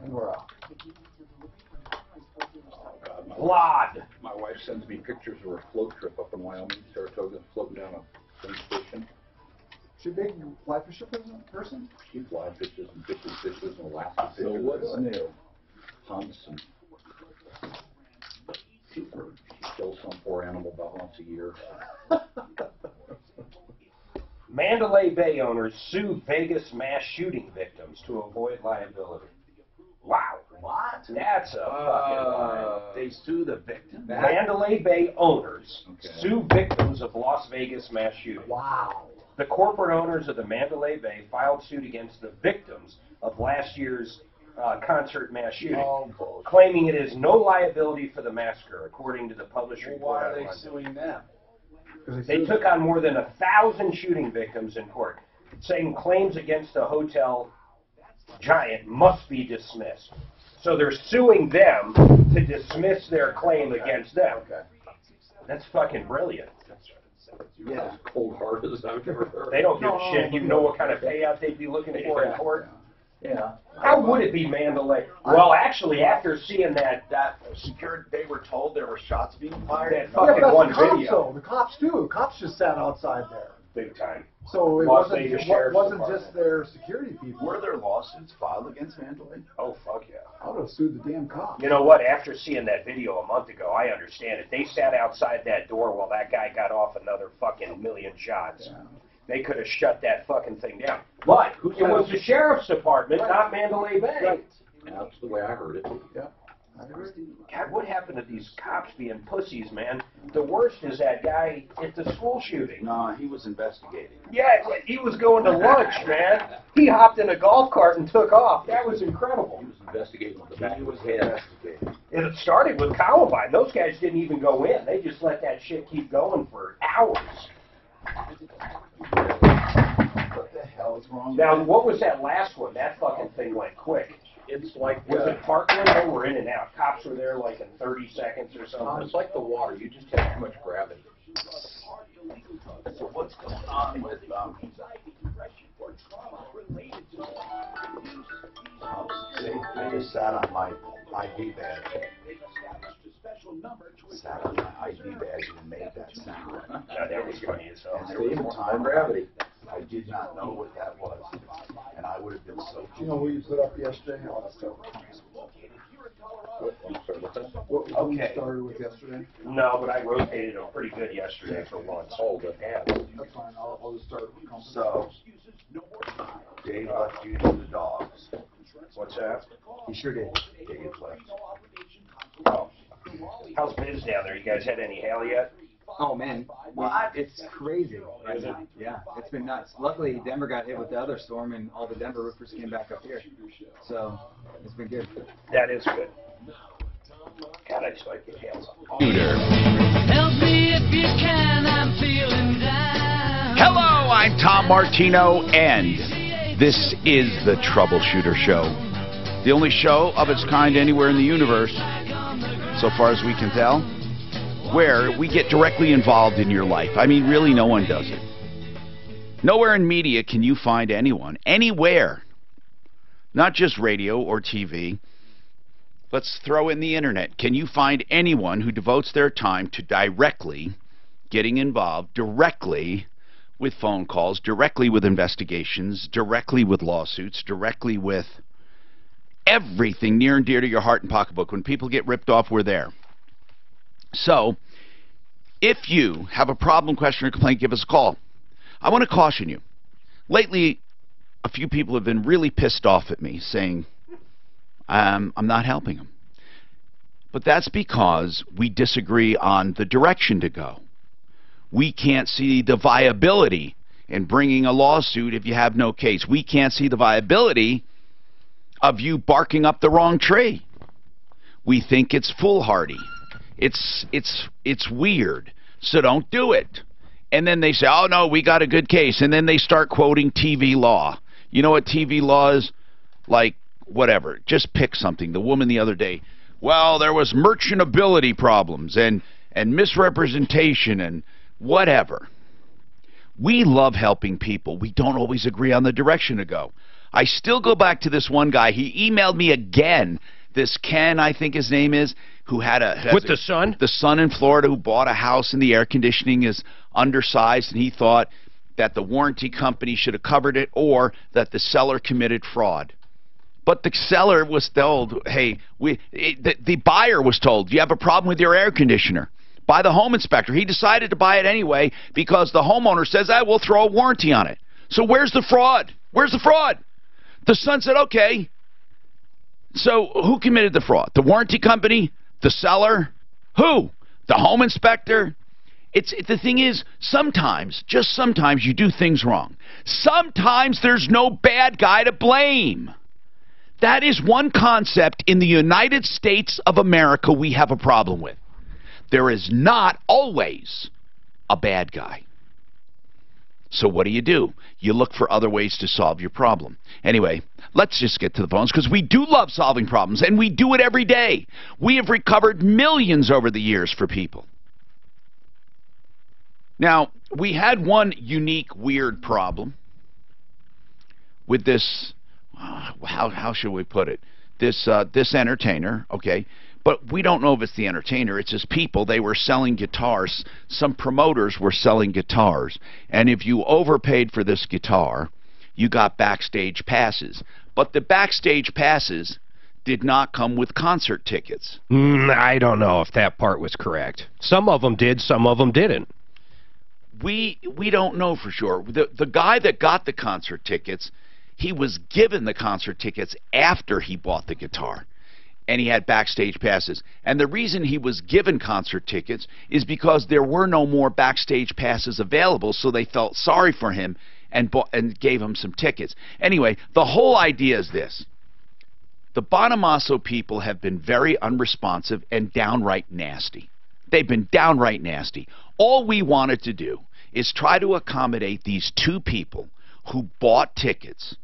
And we're out. My wife sends me pictures of her float trip up in Wyoming, Saratoga, floating down a thing fishing. She a big fly fisher person? She fly fishes and fishes and Alaska fishes. So what's new? Hunts and she kills some poor animal about once a year. Mandalay Bay owners sue Vegas mass shooting victims to avoid liability. Wow. What? That's a fucking line. They sue the victim? Mandalay Bay owners sue victims of Las Vegas mass shooting. Wow. The corporate owners of the Mandalay Bay filed suit against the victims of last year's concert mass shooting, claiming it is no liability for the massacre, according to the published report. Why are they suing them? They took on more than 1,000 shooting victims in court, saying claims against the hotel giant must be dismissed. So they're suing them to dismiss their claim against them. That's fucking brilliant. Yeah, cold-hearted as I've ever heard. They don't give a shit. You know what kind of payout they'd be looking for in court? Yeah. How would it be Mandalay? Well, actually, after seeing that Security, they were told there were shots being fired. that fucking one video, The cops too. The cops just sat outside there. big time. So it Las wasn't, Vegas it Sheriff's wasn't Department. just their security people. Were there lawsuits filed against Mandalay? Oh, fuck yeah. I would have sued the damn cops. You know what? After seeing that video a month ago, I understand it. They sat outside that door while that guy got off another fucking million shots. Yeah. They could have shut that fucking thing down. But it was the sheriff's department, not Mandalay Bay. Right. That's the way I heard it. Yeah. I agree. God, what happened to these cops being pussies, man? The worst is that guy at the school shooting. No, he was investigating. Yeah, he was going to lunch, man. He hopped in a golf cart and took off. That was incredible. He was investigating with the back He of was his head. investigating. It started with Columbine. Those guys didn't even go in. They just let that shit keep going for hours. What the hell is wrong Now, with what was that last one? That fucking thing went quick. It's like Was it Parkland? They were in and out. Cops were there like in 30 seconds or it's something. like the water. You just have too much gravity. So what's going on with they just sat on my ID badge. Sat on my ID badge and made that sound. Yeah, that was funny as hell. And there was a More time gravity. I did not know what that was, and I would have been so. You know what you put up yesterday? Oh, let's start with I'm sorry, what's that? what we Okay. started with yesterday. No, but I rotated them pretty good yesterday for once. Oh, but Yeah. That's fine. I'll just start with company. So, Dave left you to the dogs. What's that? He sure did. Dave left. Oh. How's biz down there? You guys had any hail yet? Oh man, What? it's crazy right Is it? now. Yeah, it's been nuts. Luckily, Denver got hit with the other storm, and all the Denver roofers came back up here. So it's been good. That is good. God, I just like the hail. Help me if you can, I'm feeling down. Hello, I'm Tom Martino, and this is the Troubleshooter Show. The only show of its kind anywhere in the universe, so far as we can tell, where we get directly involved in your life. I mean, really, no one does it. Nowhere in media can you find anyone, anywhere, not just radio or TV. Let's throw in the internet. Can you find anyone who devotes their time to directly getting involved, directly with phone calls, directly with investigations, directly with lawsuits, directly with everything near and dear to your heart and pocketbook? When people get ripped off, we're there. So, if you have a problem, question, or complaint, give us a call. I want to caution you. Lately, a few people have been really pissed off at me, saying I'm not helping them. But that's because we disagree on the direction to go. We can't see the viability in bringing a lawsuit if you have no case. We can't see the viability of you barking up the wrong tree. We think it's foolhardy. It's weird, so don't do it. And then they say, oh, no, we got a good case. And then they start quoting TV law. You know what TV law is? Like, whatever. Just pick something. The woman the other day, well, there was merchantability problems and misrepresentation and whatever. We love helping people. We don't always agree on the direction to go. I still go back to this one guy. He emailed me again. This Ken, I think his name is, who had the son? The son in Florida who bought a house and the air conditioning is undersized, and he thought that the warranty company should have covered it or that the seller committed fraud. But the seller was told, hey, the buyer was told, you have a problem with your air conditioner. By the home inspector. He decided to buy it anyway because the homeowner says, we'll throw a warranty on it. So where's the fraud? Where's the fraud? The son said, okay. So who committed the fraud? The warranty company? The seller? Who? The home inspector? The thing is, sometimes, just sometimes, you do things wrong. Sometimes there's no bad guy to blame. That is one concept in the United States of America we have a problem with. There is not always a bad guy. So what do? You look for other ways to solve your problem. Anyway, let's just get to the phones because we do love solving problems, and we do it every day. We have recovered millions over the years for people. Now, we had one unique, weird problem with this, how should we put it? This entertainer, okay? But we don't know if it's the entertainer. It's his people. They were selling guitars. Some promoters were selling guitars. And if you overpaid for this guitar, you got backstage passes. But the backstage passes did not come with concert tickets. I don't know if that part was correct. Some of them did, some of them didn't. We don't know for sure. The guy that got the concert tickets, he was given the concert tickets after he bought the guitar. And he had backstage passes. And the reason he was given concert tickets is because there were no more backstage passes available, so they felt sorry for him and gave him some tickets. Anyway, the whole idea is this. The Bonamasso people have been very unresponsive and downright nasty. They've been downright nasty. All we wanted to do is try to accommodate these two people who bought tickets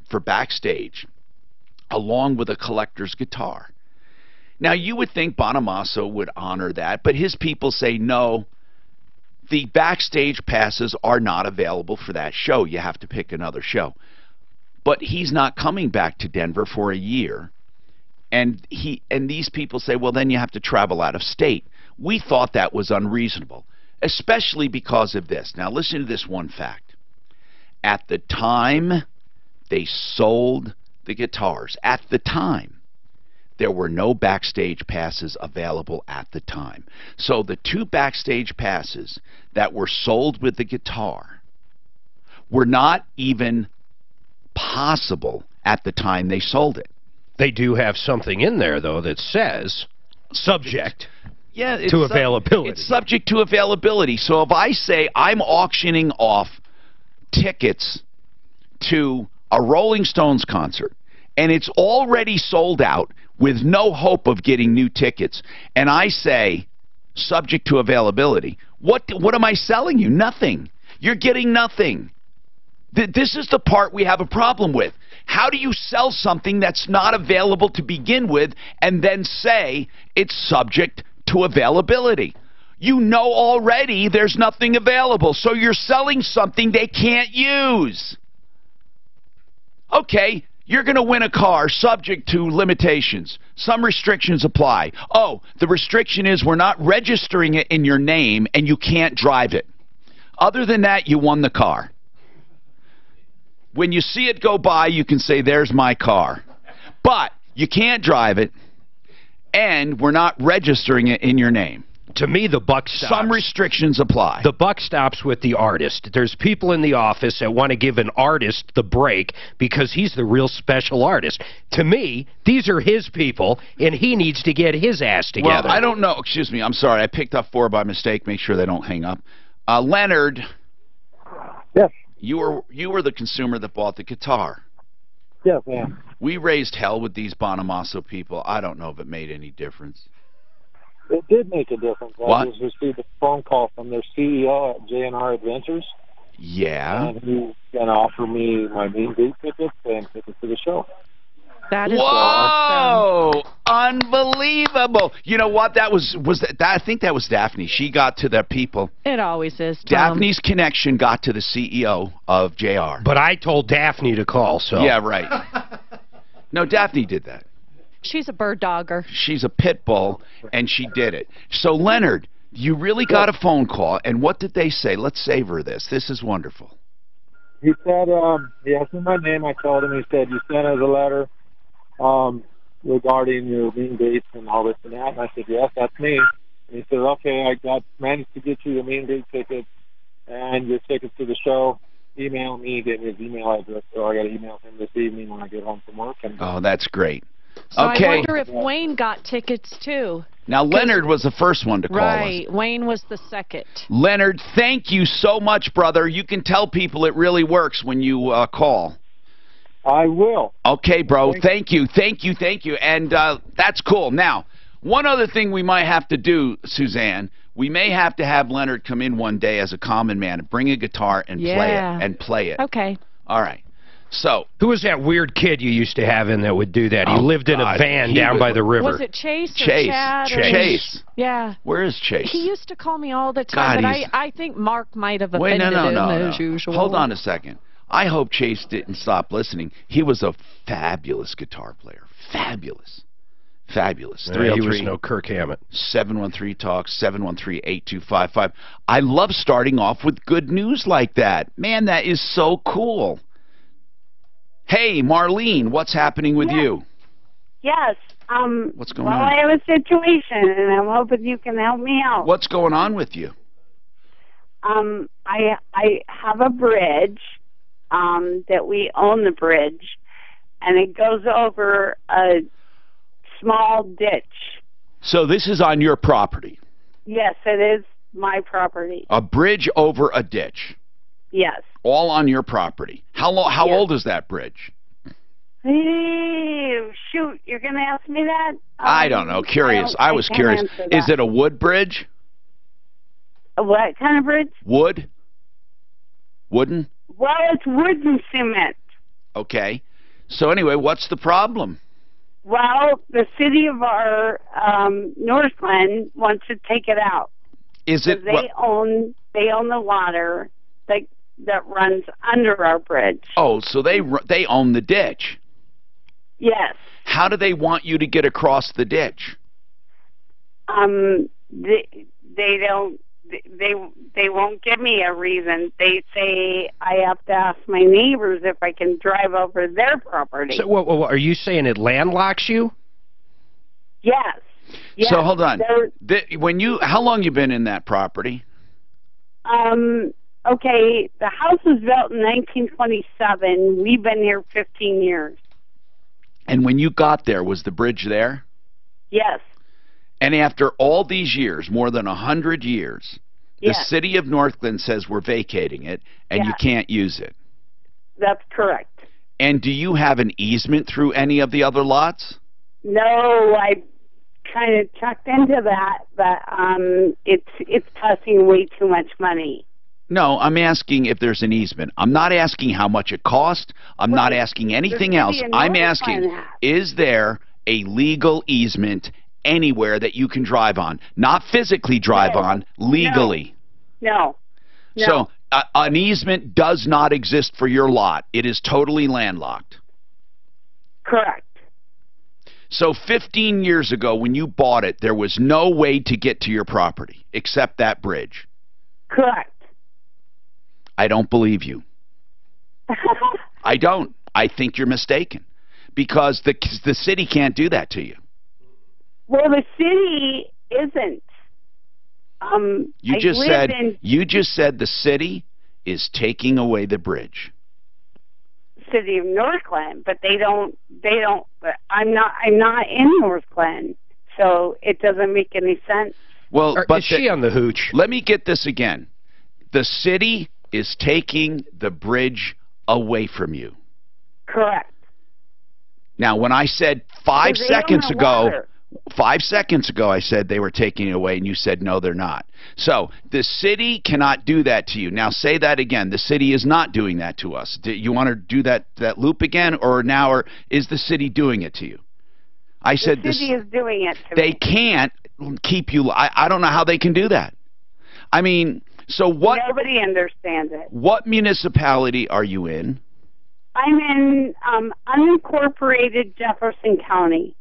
for backstage along with a collector's guitar. Now, you would think Bonamasso would honor that, but his people say, no, the backstage passes are not available for that show. You have to pick another show. But he's not coming back to Denver for a year. And these people say, well, then you have to travel out of state. We thought that was unreasonable, especially because of this. Now, listen to this one fact. At the time they sold the guitars, at the time, there were no backstage passes available at the time. So the two backstage passes that were sold with the guitar were not even possible at the time they sold it. They do have something in there, though, that says subject to availability. It's subject to availability. So if I say I'm auctioning off tickets to a Rolling Stones concert, and it's already sold out with no hope of getting new tickets, and I say, subject to availability, what am I selling you? Nothing. You're getting nothing. This is the part we have a problem with. How do you sell something that's not available to begin with and then say it's subject to availability? You know already there's nothing available, so you're selling something they can't use. Okay, you're going to win a car subject to limitations. Some restrictions apply. Oh, the restriction is we're not registering it in your name and you can't drive it. Other than that, you won the car. When you see it go by, you can say, there's my car. But you can't drive it, and we're not registering it in your name. To me, the buck stops. Some restrictions apply. The buck stops with the artist. There's people in the office that want to give an artist the break because he's the real special artist. To me, these are his people, and he needs to get his ass together. Well, I don't know. Excuse me. I'm sorry. I picked up 4 by mistake. Make sure they don't hang up. Leonard. Yes. You were the consumer that bought the guitar. Yes, ma'am. We raised hell with these Bonamasso people. I don't know if it made any difference. It did make a difference. What? I just received a phone call from their CEO at JNR Adventures. Yeah. And he's going to offer me my main gate tickets and tickets to the show. That is Whoa! awesome. Unbelievable. You know what? I think that was Daphne. She got to the people. It always is, Tom. Daphne's connection got to the CEO of JR. But I told Daphne to call, so. Yeah, right. No, Daphne did that. She's a bird dogger. She's a pit bull, and she did it. So, Leonard, you really got a phone call, and what did they say? Let's savor this. This is wonderful. He said, he asked me my name. I told him. He said, you sent us a letter regarding your mean dates and all this and that. And I said, yes, that's me. And he said, okay, I managed to get you the mean date tickets and your tickets to the show. Email me, get me his email address. So I got to email him this evening when I get home from work. And Oh, that's great. So Okay. I wonder if Wayne got tickets, too. Now, Leonard was the first one to call us. Right. Wayne was the second. Leonard, thank you so much, brother. You can tell people it really works when you call. I will. Okay, bro. Thank you. And that's cool. Now, one other thing we might have to do, Suzanne, we may have to have Leonard come in one day as a common man and bring a guitar and play it. Okay. All right. So, Who was that weird kid you used to have in that would do that? He lived in a van down by the river. Was it Chase or Chase. Chad? Or Chase. Yeah. Where is Chase? He used to call me all the time, God, but he's- I think Mark might have Wait, offended him no. as usual. Hold on a second. I hope Chase didn't stop listening. He was a fabulous guitar player. Fabulous. He was 303 no Kirk Hammett. 713 Talk 713-8255. I love starting off with good news like that. Man, that is so cool. Hey, Marlene, what's happening with you? Yes. What's going well, on? I have a situation, and I'm hoping you can help me out. What's going on with you? I have a bridge that we own the bridge, and it goes over a small ditch. So this is on your property. Yes, it is my property. A bridge over a ditch. Yes. All on your property. How Yes. old is that bridge? Shoot, you're going to ask me that? I don't know. Curious. I was can't curious. answer Is that. it a wood bridge? A what kind of bridge? Wood? Wooden? Well, it's wood and cement. Okay. So anyway, what's the problem? Well, the city of our Northland wants to take it out. Is it They own the water that runs under our bridge. Oh, so they own the ditch. Yes. How do they want you to get across the ditch? They don't. They won't give me a reason. They say I have to ask my neighbors if I can drive over their property. So, what, are you saying it landlocks you? Yes. Yes. So hold on. How long you been in that property? Okay, the house was built in 1927. We've been here 15 years. And when you got there, was the bridge there? Yes. And after all these years, more than 100 years, the city of Northland says we're vacating it, and you can't use it. That's correct. And do you have an easement through any of the other lots? No, I kind of checked into that, but it's costing way too much money. No, I'm asking if there's an easement. I'm not asking how much it cost. I'm not asking anything else. I'm asking, is there a legal easement anywhere that you can drive on? Not physically drive on, legally. No. So an easement does not exist for your lot. It is totally landlocked. Correct. So 15 years ago when you bought it, there was no way to get to your property except that bridge. Correct. I don't believe you. I don't. I think you're mistaken because the city can't do that to you. Well, the city isn't. You just said the city is taking away the bridge. City of Northland, but they don't. I'm not in Northland, so it doesn't make any sense. Well, Or but is she on the hooch? Let me get this again. The city is taking the bridge away from you. Correct. Now, when I said 5 Because they own seconds the ago, water. 5 seconds ago, I said they were taking it away, and you said, no, they're not. So the city cannot do that to you. Now, say that again. The city is not doing that to us. Do you want to do that loop again, or is the city doing it to you? I said the city is doing it to they me. can't keep you. I don't know how they can do that. I mean, so what? Nobody understands it. What municipality are you in? I'm in unincorporated Jefferson County.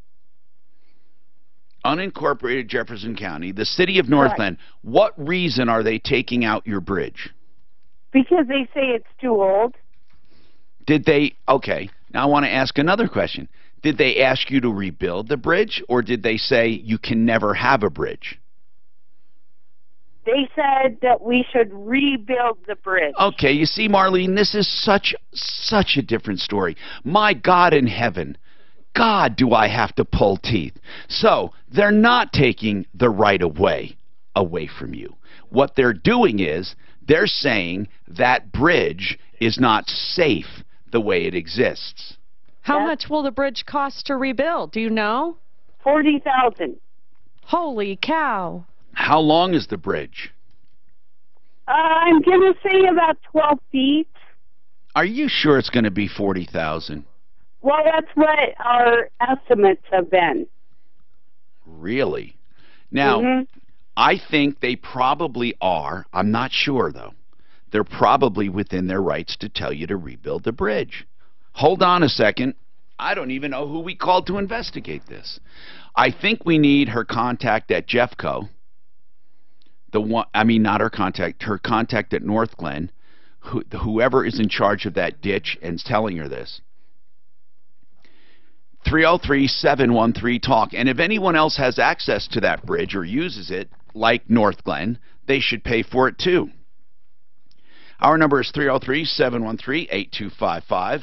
Unincorporated Jefferson County, the city of Northland. What reason are they taking out your bridge? Because they say it's too old. Did they? Okay. Now I want to ask another question. Did they ask you to rebuild the bridge, or did they say you can never have a bridge? They said that we should rebuild the bridge. Okay, you see, Marlene, this is such a different story. My God in heaven, God, do I have to pull teeth. So they're not taking the right of way away from you. What they're doing is they're saying that bridge is not safe the way it exists. How much will the bridge cost to rebuild? Do you know? $40,000. Holy cow. How long is the bridge? I'm going to say about 12 feet. Are you sure it's going to be 40,000? Well, that's what our estimates have been. Really? Now, I think they probably are. I'm not sure, though. They're probably within their rights to tell you to rebuild the bridge. Hold on a second. I don't even know who we called to investigate this. I think we need her contact at Jeffco. Not her contact at North Glen, whoever is in charge of that ditch and telling her this. 303-713-TALK. And if anyone else has access to that bridge or uses it, like North Glen, they should pay for it too. Our number is 303-713-8255.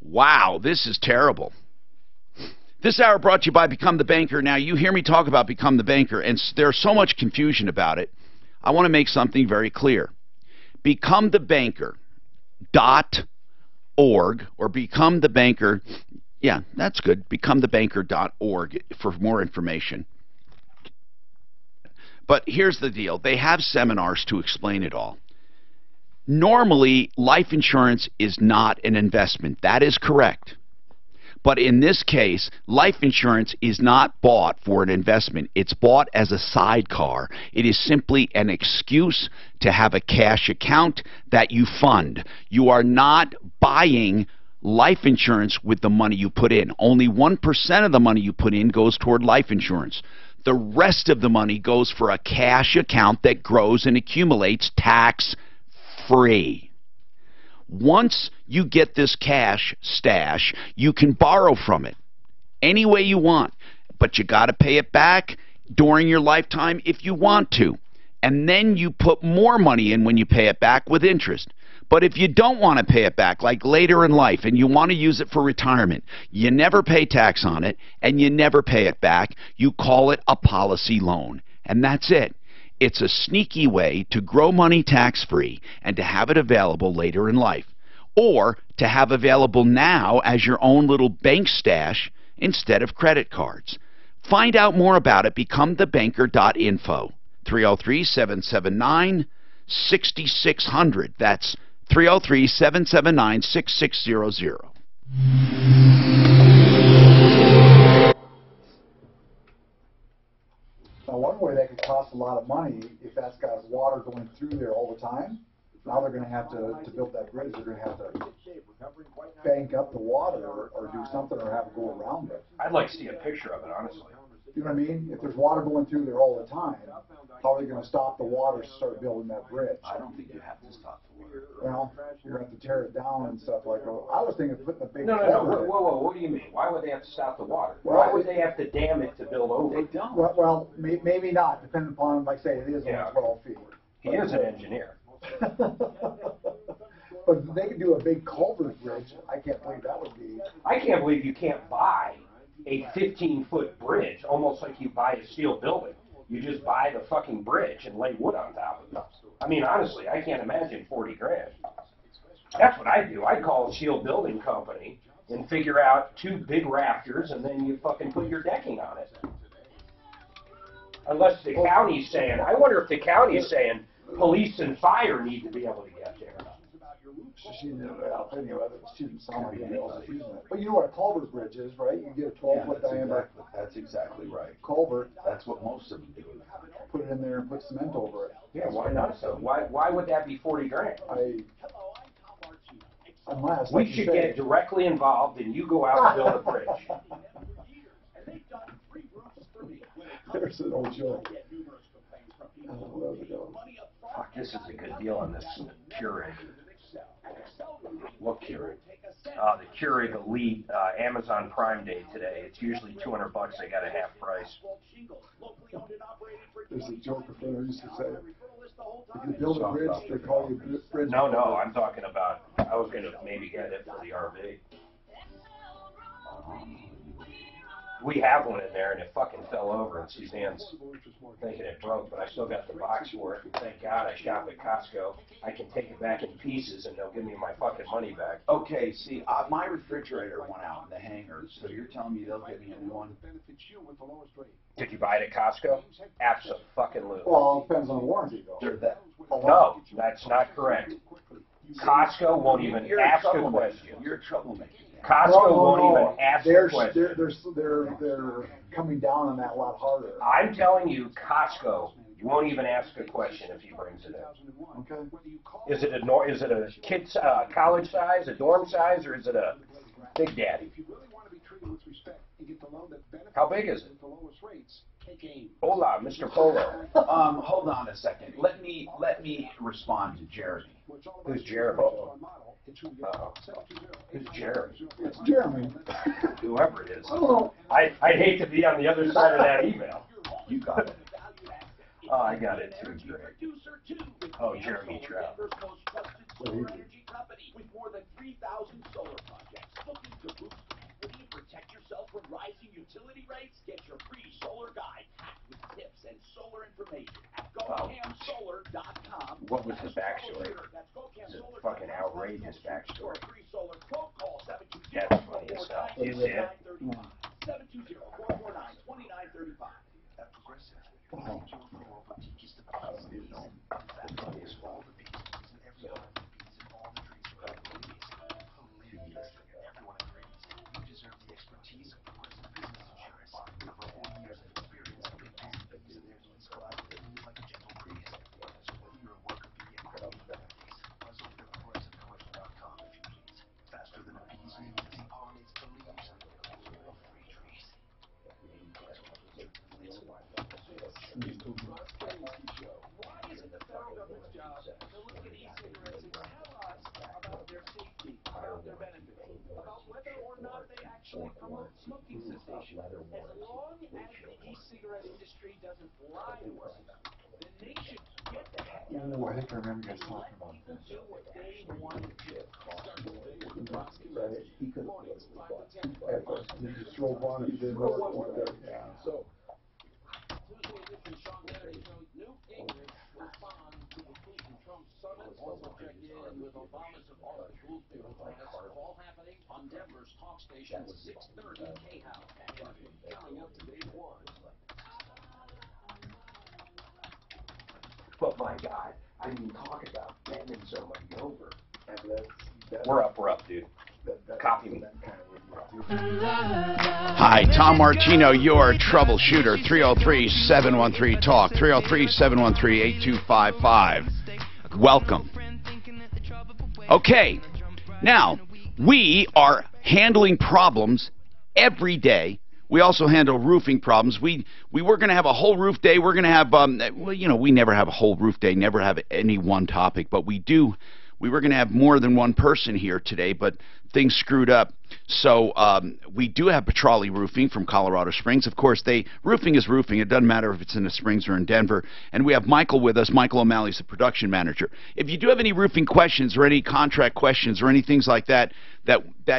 Wow, this is terrible. This hour brought to you by Become the Banker. Now, you hear me talk about Become the Banker, and there's so much confusion about it. I want to make something very clear. BecomeTheBanker.org or Become the Banker. Yeah, that's good. BecomeTheBanker.org for more information. But here's the deal. They have seminars to explain it all. Normally, life insurance is not an investment. That is correct. But in this case, life insurance is not bought for an investment. It's bought as a sidecar. It is simply an excuse to have a cash account that you fund. You are not buying life insurance with the money you put in. Only 1% of the money you put in goes toward life insurance. The rest of the money goes for a cash account that grows and accumulates tax-free. Once you get this cash stash, you can borrow from it any way you want, but you got to pay it back during your lifetime if you want to. And then you put more money in when you pay it back with interest. But if you don't want to pay it back, like later in life, and you want to use it for retirement, you never pay tax on it, and you never pay it back. You call it a policy loan. And that's it. It's a sneaky way to grow money tax-free and to have it available later in life, or to have available now as your own little bank stash instead of credit cards. Find out more about it. BecomeTheBanker.info. 303-779-6600. That's 303-779-6600. Now, one way that could cost a lot of money, if that's got water going through there all the time, now they're going to have to build that bridge, they're going to have to bank up the water or do something or have it go around it. I'd like to see a picture of it, honestly. You know what I mean? If there's water going through there all the time, how are they going to stop the water to start building that bridge? I don't think you have to stop the water. Well, you're going to have to tear it down and stuff like that. I was thinking of putting a big No. culvert in. Whoa. What do you mean? Why would they have to stop the water? Well, Why would they have to dam it to build over? They don't. Well, maybe not, depending upon, like I say, it is only 12 feet. He is an engineer. But if they could do a big culvert bridge, I can't believe that would be. I can't believe you can't buy a 15-foot bridge, almost like you buy a steel building. You just buy the fucking bridge and lay wood on top of it. I mean, honestly, I can't imagine 40 grand. That's what I'd do. I'd call a steel building company and figure out 2 big rafters, and then you fucking put your decking on it. Unless the county's saying, I wonder if the county's saying police and fire need to be able to get there. She didn't, anyway, she didn't sound like anyone else was using it. But you know what a culvert bridge is, right? You get a 12-foot diameter That's exactly right. culvert, That's what most of them do. put it in there and put cement over it. Yeah, why not? So why would that be 40 grand? Unless, We like you should say- get directly involved, and you go out and build a bridge. There's an old joke. Where was it going? Fuck, this is a good deal on this Keurig. What Keurig? The Keurig Elite, Amazon Prime Day today. It's usually $200. I got a half price. There's a joke a friend used to say, if you build a bridge, they call you bridge. No, I'm talking about, I was going to maybe get it for the RV. We have one in there, and it fucking fell over, and Suzanne's thinking it broke, but I still got the box for it, and thank God I shop at Costco. I can take it back in pieces, and they'll give me my fucking money back. Okay, see, my refrigerator went out in the hangar, so you're telling me they'll give me a new one? Did you buy it at Costco? Absolutely. Well, it depends on the warranty, though. They're that. No, that's not correct. Costco won't even ask a question. You're a troublemaker. Costco won't even ask a question. They're coming down on that a lot harder. I'm telling you, Costco won't even ask a question if he brings it in. Okay. Is it a kid's college size, a dorm size, or is it a Big Daddy? How big is it? Hola, Mr. Polo. Hold on a second. Let me respond to Jeremy. Who's Jeremy? Who's Jeremy? It's Jeremy. Whoever it is. Oh. I'd hate to be on the other side of that email. You got it. Oh, I got it too, Greg. Oh, Jeremy Trout. Protect yourself from rising utility rates. Get your free solar guide packed with tips and solar information at GoCamSolar.com. What was the backstory? It's a fucking outrageous backstory. That's funny as hell. Is it? 720-449-2935. Smoking cessation. As long as the e-cigarette industry doesn't lie to us, then they should get the heck out of it. Ooh, I think I remember you guys talking about this. Do what they want to do. He could have. You just drove on and you didn't know what was there. Yeah. So. Tuesday edition Sean Hannity showed new ignorance respond to the Clinton Trump summit. Also check in with Obama's Office Rules Bureau class. All happening on Denver's talk station 630 K-House. Coming up to day one. But my God, I didn't talk about bending somebody over. We're up, dude. Copy me. Hi, Tom Martino, your troubleshooter. 303-713-TALK. 303-713-8255. Welcome. Okay, now, we are handling problems every day. We also handle roofing problems. We were going to have a whole roof day. We're going to have, well, you know, we never have a whole roof day, never have any one topic, but we do. We were going to have more than one person here today, but things screwed up. So we do have Petrolli Roofing from Colorado Springs. Of course, roofing is roofing. It doesn't matter if it's in the Springs or in Denver. And we have Michael with us. Michael O'Malley's the production manager. If you do have any roofing questions or any contract questions or any things like that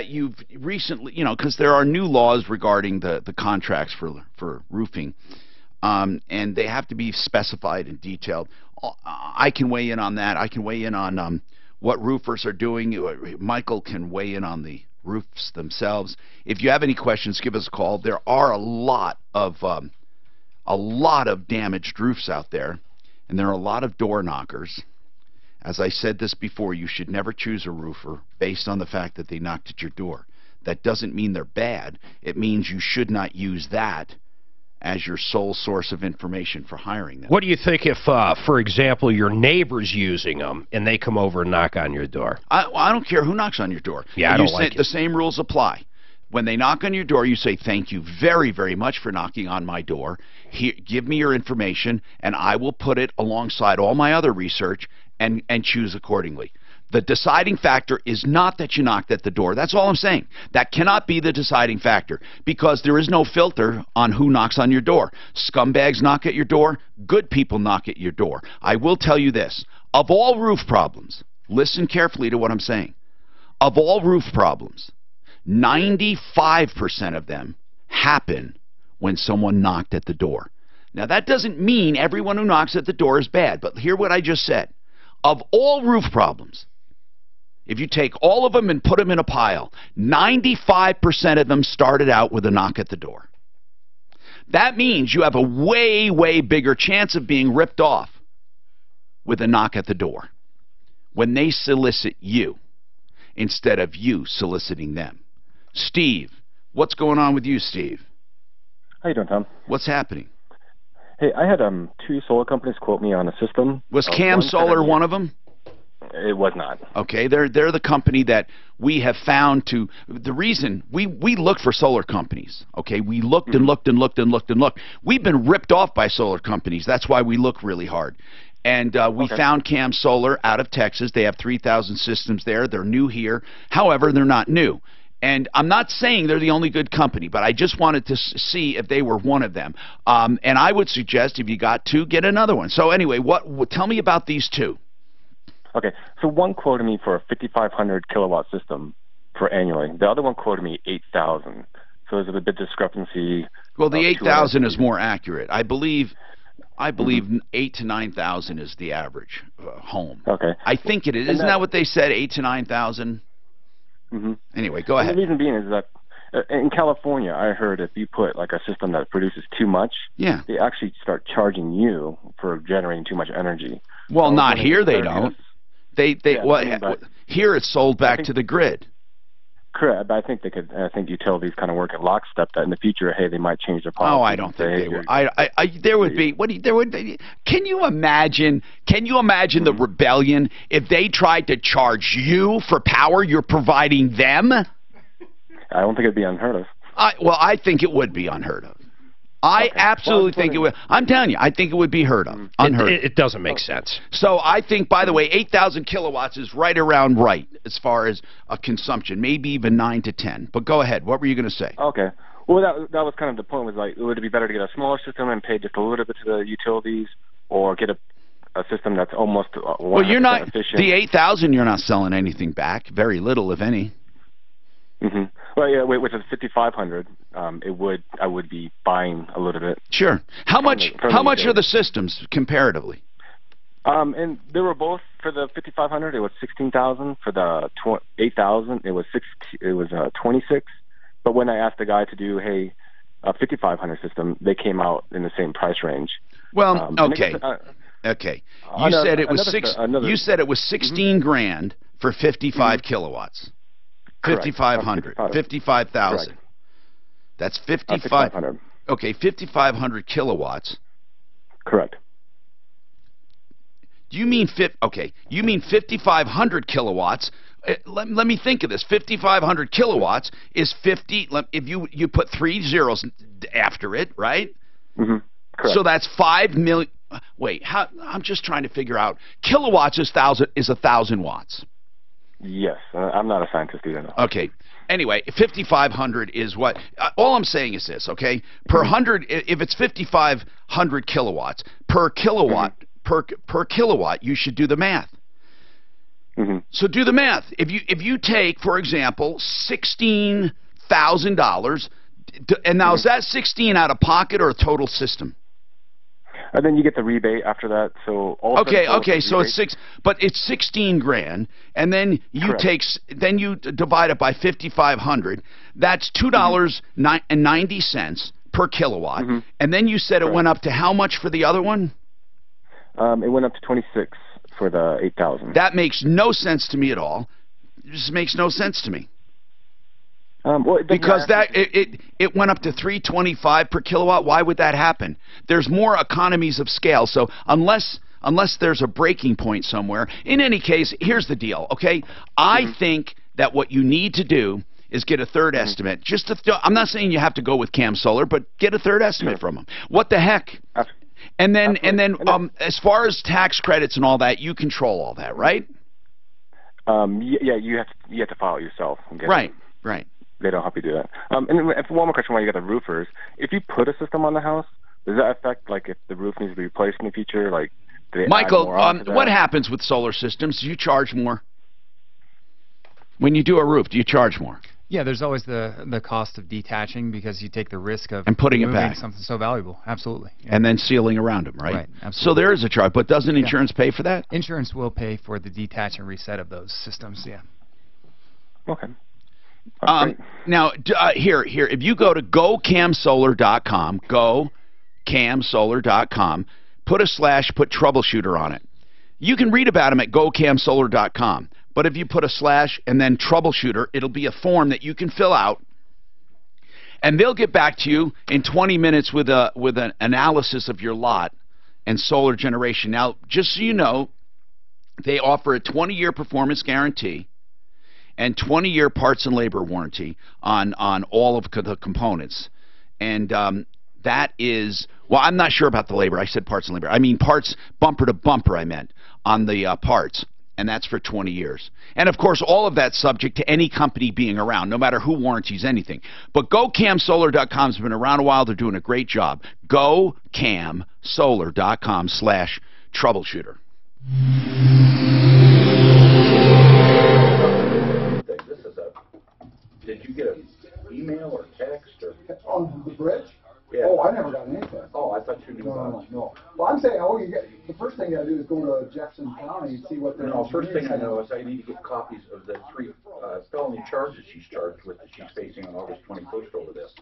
you've recently, you know, because there are new laws regarding the contracts for roofing, and they have to be specified and detailed. I can weigh in on that. I can weigh in on what roofers are doing. Michael can weigh in on the roofs themselves. If you have any questions, give us a call. There are a lot of damaged roofs out there, and there are a lot of door knockers. As I said this before, you should never choose a roofer based on the fact that they knocked at your door. That doesn't mean they're bad. It means you should not use that as your sole source of information for hiring them. What do you think if, for example, your neighbor's using them and they come over and knock on your door? I don't care who knocks on your door. Yeah, I don't like it. The same rules apply. When they knock on your door, you say, thank you very, very much for knocking on my door. Here, give me your information, and I will put it alongside all my other research and choose accordingly. The deciding factor is not that you knocked at the door. That's all I'm saying. That cannot be the deciding factor, because there is no filter on who knocks on your door. Scumbags knock at your door. Good people knock at your door. I will tell you this. Of all roof problems, listen carefully to what I'm saying. Of all roof problems, 95% of them happen when someone knocked at the door. Now, that doesn't mean everyone who knocks at the door is bad, but hear what I just said. Of all roof problems, if you take all of them and put them in a pile, 95% of them started out with a knock at the door. That means you have a way, way bigger chance of being ripped off with a knock at the door when they solicit you instead of you soliciting them. Steve, what's going on with you, Steve? How you doing, Tom? What's happening? Hey, I had two solar companies quote me on a system. Was Cam Solar one of them? It was not. Okay, they're the company that we have found to, the reason we look for solar companies. Okay, we looked and looked and looked and looked and looked. We've been ripped off by solar companies. That's why we look really hard. And we found Cam Solar out of Texas. They have 3,000 systems there. They're new here. However, they're not new. And I'm not saying they're the only good company, but I just wanted to see if they were one of them. And I would suggest if you got two, get another one. So anyway, tell me about these two. Okay, so one quoted me for a 5,500 kilowatt system for annually. The other one quoted me 8,000. So there's a bit of discrepancy. Well, the 8,000 is more accurate. I believe 8 to 9,000 is the average home. Okay. I think it is. Isn't that what they said? 8 to 9,000. Anyway, go ahead. And the reason being is that in California, I heard if you put like a system that produces too much, they actually start charging you for generating too much energy. Well, not here. They don't. Here it's sold back to the grid. Correct, but I think they could. I think utilities kind of work in lockstep. That in the future, hey, they might change their policy. Oh, I don't think they would. There would be. There would be. Can you imagine? Can you imagine the rebellion if they tried to charge you for power you're providing them? I don't think it'd be unheard of. I think it would be unheard of. I absolutely think it would. I'm telling you, I think it would be unheard of. It doesn't make sense. So I think, by the way, 8,000 kilowatts is right around right as far as a consumption, maybe even 9 to 10. But go ahead. What were you going to say? Okay. Well, that was kind of the point. Was like, would it be better to get a smaller system and pay just a little bit to the utilities, or get a system that's almost 100% well, you're not efficient? The 8,000. You're not selling anything back. Very little, if any. Well, yeah, with a 5,500, I would be buying a little bit. Sure. How much are the systems comparatively? And they were both for the 5,500. It was 16,000. For the 8,000, it was 26. But when I asked the guy to do a 5,500 system, they came out in the same price range. Well, okay. Okay. You said it was You said it was 16 grand for 55 kilowatts. 5,500. 55,000. That's 5,500. Okay, 5,500 kilowatts. Correct. You mean 5,500 kilowatts? Let me think of this. 5,500 kilowatts is 50. If you put 3 zeros after it, right? Correct. So that's 5 million. Wait, I'm just trying to figure out. Kilowatts is 1,000 watts. Yes, I'm not a scientist either. No. Okay. Anyway, 5,500 is what. All I'm saying is this, okay? Per 100, if it's 5,500 kilowatts per kilowatt, per kilowatt, you should do the math. So do the math. If you take, for example, $16,000, and now is that 16 out of pocket or a total system? And then you get the rebate after that. So all Okay, so it's it's 16 grand, and then you then you divide it by 5,500. That's $2.90 per kilowatt. And then you said it went up to how much for the other one? It went up to 26 for the 8,000. That makes no sense to me at all. It just makes no sense to me. Because it went up to 325 per kilowatt. Why would that happen? There's more economies of scale. So unless there's a breaking point somewhere, in any case, here's the deal. Okay, I think that what you need to do is get a third estimate. I'm not saying you have to go with Cam Solar, but get a third estimate from them. What the heck? And then as far as tax credits and all that, you control all that, right? Yeah, you have to file it yourself. Right. They don't help you do that. And then one more question while you got the roofers. If you put a system on the house, does that affect, like, if the roof needs to be replaced in the future? Like, do they Michael, add more onto that? what happens with solar systems? Do you charge more? When you do a roof, do you charge more? Yeah, there's always the cost of detaching because you take the risk of and putting it back. Something so valuable. Absolutely. Yeah. And then sealing around them, right? Right, absolutely. So there is a charge, but doesn't insurance pay for that? Insurance will pay for the detach and reset of those systems, yeah. Okay. Now, here, if you go to gocamsolar.com, gocamsolar.com, put Troubleshooter on it. You can read about them at gocamsolar.com. But if you put / and then Troubleshooter, it'll be a form that you can fill out, and they'll get back to you in 20 minutes with an analysis of your lot and solar generation. Now, just so you know, they offer a 20-year performance guarantee and 20-year parts and labor warranty on all of the components. And that is, well, I'm not sure about the labor. I said parts and labor. I mean parts, bumper to bumper, I meant, on the parts. And that's for 20 years. And, of course, all of that's subject to any company being around, no matter who warranties anything. But GoCamSolar.com has been around a while. They're doing a great job. GoCamSolar.com/troubleshooter. Did you get an email or text or on the bridge? Yeah. Oh, I never got anything. Oh, I thought you knew. No. Well, I'm saying, the first thing you got to do is go to Jefferson County and see what they're. No, first thing I know is I need to get copies of the 3 felony charges she's charged with that she's facing on August 21st over this.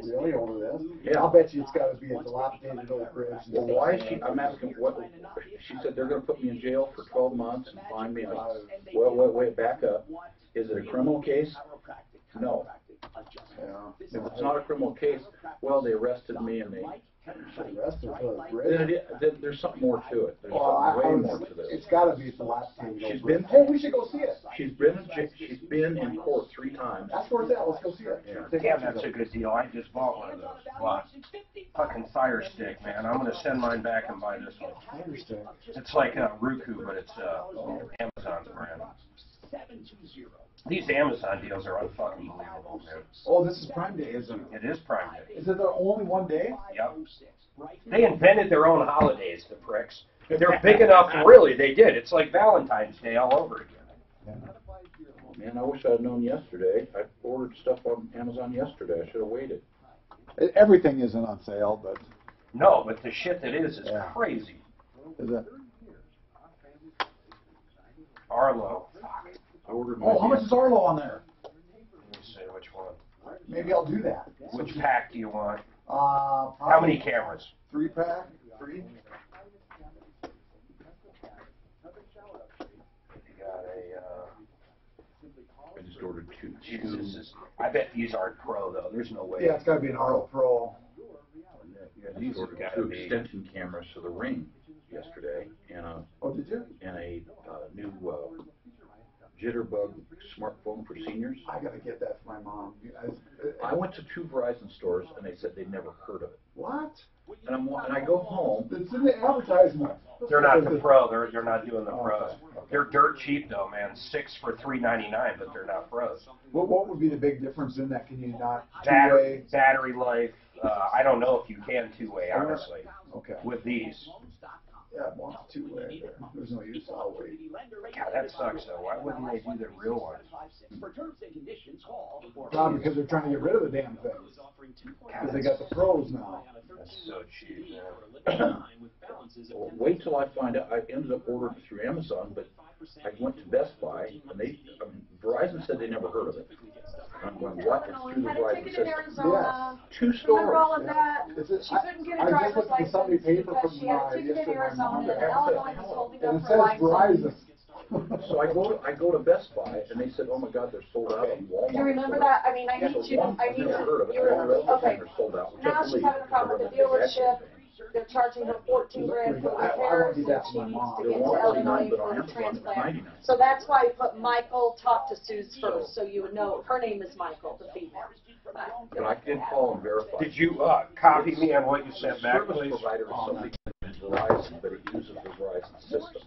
Really, over this? Yeah. I'll bet you it's got to be a dilapidated old bridge. Well, why is she? I'm asking what. She said they're going to put me in jail for 12 months and fine me. Wait, back up. Is it a criminal case? No. Yeah. If it's not a criminal case, well, they arrested me and they arrested for the bridge. There's something more to it. There's way more to this. It's got to be dilapidated. She's been. Hey, we should go see it. She's been in court 3 times. That's where it's at. Let's go see it. Damn, that's a good deal. I just bought one of those. Wow. Fucking Fire Stick, man. I'm going to send mine back and buy this one. Fire Stick? It's like a Roku, but it's Amazon's brand. These Amazon deals are unfucking believable, man. Oh, this is Prime Day, isn't it? It is Prime Day. Is it the only one day? Yep. They invented their own holidays, the pricks. They're big enough, really, they did. It's like Valentine's Day all over again. Man, I wish I had known yesterday. I ordered stuff on Amazon yesterday. I should have waited. Everything isn't on sale, but... No, but the shit that is crazy. Is it? Arlo. How much is Arlo on there? Let me see which one. Maybe I'll do that. Which pack do you want? How many cameras? 3-pack? 3? You got I just ordered 2. Jesus. I bet these aren't Pro, though. There's no way. Yeah, it's got to be an Arlo Pro. These ordered 2 extension cameras for the Ring yesterday, and did you? And a new Jitterbug smartphone for seniors. I gotta get that for my mom. I went to 2 Verizon stores and they said they'd never heard of it. What? And I go home. It's in the advertisement. They're not the Pro. They're not doing the Pros. They're dirt cheap though, man. 6 for $3.99, but they're not Pros. What would be the big difference in that? Can you not battery life? I don't know if you can 2-way, honestly. Okay. With these. Yeah, 2-way. There's no use. I'll wait. God, that sucks though. Why wouldn't they do the real ones? Probably because they're trying to get rid of the damn thing. Because they got the Pros now. That's so cheap, man. Well, wait till I find out. I ended up ordering it through Amazon, but I went to Best Buy, and Verizon said they never heard of it. I'm going, what? It's through the Verizon system. Yeah. 2 stores. She couldn't get a driver's license somebody paper from she had a ticket in Arizona, and Illinois was holding and up it her says license. Verizon. So I go to Best Buy, and they said, oh my God, they're sold out in Walmart. Do you remember that? I mean, I need you, I need I've never heard of to, it. you remember, okay. They're sold out. Now she's having a problem with the dealership. They're charging her $14,000 for repairs, and she needs to get to Illinois for the transplant. So that's why I put Michael, talk to Suze first, so you would know, her name is Michael, the female. And I did call and verify. Did you copy me on what you sent back, Service please? provider is something in Verizon, but it uses the Verizon system.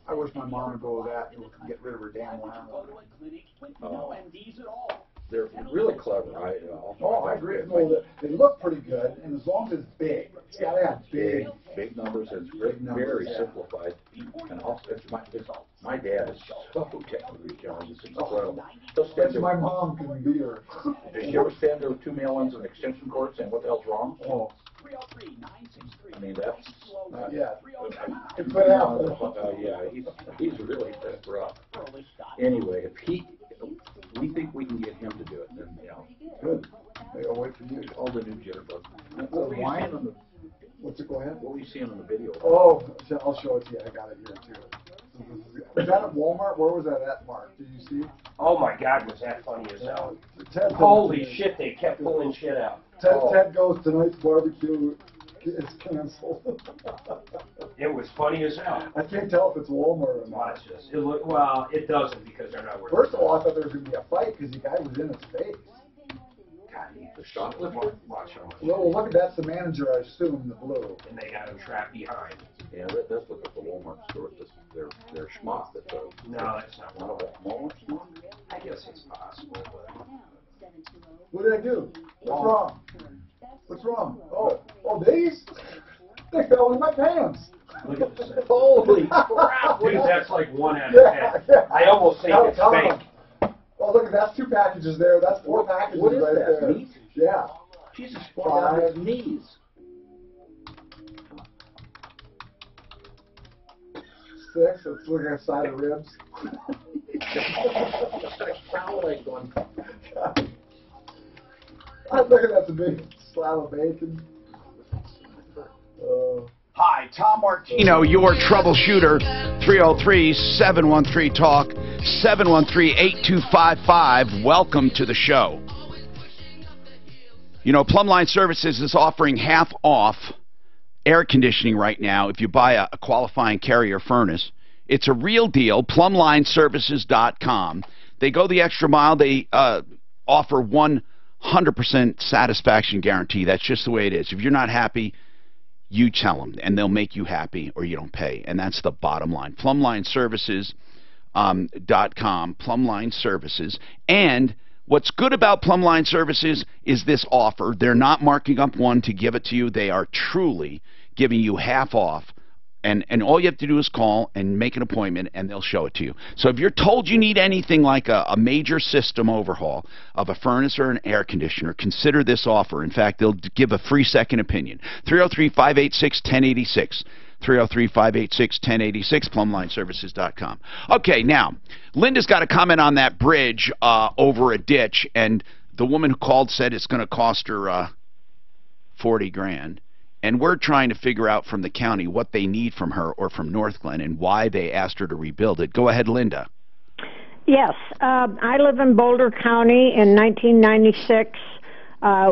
I wish my mom would go to that and get rid of her damn landline. They're really clever. I agree. Well, they look pretty good, and as long as it's big, it's got to have big numbers, and it's very simplified. And also, my dad is so technically challenged. It's incredible. My mom can be her. Did you ever stand there with 2 mail-ins and extension cords saying, what the hell's wrong? Oh. I mean, that's not yet. Yeah, he's really rough. Anyway, if we think we can get him to do it, then, Good. I'll wait for you. All the new jitterbug. What's it, go ahead? What were you seeing on the video? Oh, I'll show it to you. I got it here, too. Was that at Walmart? Where was that at, Mark? Did you see? Oh my God, was that funny as hell? Holy shit, they kept pulling shit out. Ted goes, tonight's barbecue is canceled. It was funny as hell. I can't tell if it's Walmart or not. Watch this. Well, it doesn't because they're not working. First of all, I thought there was going to be a fight because the guy was in his face. The shoplifter? Watch him. Well, look, that's the manager, I assume, the blue. And they got him trapped behind. Yeah, that does look at the Walmart store. They're schmuck. No, that's not Walmart schmuck? I guess it's possible, but... What did I do? What's wrong? What's wrong? Oh, these? They fell in my pants. Look at this. Holy crap. Dude, that's like 1 out of 10. Yeah. I almost think it's fake. Oh, look, that's 2 packages there. That's 4 packages what is right that, there. Meat? Yeah. Jesus, 5 knees. 6. Let's look at the side of ribs. I'm looking at the big slab of bacon. Hi, Tom Martino, your troubleshooter. 303-713-TALK, 713-8255. Welcome to the show. You know, Plumline Services is offering half off air conditioning right now if you buy a qualifying Carrier furnace. It's a real deal. PlumlineServices.com. They go the extra mile. They offer 100% satisfaction guarantee. That's just the way it is. If you're not happy, you tell them, and they'll make you happy, or you don't pay. And that's the bottom line. PlumlineServices.com, Plumline Services. And what's good about Plumline Services is this offer. They're not marking up one to give it to you. They are truly giving you half off. And all you have to do is call and make an appointment, and they'll show it to you. So if you're told you need anything like a major system overhaul of a furnace or an air conditioner, consider this offer. In fact, they'll give a free second opinion. 303-586-1086. 303-586-1086, PlumlineServices.com. Okay, now, Linda's got a comment on that bridge over a ditch, and the woman who called said it's going to cost her $40,000. And we're trying to figure out from the county what they need from her or from North Glen and why they asked her to rebuild it. Go ahead, Linda. Yes. I live in Boulder County. In 1996,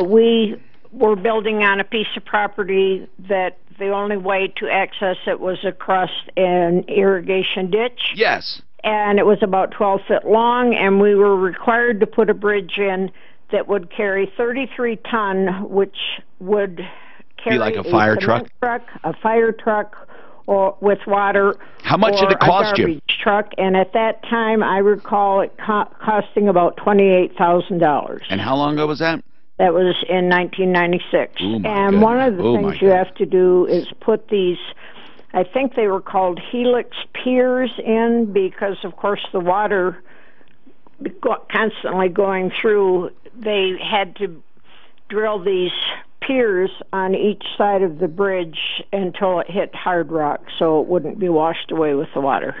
we were building on a piece of property that the only way to access it was across an irrigation ditch. Yes. And it was about 12 feet long, and we were required to put a bridge in that would carry 33 ton, which would carry be like a fire truck, a fire truck, or with water. How much did it cost you? A garbage truck, and at that time, I recall it costing about $28,000. And how long ago was that? That was in 1996. Oh, and one of the things you have to do is put these, I think they were called helix piers in, because of course the water constantly going through. They had to drill these piers on each side of the bridge until it hit hard rock, so it wouldn't be washed away with the water.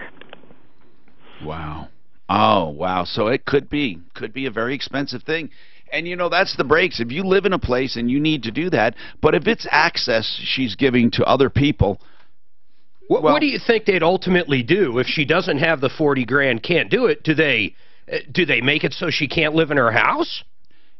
Wow. Oh, wow. So it could be a very expensive thing. And, you know, that's the breaks. If you live in a place and you need to do that, but if it's access she's giving to other people. What do you think they'd ultimately do if she doesn't have the 40 grand, can't do it? Do they make it so she can't live in her house?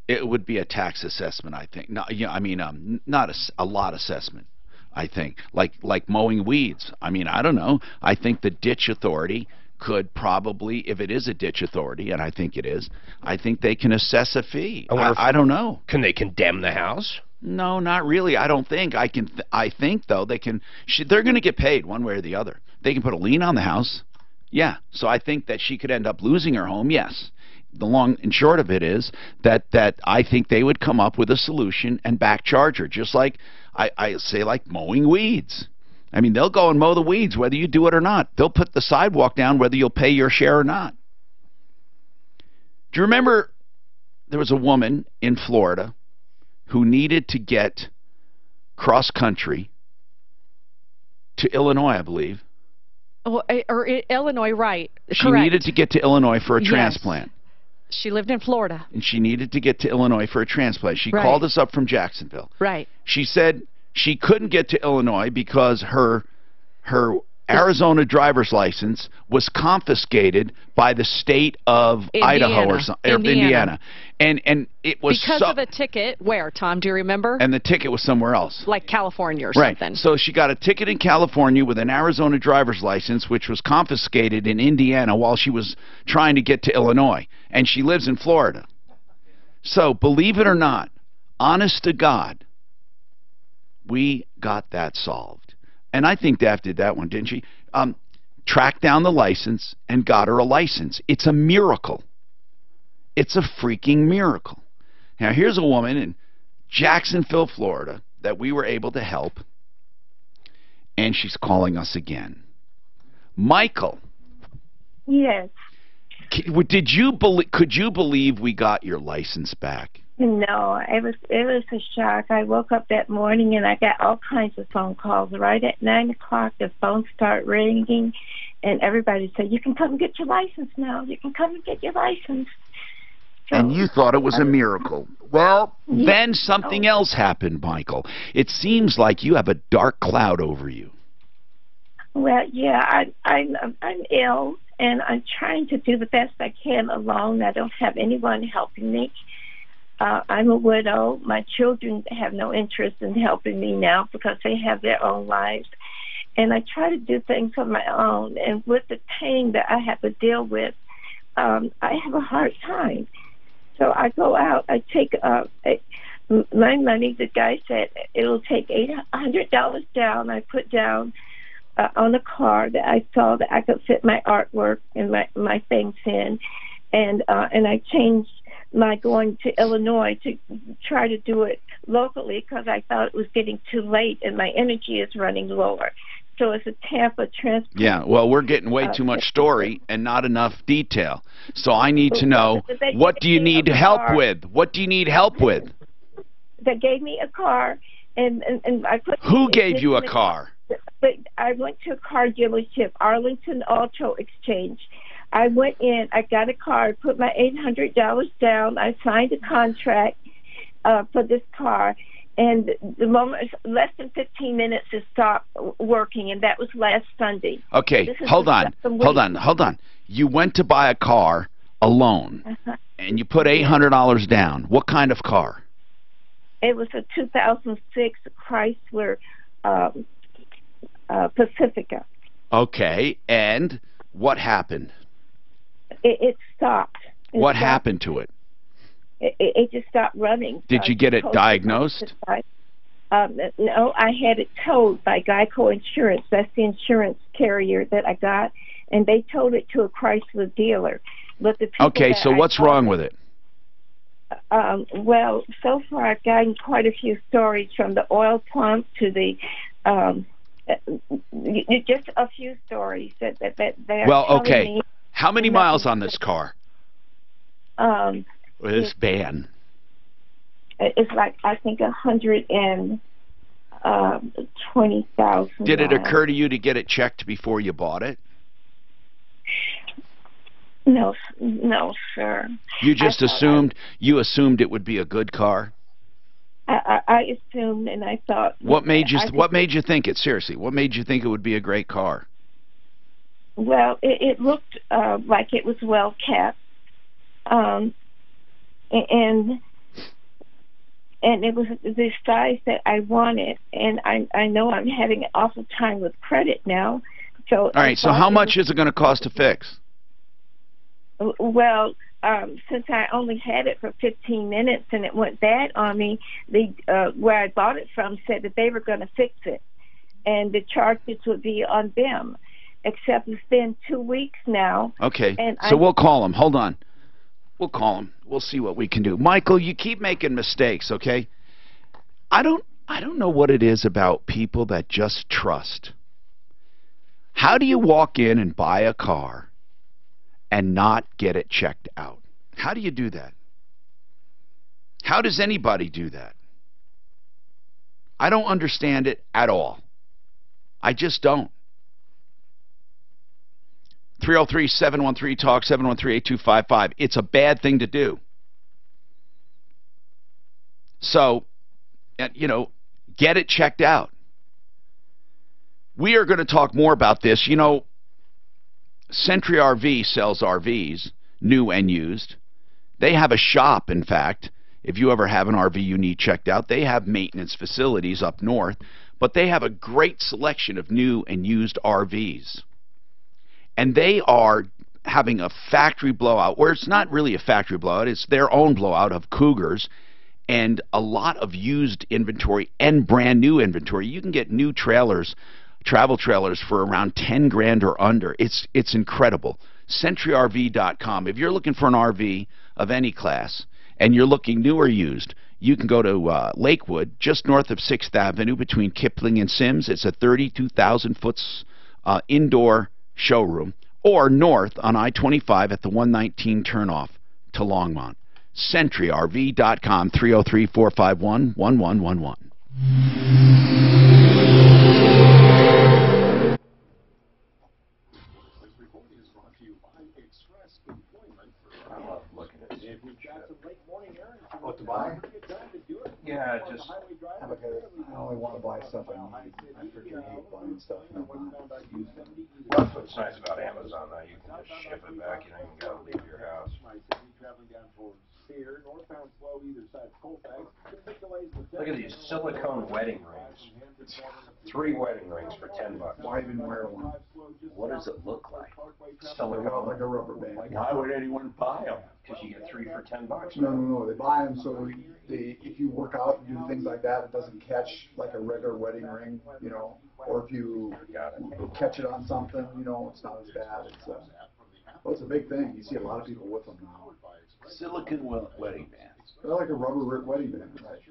It would be a tax assessment, I think. No, you know, I mean, not a lot assessment, I think. Like mowing weeds. I mean, I don't know. I think the ditch authority could probably, if it is a ditch authority, and I think it is, I think they can assess a fee. I don't know. Can they condemn the house? No, not really. I don't think. I think, though, they can. They're going to get paid one way or the other. They can put a lien on the house. Yeah. So I think that she could end up losing her home, yes. The long and short of it is that I think they would come up with a solution and back charge her, just like I say, like mowing weeds. I mean, they'll go and mow the weeds whether you do it or not. They'll put the sidewalk down whether you'll pay your share or not. Do you remember there was a woman in Florida who needed to get cross-country to Illinois, I believe? Or Illinois, right. She needed to get to Illinois for a Yes. transplant. She lived in Florida. And she needed to get to Illinois for a transplant. She called us up from Jacksonville. Right. She said she couldn't get to Illinois because her Arizona driver's license was confiscated by the state of Idaho or Indiana. And it was because of a ticket. Where, Tom? Do you remember? And the ticket was somewhere else. Like California or Right. something. So she got a ticket in California with an Arizona driver's license, which was confiscated in Indiana while she was trying to get to Illinois. And she lives in Florida. So, believe it or not, honest to God, we got that solved. And I think Daff did that one, didn't she? Tracked down the license and got her a license. It's a miracle. It's a freaking miracle. Now, here's a woman in Jacksonville, Florida, that we were able to help, and she's calling us again. Michael. Yes. Could you believe we got your license back? No, it was a shock. I woke up that morning and I got all kinds of phone calls. Right at 9 o'clock, the phone started ringing, and everybody said, "You can come and get your license now. You can come and get your license." So, and you thought it was a miracle. Well, then something else happened, Michael. It seems like you have a dark cloud over you. Well, yeah, I'm ill, and I'm trying to do the best I can alone. I don't have anyone helping me. I'm a widow. My children have no interest in helping me now because they have their own lives. And I try to do things on my own. And with the pain that I have to deal with, I have a hard time. So I go out, I take my money. The guy said it'll take $800 down. I put down on a card that I saw that I could fit my artwork and my things in. And I changed my going to Illinois to try to do it locally because I thought it was getting too late and my energy is running lower. So it's a Tampa transplant. Yeah, well, we're getting way too much story and not enough detail. So I need to know, what do you need help with? What do you need help with? They gave me a car, and I put... Who gave you a car? But I went to a car dealership, Arlington Auto Exchange. I went in, I got a car, put my $800 down, I signed a contract for this car, and the moment, less than 15 minutes to stop working, and that was last Sunday. Okay, hold on. You went to buy a car alone, and you put $800 down. What kind of car? It was a 2006 Chrysler Pacifica. Okay, and what happened? It stopped. What happened to it? It just stopped running. Did you get it diagnosed? No, I had it towed by Geico Insurance. That's the insurance carrier that I got, and they towed it to a Chrysler dealer. But the people okay, so what's wrong with it? Well, so far I've gotten quite a few stories, from the oil pump to the just a few stories that they are telling me. How many miles on this car? This van. It's like, I think, 120,000. Did it occur to you to get it checked before you bought it? No, sir. You just assumed it would be a good car? I assumed, and I thought. What made you think it? Seriously, what made you think it would be a great car? Well, it looked like it was well kept, and it was the size that I wanted. And I know I'm having an awful time with credit now. So all right. So how much is it going to cost to fix? Well, since I only had it for 15 minutes and it went bad on me, where I bought it from said that they were going to fix it, and the charges would be on them. Except it's been 2 weeks now. Okay. So we'll call them. Hold on. We'll call them. We'll see what we can do. Michael, you keep making mistakes, okay? I don't know what it is about people that just trust. How do you walk in and buy a car and not get it checked out? How do you do that? How does anybody do that? I don't understand it at all. I just don't. 303-713-TALK, 713-8255. It's a bad thing to do. So, you know, get it checked out. We are going to talk more about this. You know, Century RV sells RVs, new and used. They have a shop, in fact. If you ever have an RV you need checked out, they have maintenance facilities up north, but they have a great selection of new and used RVs. And they are having a factory blowout, where it's not really a factory blowout, it's their own blowout of Cougars and a lot of used inventory and brand new inventory. You can get new trailers, travel trailers, for around 10 grand or under. It's incredible. CentryRV.com. If you're looking for an RV of any class and you're looking new or used, you can go to Lakewood, just north of 6th Avenue between Kipling and Sims. It's a 32,000-foot indoor showroom, or north on I-25 at the 119 turnoff to Longmont. CentryRV.com, 303-451-1111. What to buy? Yeah, just. I only want to buy stuff I need. I freaking hate buying stuff and not use them. That's what's nice about Amazon now. You can just ship it back. You don't even got to leave your house. Look at these silicone wedding rings. 3 wedding rings for $10. Why even wear one? What does it look like? Silicone. Like a rubber band. Why would anyone buy them? Because you get 3 for $10. No. They buy them so if you work out and do things like that, it doesn't catch like a regular wedding ring, you know. Or if you catch it on something, you know, it's not as bad. It's a big thing. You see a lot of people with them now. Silicon wedding bands. They're like a rubber wedding band, right?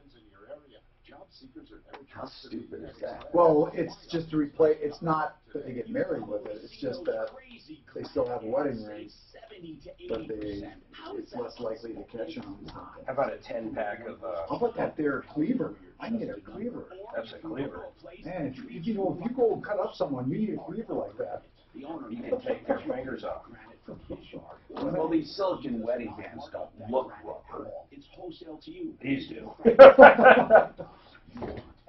How stupid is that? Well, it's just to replace. It's not that they get married with it. It's just that they still have a wedding ring, but it's less likely to catch them on something. How about a 10-pack of? How about that there cleaver? I can get a cleaver. That's a cleaver. Man, if you go cut up someone, you need a cleaver like that. You can take their fingers off. Well, these silicon wedding bands don't look rubber. It's wholesale to you. These do.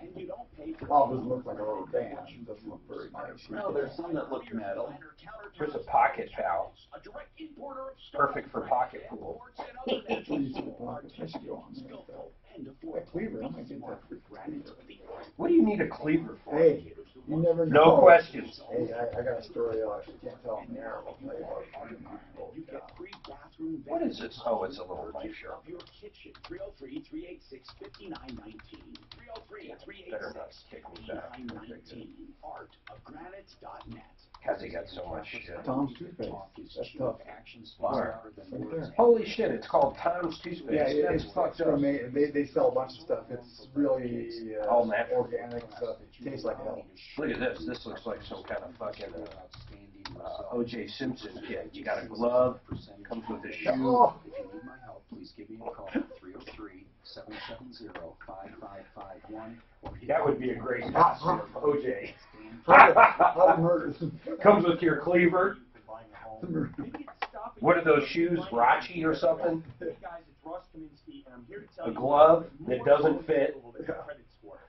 And you don't pay for Well, it doesn't look like a rubber band. It doesn't look very nice. No, there's some that look metal. Here's a pocket towel. Perfect for pocket pool. I should go on there. That cleaver, I might get that for free. What do you need a cleaver for? Hey, you never know. No questions. Hey, I got a story I can't tell in there. I'll tell you about it. What is this? Oh, it's a little knife sharp. Your kitchen, 303-386-5919. 303-386-5919. Artofgranite.net. How's he got so much shit? Tom's toothpaste. That's tough. Wow. Right there. Holy shit, it's called Tom's Toothpaste. Yeah, That's fucked up. They sell a bunch of stuff. It's really all natural, organic stuff. It tastes like hell. Look at this. This looks like some kind of fucking O.J. Simpson kit. You got a glove, comes with a shoe. Oh. If you need my help, please give me a call. That would be a great costume, OJ. Murders. Comes with your cleaver. What are those shoes, Rachi or something? A glove that doesn't fit,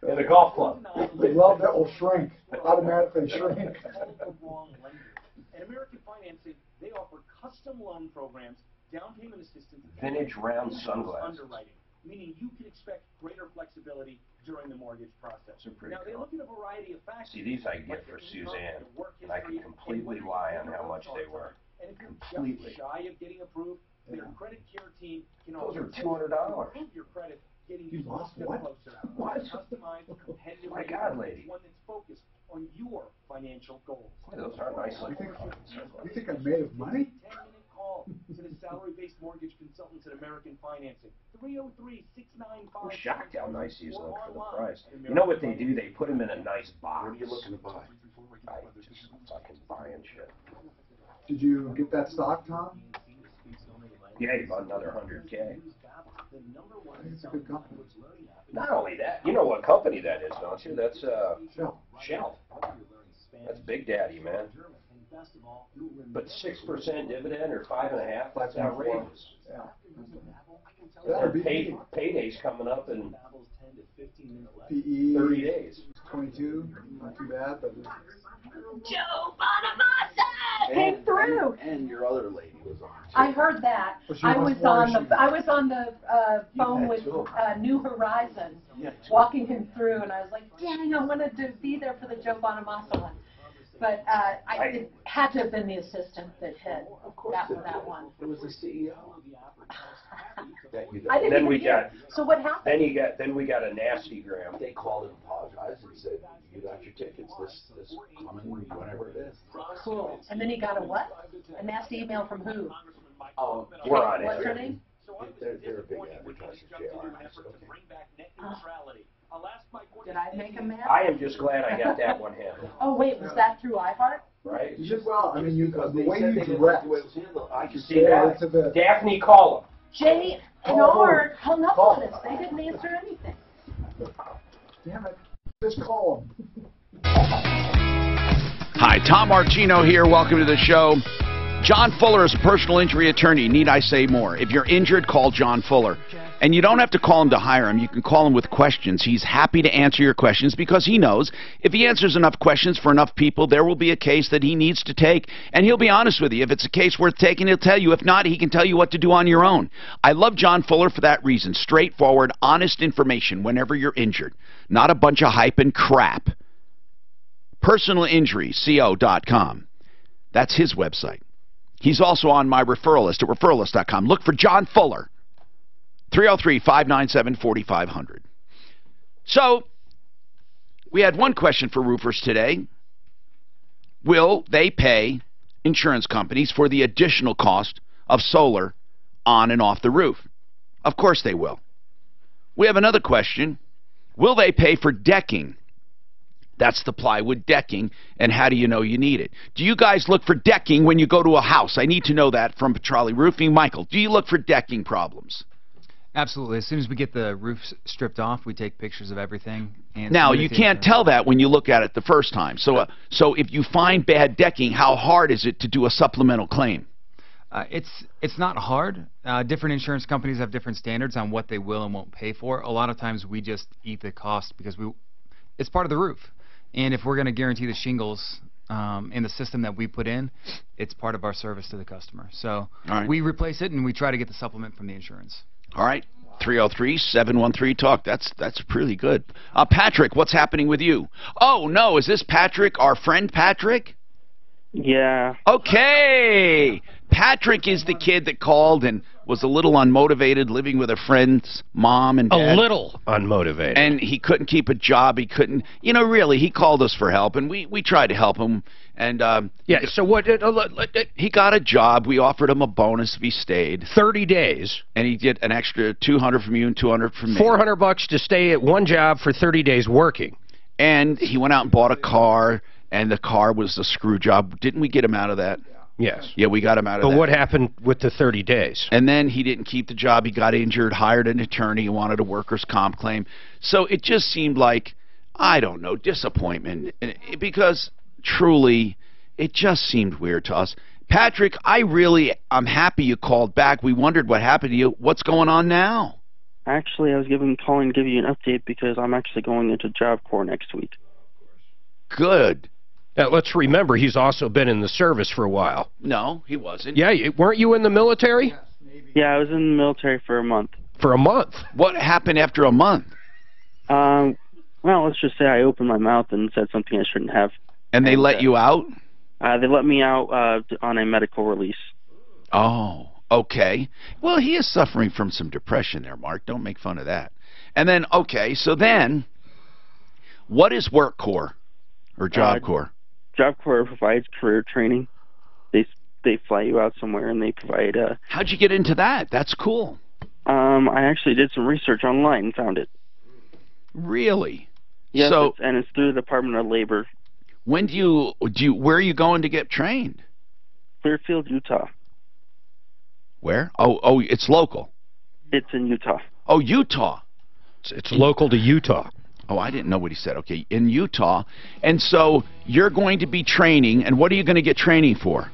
and a golf club. The glove that will shrink, automatically shrink. At American Financing, they offer custom loan programs, down payment assistance, Vintage round sunglasses. underwriting, meaning you can expect greater flexibility during the mortgage process. Now, they look at a variety of factors. See, these I get for Suzanne, and I can completely lie on how much they were. And if you're Completely. just shy of getting approved, their credit care team can Those are also $200. improve your credit, getting You you lost one step what? closer. What? Customized, competitive My rate God, is lady. one that's focused on your financial goals. Boy, those are nice looking. You think I'm made of money? 10-minute call to the salary-based mortgage consultants at American Financing. 303-695. I'm shocked how nice these look for the price. You know what they do? They put them in a nice box. What are you looking to buy? I just fucking buying shit. Did you get that stock, Tom? Yeah, you bought another 100K. It's a good company. Not only that, you know what company that is, don't you? That's Shell. That's Big Daddy, man. But 6% dividend or 5.5%, that's outrageous. Yeah. Their payday's coming up in PE 30 days. 22, not too bad, but Joe Bonamassa came through. And your other lady was on. I heard that. But she I wants was more on than the I was on the phone with New Horizon, walking him through, and I was like, "Dang, I wanted to be there for the Joe Bonamassa one." But it had to have been the assistant that hit that one. It was the CEO. I didn't Then even we hear. So what happened? Then we got a nasty gram. They called and apologized and said, "You got your tickets. This coming whenever it is." Cool. And then he got a what? A nasty email from who? Oh, We're on What's it. her name? They're a big advertiser, JR. Did I make him mad? I am just glad I got that one handled. Oh wait, was that through iHeart? Right? you just, well, I mean, the way said you they didn't direct. like the way it was handled. I can See that? It's a bit. Daphne, call him. Jay and Call Art hung up Call. on us. They didn't answer anything. Damn it. Just call him. Hi, Tom Martino here. Welcome to the show. John Fuller is a personal injury attorney. Need I say more? If you're injured, call John Fuller. And you don't have to call him to hire him. You can call him with questions. He's happy to answer your questions because he knows if he answers enough questions for enough people, there will be a case that he needs to take. And he'll be honest with you. If it's a case worth taking, he'll tell you. If not, he can tell you what to do on your own. I love John Fuller for that reason. Straightforward, honest information whenever you're injured. Not a bunch of hype and crap. PersonalInjuryCO.com. That's his website. He's also on my referral list at referralist.com. Look for John Fuller. 303-597-4500. So, we had one question for roofers today. Will they pay insurance companies for the additional cost of solar on and off the roof? Of course they will. We have another question. Will they pay for decking? That's the plywood decking, and how do you know you need it? Do you guys look for decking when you go to a house? I need to know that from Petrolli Roofing. Michael, do you look for decking problems? Absolutely. As soon as we get the roof stripped off, we take pictures of everything. And Now, you can't tell that when you look at it the first time. So if you find bad decking, how hard is it to do a supplemental claim? It's not hard. Different insurance companies have different standards on what they will and won't pay for. A lot of times we just eat the cost because it's part of the roof. And if we're going to guarantee the shingles in the system that we put in, it's part of our service to the customer. So we replace it and we try to get the supplement from the insurance. All right. 303-713-TALK. That's pretty good. Patrick, what's happening with you? Oh, no. Is this Patrick, our friend Patrick? Yeah. Okay. Patrick is the kid that called and was a little unmotivated, living with a friend's mom and dad. A little unmotivated. And he couldn't keep a job. He couldn't, really, he called us for help, and we tried to help him. And so what? He got a job. We offered him a bonus if he stayed. 30 days. And he did an extra $200 from you and $200 from me. $400 to stay at one job for 30 days working. And he went out and bought a car, and the car was a screw job. Didn't we get him out of that? Yes. Yeah, we got him out of But that. what happened with the 30 days? And then he didn't keep the job. He got injured, hired an attorney, he wanted a workers' comp claim. So it just seemed like, I don't know, disappointment. Because truly, it just seemed weird to us. Patrick, I'm happy you called back. We wondered what happened to you. What's going on now? Actually, I was calling to give you an update because I'm actually going into Job Corps next week. Good. Now, let's remember, he's also been in the service for a while. No, he wasn't. Yeah, weren't you in the military? Yeah, I was in the military for a month. For a month? What happened after a month? Well, let's just say I opened my mouth and said something I shouldn't have. And they let you out? They let me out on a medical release. Oh, okay. Well, he is suffering from some depression there, Mark. Don't make fun of that. And then, okay, so then, what is Work Corps or Job Corps? Job Corps provides career training. They fly you out somewhere and they provide. How'd you get into that? That's cool. I actually did some research online and found it. Really? Yes, So, and it's through the Department of Labor. when where are you going to get trained? Clearfield, Utah. Where? Oh, it's local. It's in Utah. Oh, Utah. It's local to Utah. Oh, I didn't know what he said. Okay, in Utah. And so you're going to be training, and what are you going to get training for?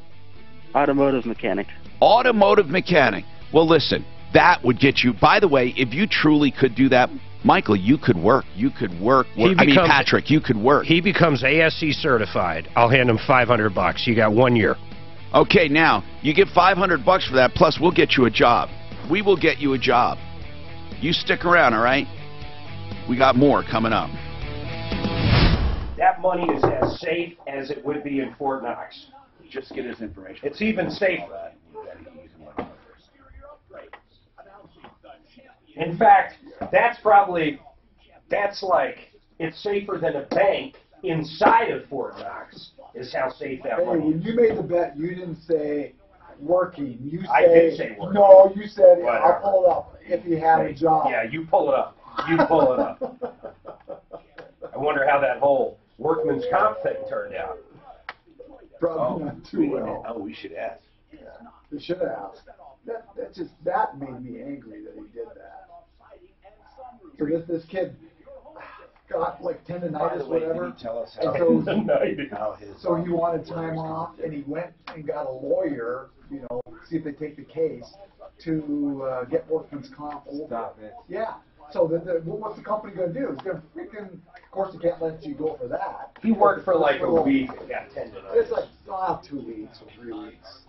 Automotive mechanic. Automotive mechanic. Well, listen, that would get you. By the way, if you truly could do that, Michael, you could work. You could work. Patrick, you could work. He becomes ASC certified. I'll hand him $500. You got 1 year. Okay, now, you get $500 for that, plus we'll get you a job. We will get you a job. You stick around, all right? We got more coming up. That money is as safe as it would be in Fort Knox. Just get his information. It's even safer. In fact, that's like, it's safer than a bank inside of Fort Knox, is how safe that Hey, money when is. you made the bet, you didn't say working. You say, I did say working. No, you said, Whatever. I'll pull it up if you had a job. Yeah, you pull it up. You pull it up. I wonder how that whole workman's comp thing turned out. Probably not too well. Oh, we should ask. Yeah, they should have. That made me angry that he did that. So this kid got like tendonitis, whatever. Did he tell us So he wanted time off, and he went and got a lawyer, see if they take the case to get workman's comp over. Stop it. Yeah. So what's the company going to do? It's going to freaking, of course, they can't let you go for that. He worked for like a week and got tendonitis. It's like 2 weeks or 3 weeks.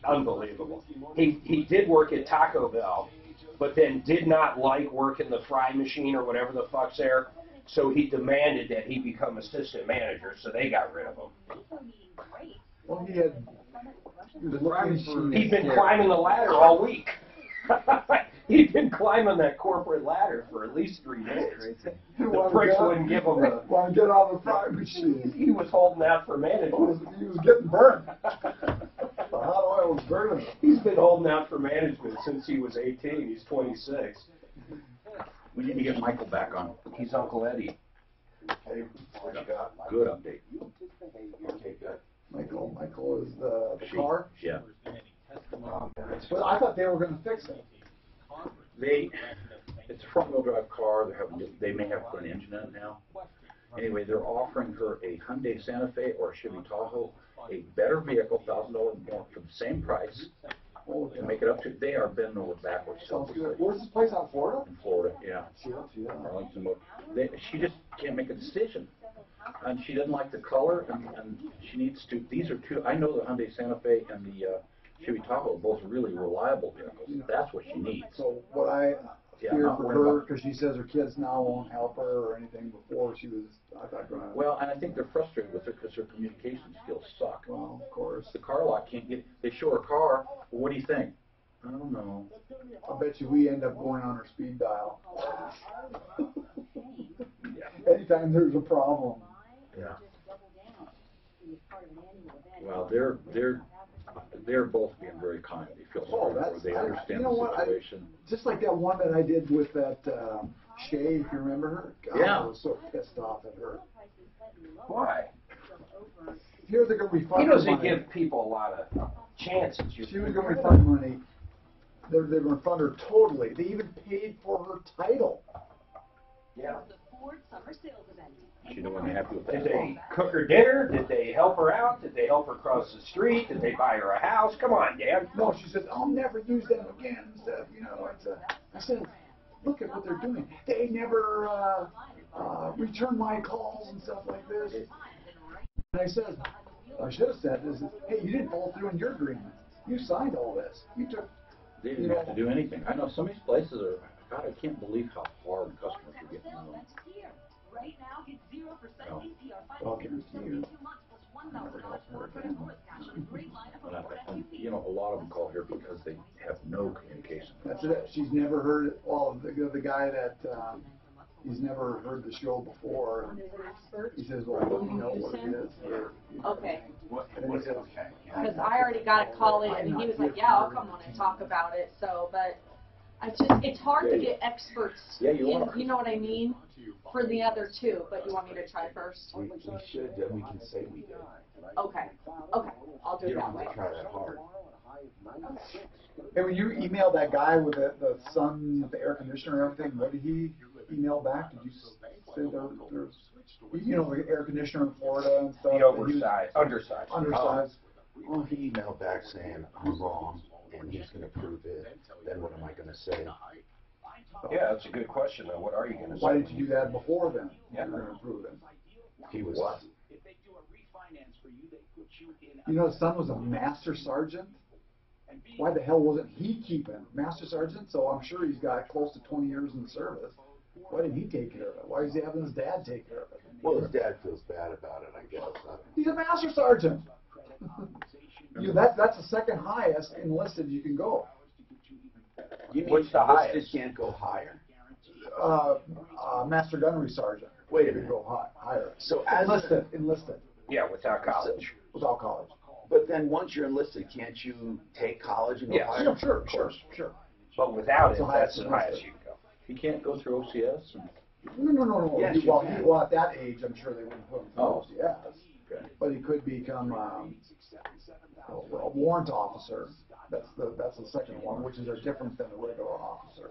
Unbelievable. He did work at Taco Bell, but then did not like working the fry machine or whatever the fuck's there, so he demanded that he become assistant manager, so they got rid of him. Well, he was looking for... He'd been climbing the ladder all week. He'd been climbing that corporate ladder for at least 3 days. The pricks wouldn't give him a... Want to get on the fry machine. He was holding out for management. He was getting burnt. The hot oil was burning him. He's been holding out for management since he was 18. He's 26. We need to get Michael back on. He's Uncle Eddie. Okay, what you got? Good update. Okay, good. Michael is the car? Yeah. But I thought they were going to fix it. It's a front-wheel drive car. They may have put an engine in it now. Anyway, they're offering her a Hyundai Santa Fe or a Chevy Tahoe, a better vehicle, $1,000 more for the same price. To make it up to, they are bending over backwards. Sounds good. Where's this place out in Florida? In Florida, yeah. Yeah. Arlington. She just can't make a decision. And she doesn't like the color, and she needs to, these are two, I know the Hyundai Santa Fe and the Chevy Tahoe are both really reliable vehicles. That's what she needs. So what I fear not for worried her, about- because she says her kids now won't help her or anything before she was, I thought, going to... Well, and I think they're frustrated with her because her communication skills suck. Well, of course. The car lot can't get, they show her car, well, what do you think? I don't know. I bet you we end up going on her speed dial. Anytime there's a problem. Yeah. Well, they're both being very kind. They feel sorry for her. They understand the situation. Just like that one that I did with that Shay, if you remember her. God, Yeah. I was so pissed off at her. Why? here they're gonna refund He her doesn't money. give people a lot of chances. She was gonna refund money. They're gonna refund her totally. They even paid for her title. Yeah. She don't want to happy with Did that. they cook her dinner? Did they help her out? Did they help her cross the street? Did they buy her a house? Come on, Dan. No, she says, I'll never use them again. And stuff, you know, I said, look at what they're doing. They never return my calls and stuff like this. And I said, I should have said this, hey, you didn't follow through on your agreement. You signed all this. You took. They didn't have to do anything. I know some of these places are, God, I can't believe how hard customers are getting along. No. Well, guarantee you. Never help her again. And, you know, a lot of them call here because they have no communication. That's it. She's never heard it. Well, the guy that he's never heard the show before. He says, well, let me know what it is. Okay. And he says, Because I already got a call in, and he was like, yeah, I'll come on and talk about it, so, but it's hard to get experts Yeah, you in, are. you know what I mean, for the other two, but you want me to try first? We should, then we can say we did. Okay, I'll do You it don't that have way. to try that hard. hey, when you emailed that guy with the sun, with the air conditioner and everything, what did he email back? Did you say there's, you know, the air conditioner in Florida and stuff? The oversized, undersized. Undersized. Well, he emailed back saying, I'm wrong, and he's gonna prove it. Then what am I gonna say? Yeah, that's a good question, though. What are you going to say? Why did you do that before then? Yeah. You're gonna prove it. He was what? You know, his son was a master sergeant. Why the hell wasn't he keeping master sergeant? So I'm sure he's got close to 20 years in the service. Why didn't he take care of it? Why is he having his dad take care of it? Well, his dad feels bad about it, I guess. He's a master sergeant. That's the second highest enlisted you can go. You mean What's the highest? enlisted can't go higher? Master gunnery sergeant. Wait a You minute. go higher. So as enlisted. Yeah, without college. Without college. But then once you're enlisted, can't you take college and go Yes. higher? Yeah, sure. But without That's it, the that's highest the highest enlisted. you can go. He can't go through OCS? No. Yes, you can. Well, at that age, I'm sure they wouldn't put him through Oh. OCS. Okay. But he could become a warrant officer. That's the second one, which is different than a regular officer.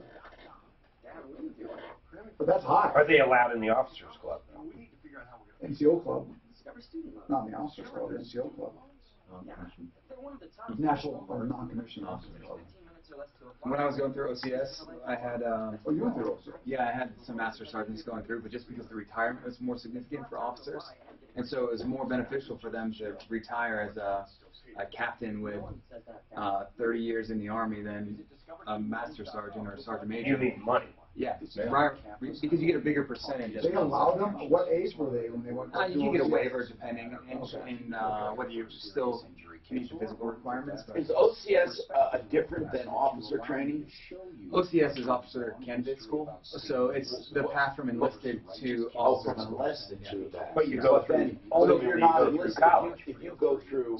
But that's high. Are they allowed in the officers' club? NCO club. Not in the officers club, the NCO club. National or non-commissioned officers club. When I was going through OCS, I had Oh, you went through OCS? yeah, I had some master sergeants going through, but just because the retirement was more significant for officers, and so it was more beneficial for them to retire as a captain with 30 years in the Army than a master sergeant or a sergeant major. You mean money? Yeah, right, because you get a bigger percentage. They allowed them? What age were they when they went through You can get a OCS? waiver depending on whether you still meet the physical requirements. But Is OCS different than officer training? OCS is Officer Candidate School, so it's the path from enlisted to Oh, officer. from enlisted to that. But you go through, then, only so when you're you not go through enlisted. college. If you go through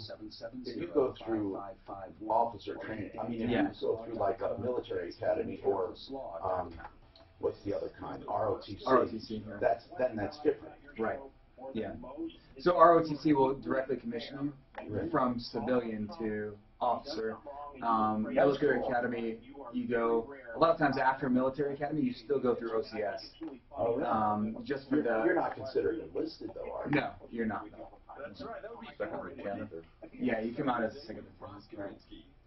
officer training, I mean, if Yeah. you go through like a military academy or, what's the other kind? ROTC. ROTC, yeah. That's different. Right. Yeah. So ROTC will directly commission you from civilian to officer. Military academy, you go. A lot of times after military academy, you still go through OCS. Oh, really? Just for You're not considered enlisted though, are you? No, you're not. Second lieutenant or? Yeah, you come out as a second lieutenant.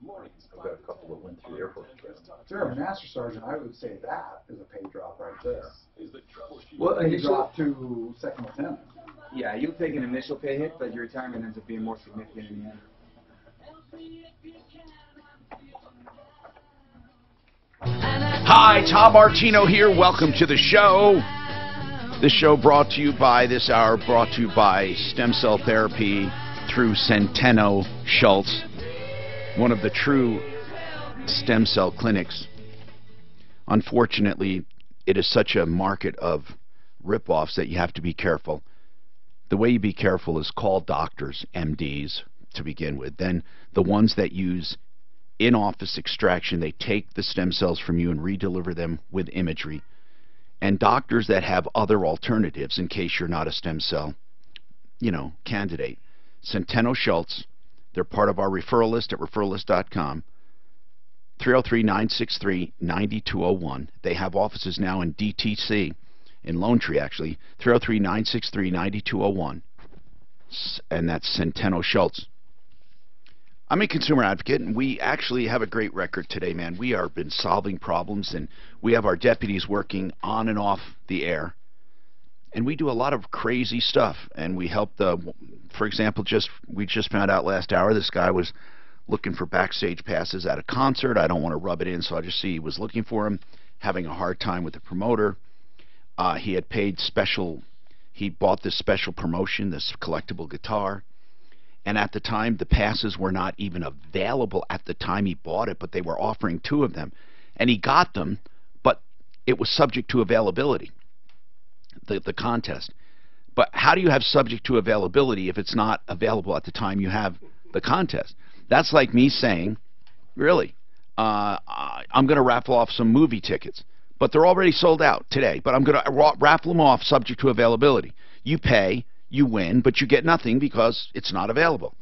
Right. I've got a couple that went through the Air Force Academy. If you're a master sergeant, I would say that is a pay drop right there. Well, Pay initially, drop to second lieutenant. yeah, you'll take an initial pay hit, but your retirement ends up being more significant in the end. Hi, Tom Martino here. Welcome to the show. This show brought to you by this hour, brought to you by Stem Cell Therapy through Centeno Schultz, one of the true stem cell clinics. Unfortunately, it is such a market of rip-offs that you have to be careful. The way you be careful is call doctors, MDs, to begin with. Then the ones that use in-office extraction, they take the stem cells from you and redeliver them with imagery. And doctors that have other alternatives in case you're not a stem cell, candidate. Centeno Schultz. They're part of our referral list at referrallist.com. 303-963-9201. They have offices now in DTC, in Lone Tree actually. 303-963-9201. And that's Centeno Schultz. I'm a consumer advocate, and we actually have a great record today, man. We have been solving problems, and we have our deputies working on and off the air. And we do a lot of crazy stuff, and we help for example, we just found out last hour this guy was looking for backstage passes at a concert. I don't want to rub it in, so I just see he was looking for him, having a hard time with the promoter. He had paid special, he bought this special promotion, this collectible guitar. And at the time, the passes were not even available at the time he bought it, but they were offering 2 of them. And he got them, but it was subject to availability, the contest. But how do you have subject to availability if it's not available at the time you have the contest? That's like me saying, really, I'm going to raffle off some movie tickets, but they're already sold out today, but I'm going to raffle them off subject to availability. You pay. You win, but you get nothing because it's not available.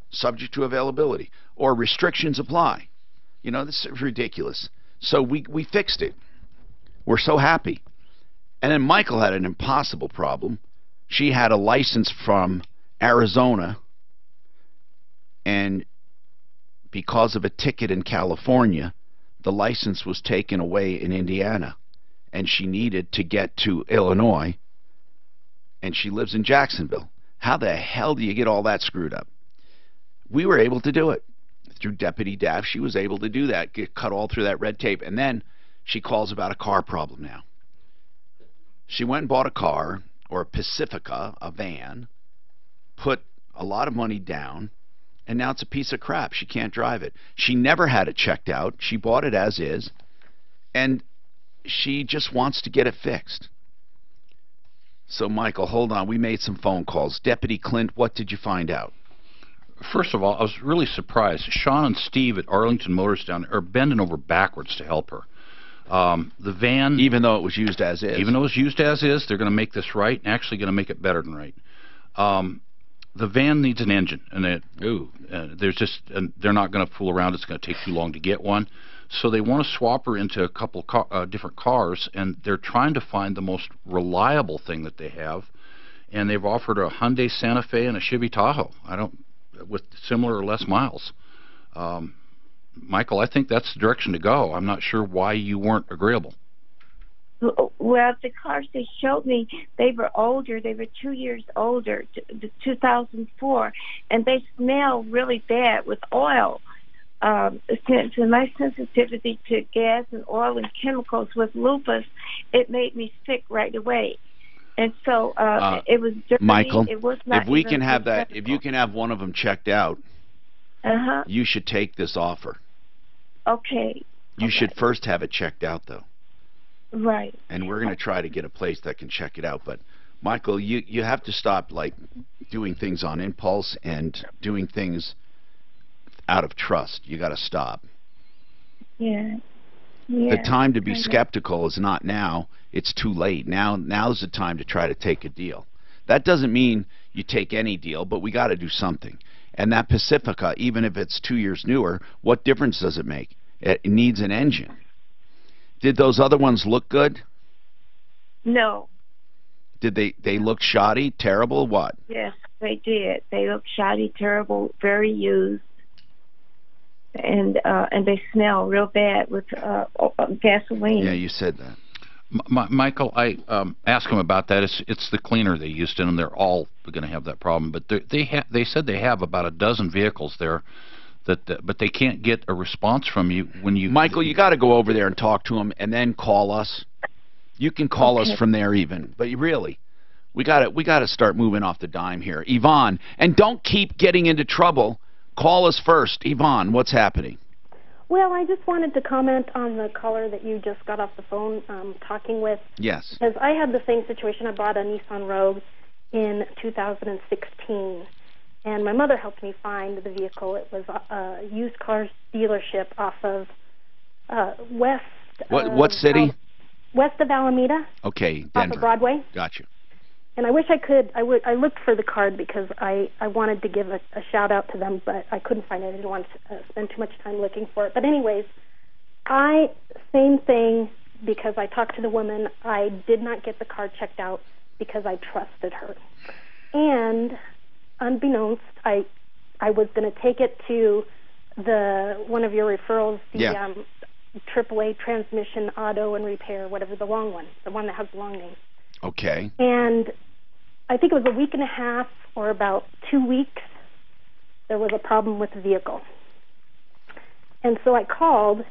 Subject to availability. Or restrictions apply. You know, this is ridiculous. So we fixed it. We're so happy. And then Michael had an impossible problem. She had a license from Arizona, and because of a ticket in California, the license was taken away in Indiana, and she needed to get to Illinois, and she lives in Jacksonville. How the hell do you get all that screwed up? We were able to do it. Through Deputy Daff, she was able to do that, get cut all through that red tape, and then she calls about a car problem now. She went and bought a car, or a Pacifica, a van, put a lot of money down, and now it's a piece of crap. She can't drive it. She never had it checked out. She bought it as is, and she just wants to get it fixed. So, Michael, hold on. We made some phone calls. Deputy Clint, what did you find out? First of all, I was really surprised. Sean and Steve at Arlington Motors down there are bending over backwards to help her. The van... Even though it was used as is. Even though it was used as is, they're going to make this right, and actually going to make it better than right. The van needs an engine, and they're not going to fool around. It's going to take too long to get one. So they want to swap her into a couple different cars, and they're trying to find the most reliable thing that they have. And they've offered her a Hyundai Santa Fe and a Chevy Tahoe. With similar or less miles. Michael, I think that's the direction to go. I'm not sure why you weren't agreeable. Well, the cars they showed me, they were older. They were 2 years older, 2004, and they smell really bad with oil. Since my sensitivity to gas and oil and chemicals with lupus, it made me sick right away. And so it was dirty. Michael, it was not if we can have that, if you can have one of them checked out, Uh-huh. You should take this offer. Okay. You should first have it checked out, though. Right. And we're going to try to get a place that can check it out. But, Michael, you have to stop, like, doing things on impulse and doing things out of trust. You got to stop. Yeah. The time to be skeptical is not now. It's too late. Now's the time to try to take a deal. That doesn't mean you take any deal, but we got to do something. And that Pacifica, even if it's 2 years newer, what difference does it make? It needs an engine. Did those other ones look good? No. Did they look shoddy, terrible, what? Yes, they did. They look shoddy, terrible, very used. And they smell real bad with gasoline. Yeah, you said that. Michael, I asked him about that. It's the cleaner they used in them. They're all going to have that problem. But they said they have about a dozen vehicles there, but they can't get a response from you when you. Michael, you got to go over there and talk to them, and then call us. You can call us from there even. But really, we got to start moving off the dime here, Yvonne. And don't keep getting into trouble. Call us first, Yvonne. What's happening? Well, I just wanted to comment on the caller that you just got off the phone talking with. Yes. Because I had the same situation. I bought a Nissan Rogue in 2016, and my mother helped me find the vehicle. It was a used car dealership off of west. What city? West of Alameda. Okay, Off Denver. of Broadway. Gotcha. And I wish I could. I looked for the card because I wanted to give a shout out to them, but I couldn't find it. I didn't want to spend too much time looking for it. But anyways, same thing, because I talked to the woman. I did not get the card checked out because I trusted her. And unbeknownst, I was going to take it to one of your referrals, the AAA transmission auto and repair, whatever, the long one, the one that has the long name. Okay. And I think it was a week and a half or about 2 weeks, there was a problem with the vehicle. And so I called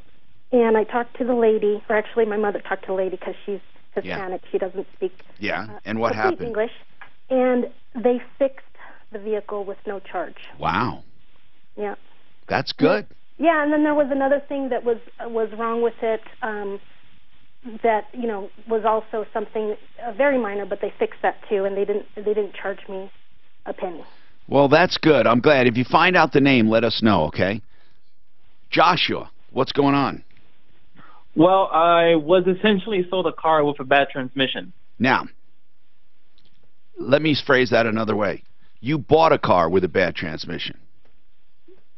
and I talked to the lady, or actually my mother talked to the lady because she's Hispanic. She doesn't speak and what happened? English. And they fixed the vehicle with no charge. Wow. Yeah. That's good. Yeah, and then there was another thing that was wrong with it, that was also something very minor, but they fixed that too, and they didn't charge me a penny. Well, that's good. I'm glad. If you find out the name, let us know, okay? Joshua, what's going on? Well, I was essentially sold a car with a bad transmission. Now, let me phrase that another way. You bought a car with a bad transmission.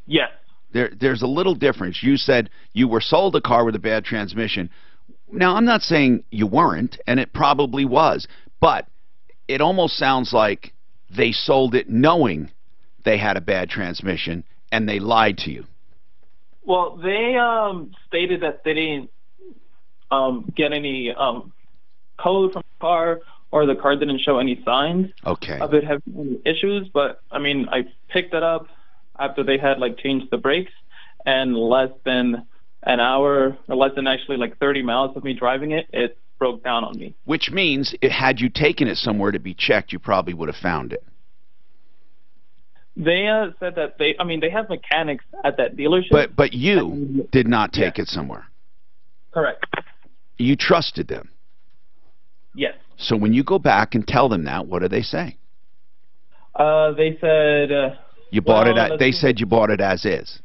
Yes. There's a little difference. You said you were sold a car with a bad transmission. Now, I'm not saying you weren't, and it probably was, but it almost sounds like they sold it knowing they had a bad transmission, and they lied to you. Well, they stated that they didn't get any code from the car, or the car didn't show any signs of it having any issues. But, I mean, I picked it up after they had, changed the brakes, and less than an hour, or less than actually 30 miles of me driving it, it broke down on me. Which means, had you taken it somewhere to be checked, you probably would have found it. They said that they have mechanics at that dealership. But you did not take it somewhere. Correct. You trusted them. Yes. So when you go back and tell them that, what do they say? They said... you bought it. They said you bought it as is.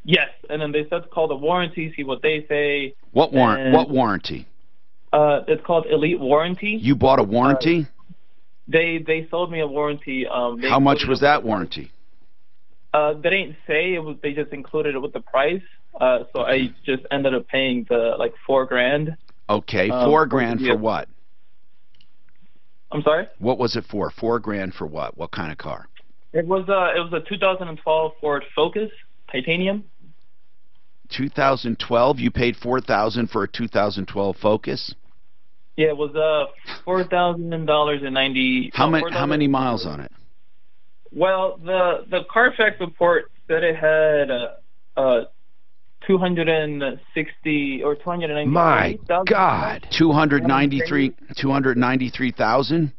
Yes, and then they said to call the warranty, see what they say. What warranty? It's called Elite Warranty. You bought a warranty? They sold me a warranty. How much was that warranty? They didn't say. They just included it with the price. So I just ended up paying the $4,000. Okay, $4,000 for what? I'm sorry? What was it for? $4,000 for what? What kind of car? It was a 2012 Ford Focus Titanium. 2012. You paid $4,000 for a 2012 Focus. Yeah, it was $4,000.90. How many miles on it? Well, the Carfax report said it had 260 or 293. My God, 293,000.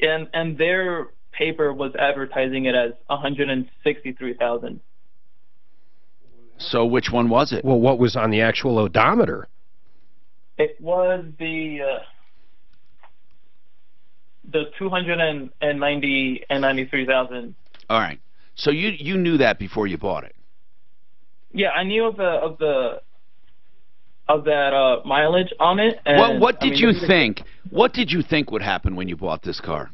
And their paper was advertising it as 163,000. So which one was it? Well, what was on the actual odometer? It was the 293,000. All right. So you knew that before you bought it. Yeah, I knew of that mileage on it. And, what did you think? What did you think would happen when you bought this car?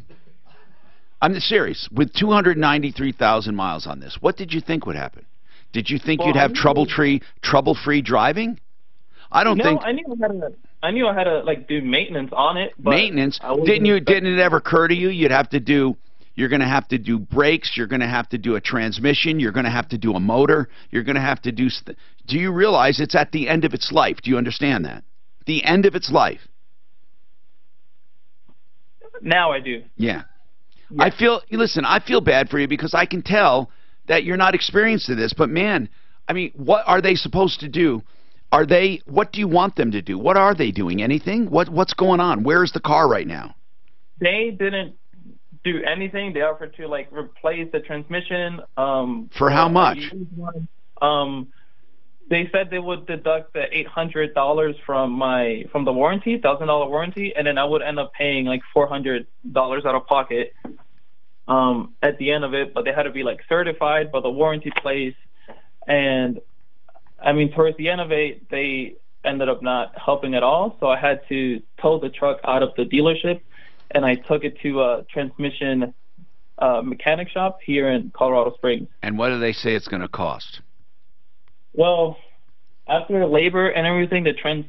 I'm serious. With 293,000 miles on this, what did you think would happen? Did you think you'd have trouble-free driving? I don't think. I knew I had to do maintenance on it. But maintenance? Didn't it ever occur to you you're going to have to do brakes, you're going to have to do a transmission, you're going to have to do a motor, you're going to have to do... Do you realize it's at the end of its life? Do you understand that? The end of its life. Now I do. Yeah. I feel bad for you because I can tell that you're not experienced in this, but man, I mean, what are they supposed to do? What do you want them to do? What are they doing? Anything? What's going on? Where's the car right now? They didn't do anything. They offered to replace the transmission. For how much? They said they would deduct the $800 from the warranty, $1,000 warranty, and then I would end up paying $400 out of pocket at the end of it. But they had to be certified by the warranty place, and I mean towards the end of it, they ended up not helping at all. So I had to tow the truck out of the dealership and I took it to a transmission mechanic shop here in Colorado Springs. And what do they say it's going to cost? Well, after labor and everything, the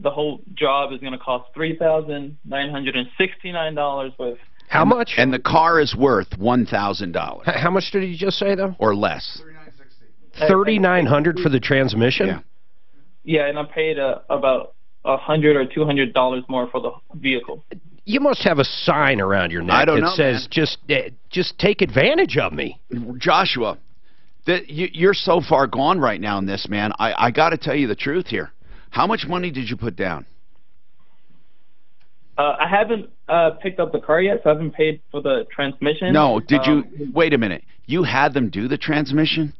whole job is going to cost $3,969 with. How much? And the car is worth $1,000. How much did you just say, though? Or less. $3,960 for the transmission? Yeah. Yeah, and I paid about $100 or $200 more for the vehicle. You must have a sign around your neck that says, just take advantage of me. Joshua, you're so far gone right now in this, man. I got to tell you the truth here. How much money did you put down? I haven't picked up the car yet, so I haven't paid for the transmission. No, did you? Wait a minute. You had them do the transmission?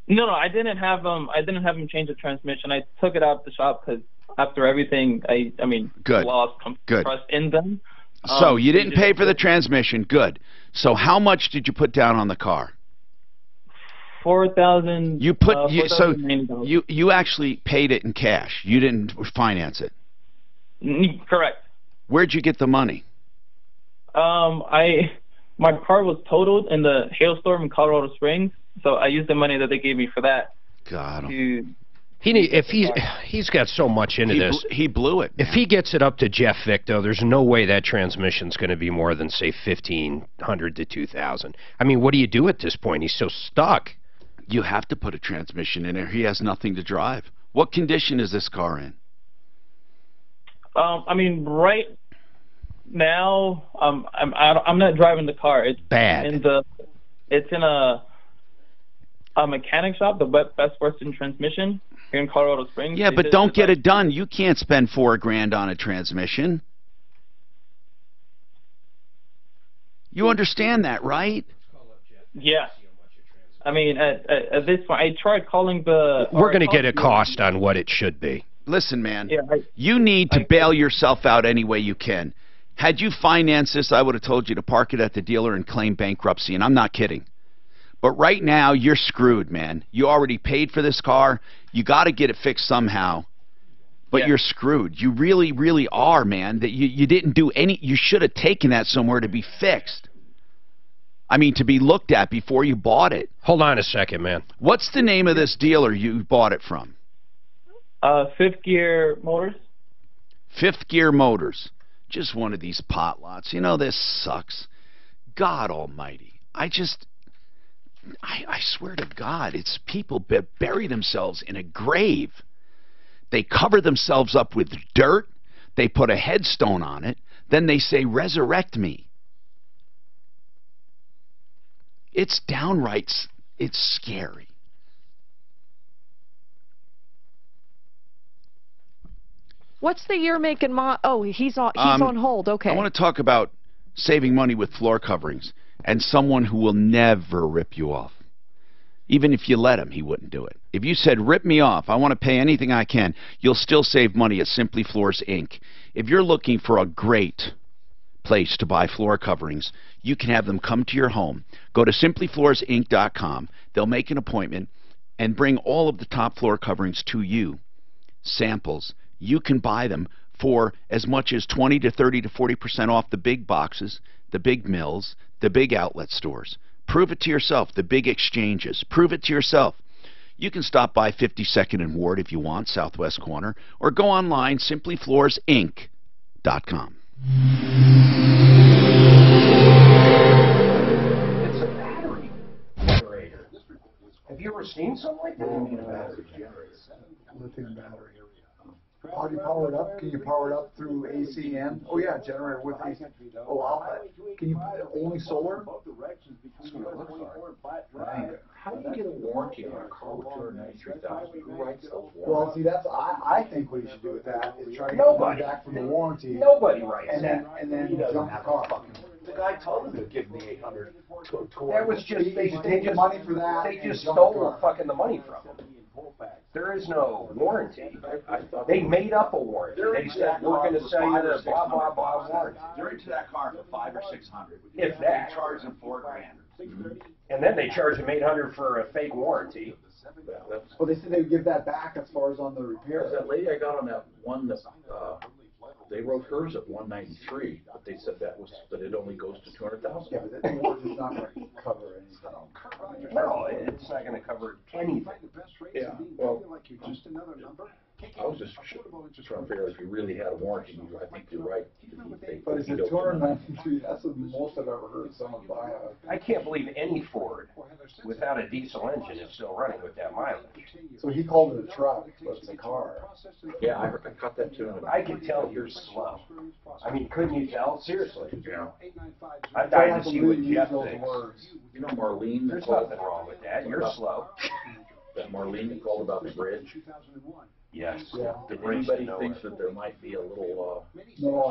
No, I didn't have them. I didn't have them change the transmission. I took it out of the shop because after everything, I lost trust in them. So you didn't pay for the transmission. Good. So how much did you put down on the car? $4,000. You actually paid it in cash. You didn't finance it. Correct. Where'd you get the money? My car was totaled in the hailstorm in Colorado Springs, so I used the money that they gave me for that. God. He's got so much into this. He blew it. Man. If he gets it up to Jeff Vick, though, there's no way that transmission's going to be more than, say, $1,500 to $2,000. I mean, what do you do at this point? He's so stuck. You have to put a transmission in there. He has nothing to drive. What condition is this car in? I mean, right now, I'm not driving the car. It's bad. It's in a mechanic shop, the Best Western Transmission here in Colorado Springs. Yeah, but don't get it done. You can't spend $4,000 on a transmission. You understand that, right? Yeah. I mean, at this point, I tried calling the. We're going to get a cost on what it should be. Listen, man, you need to bail yourself out any way you can. Had you financed this, I would have told you to park it at the dealer and claim bankruptcy, and I'm not kidding. But right now, you're screwed, man. You already paid for this car. You got to get it fixed somehow. But you're screwed. You really, really are, man. That you didn't do any. You should have taken that somewhere to be fixed. I mean, to be looked at before you bought it. Hold on a second, man. What's the name of this dealer you bought it from? Fifth Gear Motors. Fifth Gear Motors. Just one of these pot lots. You know, this sucks. God almighty. I swear to God, it's people that bury themselves in a grave. They cover themselves up with dirt. They put a headstone on it. Then they say, resurrect me. It's downright, it's scary. What's the year, make, and model? Oh, he's on hold. Okay. I want to talk about saving money with floor coverings and someone who will never rip you off. Even if you let him, he wouldn't do it. If you said, rip me off, I want to pay anything I can, you'll still save money at Simply Floors, Inc. If you're looking for a great place to buy floor coverings, you can have them come to your home. Go to simplyfloorsinc.com. They'll make an appointment and bring all of the top floor coverings to you. Samples. You can buy them for as much as 20 to 30 to 40% off the big boxes, the big mills, the big outlet stores. Prove it to yourself. The big exchanges. Prove it to yourself. You can stop by 52nd and Ward if you want, southwest corner, or go online, simplyfloorsinc.com. It's a battery generator. Have you ever seen something like that? Lithium battery. How do you power it up? Can you power it up through AC and? Oh yeah, generator with AC. Oh, outlet. Can you only solar? How do you get a warranty on a car with 293,000? Who writes those warranties? Well, see, that's I think what you should do with that is try to get Nobody. back from the warranty. Nobody writes and then jump the car. The guy told him to give me $800. That was just they take money for that. They just stole the money from him. There is no warranty. They made up a warranty. They said we're going to sell you the blah blah blah warranty. They're into that car for $500 or $600. If that. They charge them $4,000. And then they charge them $800 for a fake warranty. Well, they said they would give that back as far as on the repair. That lady I got on that one that They wrote hers at 193, but they said that it only goes to 200,000. Yeah, but the mortgage is not going to cover anything. No, it's not going to cover anything. Yeah, well, I was just trying to figure out if you really had a warranty. I think you're right. But is it 293? That's the most I've ever heard someone buy a. I can't believe any Ford without a diesel engine is still running with that mileage. So he called it a truck, but it's a car. Yeah, I caught that too. I can tell you're slow. I mean, couldn't you tell? Seriously. Yeah. I'm dying to see what Jeff thinks. You know, Marlene. There's nothing wrong with that. You're slow. That Marlene called about the bridge. Yes. Yeah. If anybody thinks that there might be a little, well,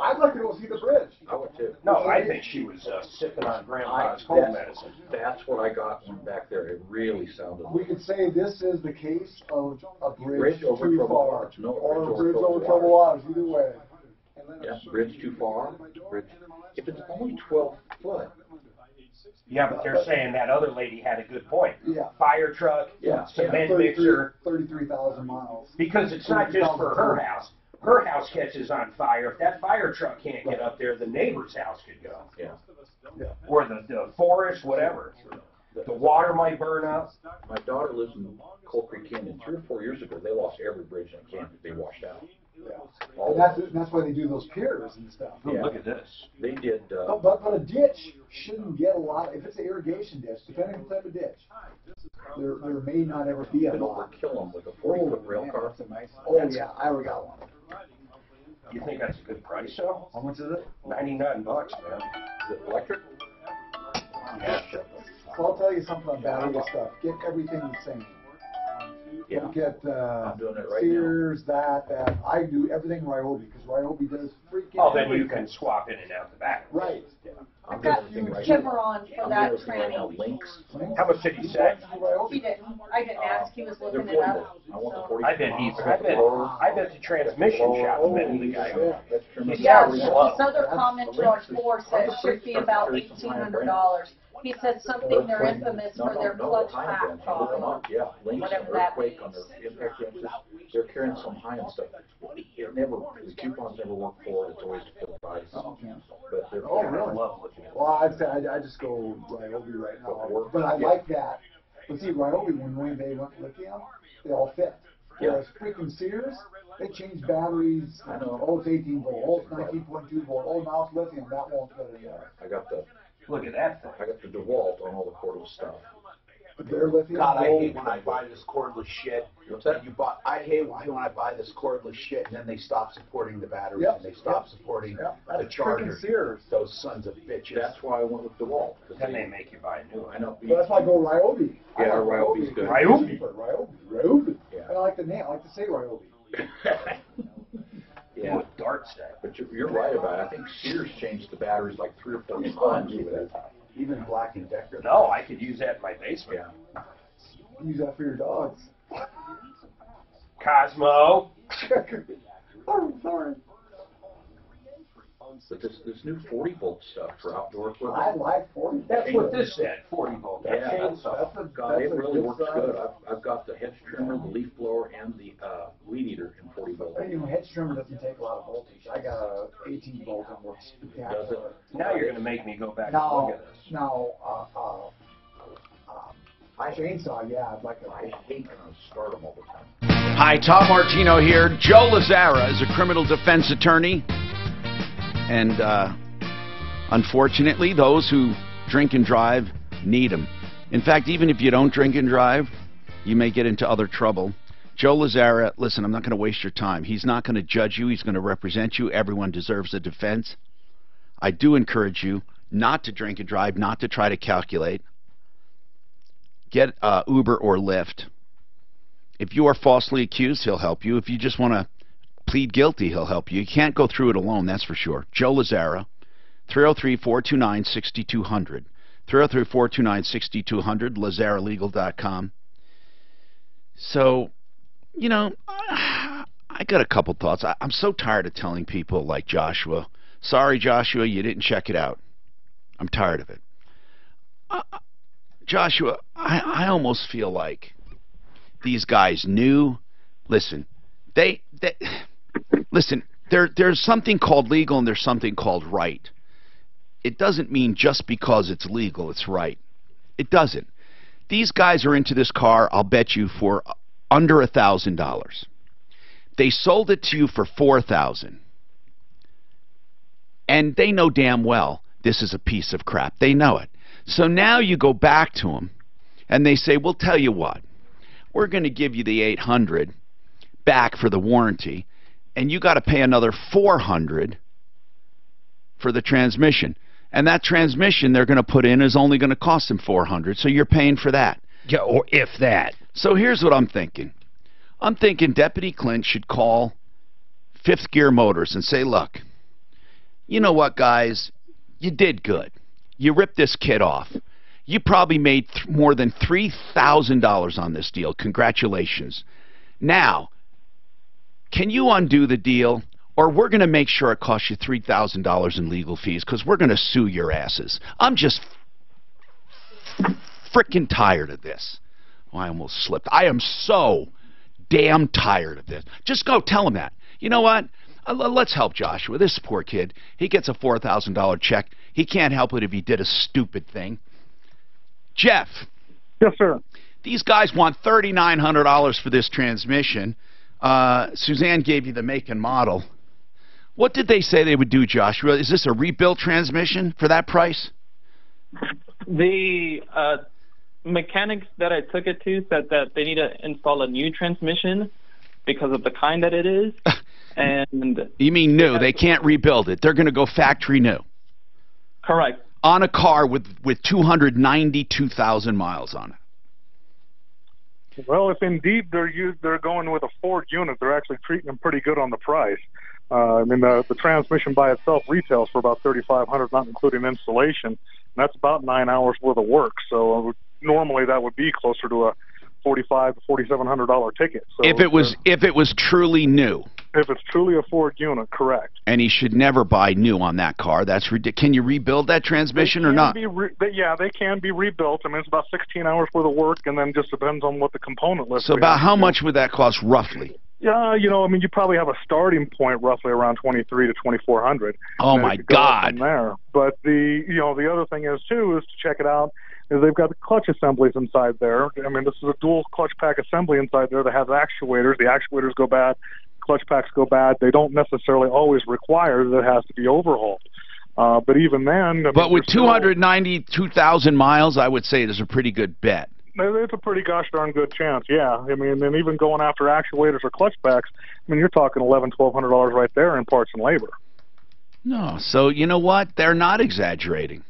I'd like to go see the bridge. I would too. No, I think she was sipping on Grandpa's cold medicine. That's what I got from back there. It really sounded. We could say this is the case of a bridge over too troubled far, waters. No, or a bridge over troubled waters. Either way. Yeah, bridge too far. Bridge. If it's only 12 foot. Yeah, but they're saying that other lady had a good point. Yeah. Fire truck, cement mixer. 33,000 miles. Because it's not just for her house. Her house catches on fire. If that fire truck can't get up there, the neighbor's house could go. Yeah. Or the forest, whatever. The water might burn up. My daughter lives in Coal Creek Canyon. 3 or 4 years ago, they lost every bridge in the canyon. They washed out. Yeah. And that's why they do those piers and stuff. Yeah. Look at this. They did. But a ditch shouldn't get a lot. If it's an irrigation ditch, depending on the type of ditch, there may not ever be a lot. Kill them with a 40-foot rail car. That's a nice. Oh yeah, I already got one. You think that's a good price, though? How much is it? $99, man. Is it electric? Yeah. So I'll tell you something on battery stuff. Get everything the same. Yeah. Don't get I'm doing it right Sears, that. I do everything Ryobi because Ryobi does freaking. Oh, then you can swap in and out the back. Right. I've got Kimmer on for that tranny. Links. How much did he say? He didn't. I didn't ask. He was looking it up. I bet the transmission shop's been the guy. Yeah, his other comment on 4 says should be about $1,800. He said something they're infamous for their clutch pack cost. Yeah, links, Whatever that earthquake on their impact wrenches. They're carrying some high-end stuff. It never, the coupons never work for it. It's always full price. But they're really? Well, I'd say I just go Ryobi right now. But I like that. But see, Ryobi, when they went lithium, they all fit. Whereas freaking Sears, they change batteries. I know. Oh, it's 18 volt. Oh, it's 19.2 volt. Oh, now it's lithium. That won't fit in there. I got the. Look at that thing. I got the DeWalt on all the cordless stuff. They're lithium. God, I hate when I buy this cordless shit. What's that? I hate when I buy this cordless shit and then they stop supporting the batteries and they stop supporting the chargers. Sears. Those sons of bitches. That's why I went with DeWalt. Then they make you buy a new one. I know. So that's why I go Ryobi. Yeah, Ryobi's good. Ryobi. Yeah. I like the name. I like to say Ryobi. Yeah. With dart stack. But you're right about it. I think Sears changed the batteries like 3 or 4 times. Even Black & Decker. No, I could use that in my basement. Yeah. Use that for your dogs. Cosmo. Oh, sorry. But this new 40-volt stuff for outdoor equipment. I like 40. That's what this said. 40-volt. Yeah, chainsaw. God, it really works good. I've got the hedge trimmer, the leaf blower, and the weed eater in 40-volt. You know, hedge trimmer doesn't take a lot of voltage. I got a 18 volt and works. Does it? Now you're going to make me go back and look at this. Chainsaw, yeah, I'd like to. I hate when I start them all the time. Hi, Tom Martino here. Joe Lazzara is a criminal defense attorney. And unfortunately, those who drink and drive need him. In fact, even if you don't drink and drive, you may get into other trouble. Joe Lazzara, listen, I'm not going to waste your time. He's not going to judge you. He's going to represent you. Everyone deserves a defense. I do encourage you not to drink and drive, not to try to calculate. Get Uber or Lyft. If you are falsely accused, he'll help you. If you just want to plead guilty, he'll help you. You can't go through it alone, that's for sure. Joe Lazzara, 303-429-6200. 303-429-6200, LazzaraLegal.com. So, you know, I got a couple thoughts. I'm so tired of telling people like Joshua, sorry, Joshua, you didn't check it out. I'm tired of it. Joshua, I almost feel like these guys knew. Listen, they listen, there's something called legal and there's something called right. It doesn't mean just because it's legal, it's right. It doesn't. These guys are into this car, I'll bet you, for under $1,000. They sold it to you for $4,000. And they know damn well this is a piece of crap. They know it. So now you go back to them and they say, we'll tell you what. We're going to give you the $800 back for the warranty, and you got to pay another $400 for the transmission. And that transmission they're going to put in is only going to cost them $400, so you're paying for that. Yeah, or if that. So here's what I'm thinking. I'm thinking Deputy Clint should call Fifth Gear Motors and say, look, you know what, guys? You did good. You ripped this kid off. You probably made more than $3,000 on this deal. Congratulations. Now, can you undo the deal, or we're going to make sure it costs you $3,000 in legal fees because we're going to sue your asses. I'm just freaking tired of this. Oh, I almost slipped. I am so damn tired of this. Just go tell him that. You know what? Let's help Joshua. This poor kid. He gets a $4,000 check. He can't help it if he did a stupid thing. Jeff. Yes, sir. These guys want $3,900 for this transmission. Suzanne gave you the make and model. What did they say they would do, Joshua? Is this a rebuilt transmission for that price? The mechanics that I took it to said that they need to install a new transmission because of the kind that it is. And you mean new? They can't rebuild it. They're going to go factory new. Correct. On a car with 292,000 miles on it. Well, if indeed they're going with a Ford unit, they're actually treating them pretty good on the price. I mean, the transmission by itself retails for about $3,500, not including installation, and that's about 9 hours worth of work. So normally that would be closer to a $4,500 to $4,700 ticket. So if it was truly new. If it's truly a Ford unit, correct. And he should never buy new on that car. That's ridiculous. Can you rebuild that transmission or not? Yeah, they can be rebuilt. I mean, it's about 16 hours worth of work, and then just depends on what the component list is. So about how much would that cost roughly? Yeah, you know, I mean, you probably have a starting point roughly around $2,300 to $2,400. Oh my God! From there. But the other thing is too is to check it out. Is they've got the clutch assemblies inside there. I mean, this is a dual clutch pack assembly inside there that has actuators. The actuators go bad, clutch packs go bad. They don't necessarily always require that it has to be overhauled. But even then, but with 292,000 miles, I would say it is a pretty good bet. It's a pretty gosh darn good chance, yeah. I mean, and even going after actuators or clutch packs, I mean, you're talking $1,100, $1,200 right there in parts and labor. No, so you know what? They're not exaggerating.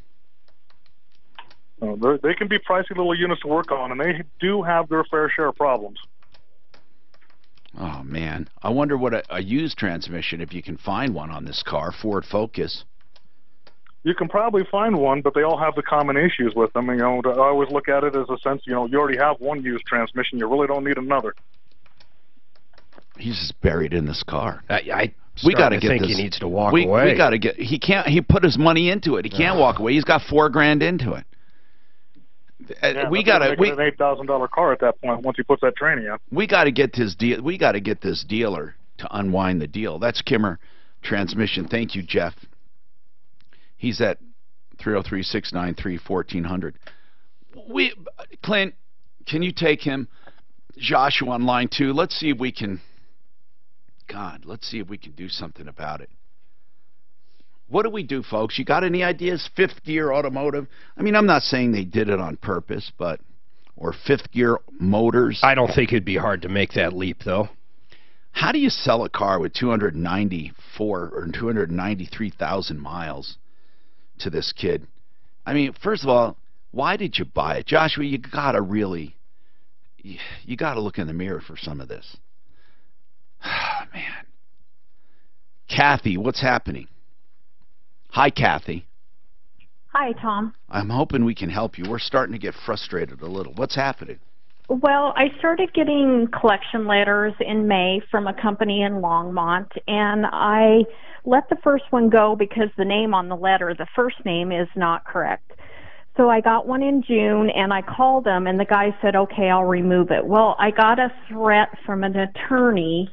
They can be pricey little units to work on, and they do have their fair share of problems. Oh, man. I wonder what a used transmission, if you can find one on this car, Ford Focus. You can probably find one, but they all have the common issues with them. You know, I always look at it as a sense, you know, you already have one used transmission. You really don't need another. He's just buried in this car. We got to think he needs to walk away. We got to get. He can't. He put his money into it. He can't walk away. He's got $4,000 into it. Yeah, we got to. An $8,000 car at that point once he puts that training in. We got to get this deal. We got to get this dealer to unwind the deal. That's Kimmer Transmission. Thank you, Jeff. He's at 303-693-1400. Clint, can you take him? Joshua on line 2. Let's see if we can. God, let's see if we can do something about it. What do we do, folks? You got any ideas? Fifth Gear Automotive? I mean, I'm not saying they did it on purpose, but or Fifth Gear Motors. I don't think it'd be hard to make that leap, though. How do you sell a car with 294 or 293,000 miles to this kid? I mean, first of all, why did you buy it? Joshua, you got to look in the mirror for some of this. Man. Kathy, what's happening? Hi, Kathy. Hi, Tom. I'm hoping we can help you. We're starting to get frustrated a little. What's happening? Well, I started getting collection letters in May from a company in Longmont, and I let the first one go because the name on the letter, the first name, is not correct. So I got one in June, and I called them, and the guy said, okay, I'll remove it. Well, I got a threat from an attorney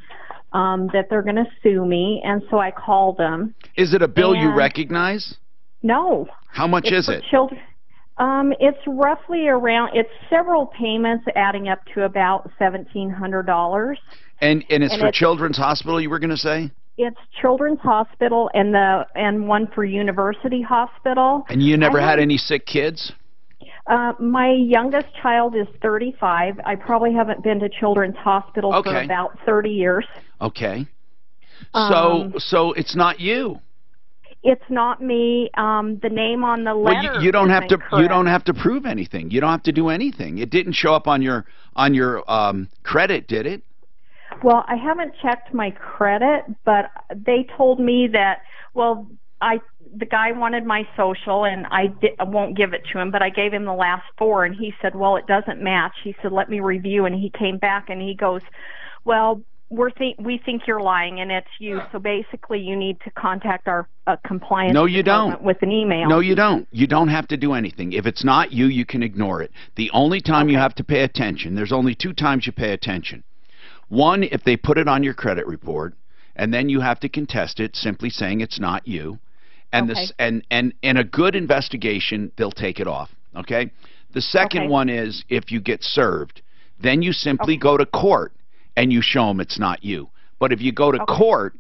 that they're going to sue me, and so I called them. Is it a bill you recognize? No. How much is it? Children. It's roughly around. It's several payments adding up to about $1,700. And it's for Children's Hospital, you were going to say? It's Children's Hospital and one for University Hospital. And you never had any sick kids? My youngest child is 35. I probably haven't been to Children's Hospital for about 30 years. Okay. So it's not you. It's not me. The name on the letter. Well, you don't have to. incorrect. You don't have to prove anything. You don't have to do anything. It didn't show up on your credit, did it? Well, I haven't checked my credit, but they told me that. Well, the guy wanted my social, and I won't give it to him, but I gave him the last four, and he said, "Well, it doesn't match." He said, "Let me review," and he came back and he goes, "Well, we think you're lying, and it's you. So basically, you need to contact our compliance department with an email." No, you don't. You don't have to do anything. If it's not you, you can ignore it. The only time you have to pay attention, there's only two times you pay attention. One, if they put it on your credit report, and then you have to contest it, simply saying it's not you. And and in a good investigation, they'll take it off. Okay. The second one is if you get served, then you simply go to court and you show them it's not you. But if you go to court,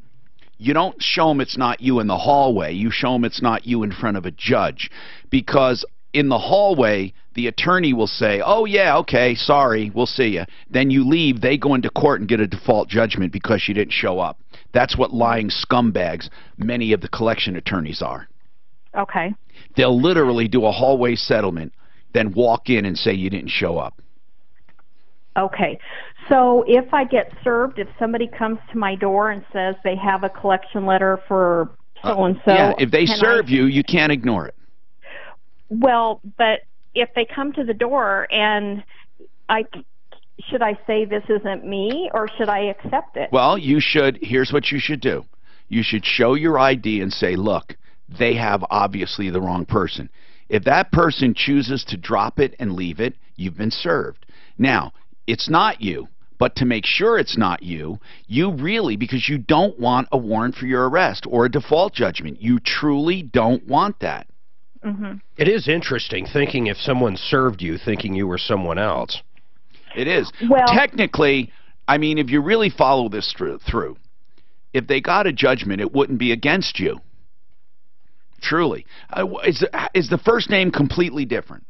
you don't show them it's not you in the hallway. You show them it's not you in front of a judge, because in the hallway, the attorney will say, "Oh, yeah, okay, sorry, we'll see you." Then you leave, they go into court and get a default judgment because you didn't show up. That's what lying scumbags many of the collection attorneys are. Okay. They'll literally do a hallway settlement, then walk in and say you didn't show up. Okay. So if I get served, if somebody comes to my door and says they have a collection letter for so-and-so. Yeah, if they serve you, you can't ignore it. Well, but if they come to the door and should I say this isn't me, or should I accept it? Well, you should. Here's what you should do. You should show your ID and say, look, they have obviously the wrong person. If that person chooses to drop it and leave it, you've been served. Now, it's not you, but to make sure it's not you, you really, because you don't want a warrant for your arrest or a default judgment. You truly don't want that. Mm-hmm. It is interesting thinking if someone served you thinking you were someone else. It is. Well, technically, I mean, if you really follow this through, if they got a judgment, it wouldn't be against you. Truly. Is the first name completely different?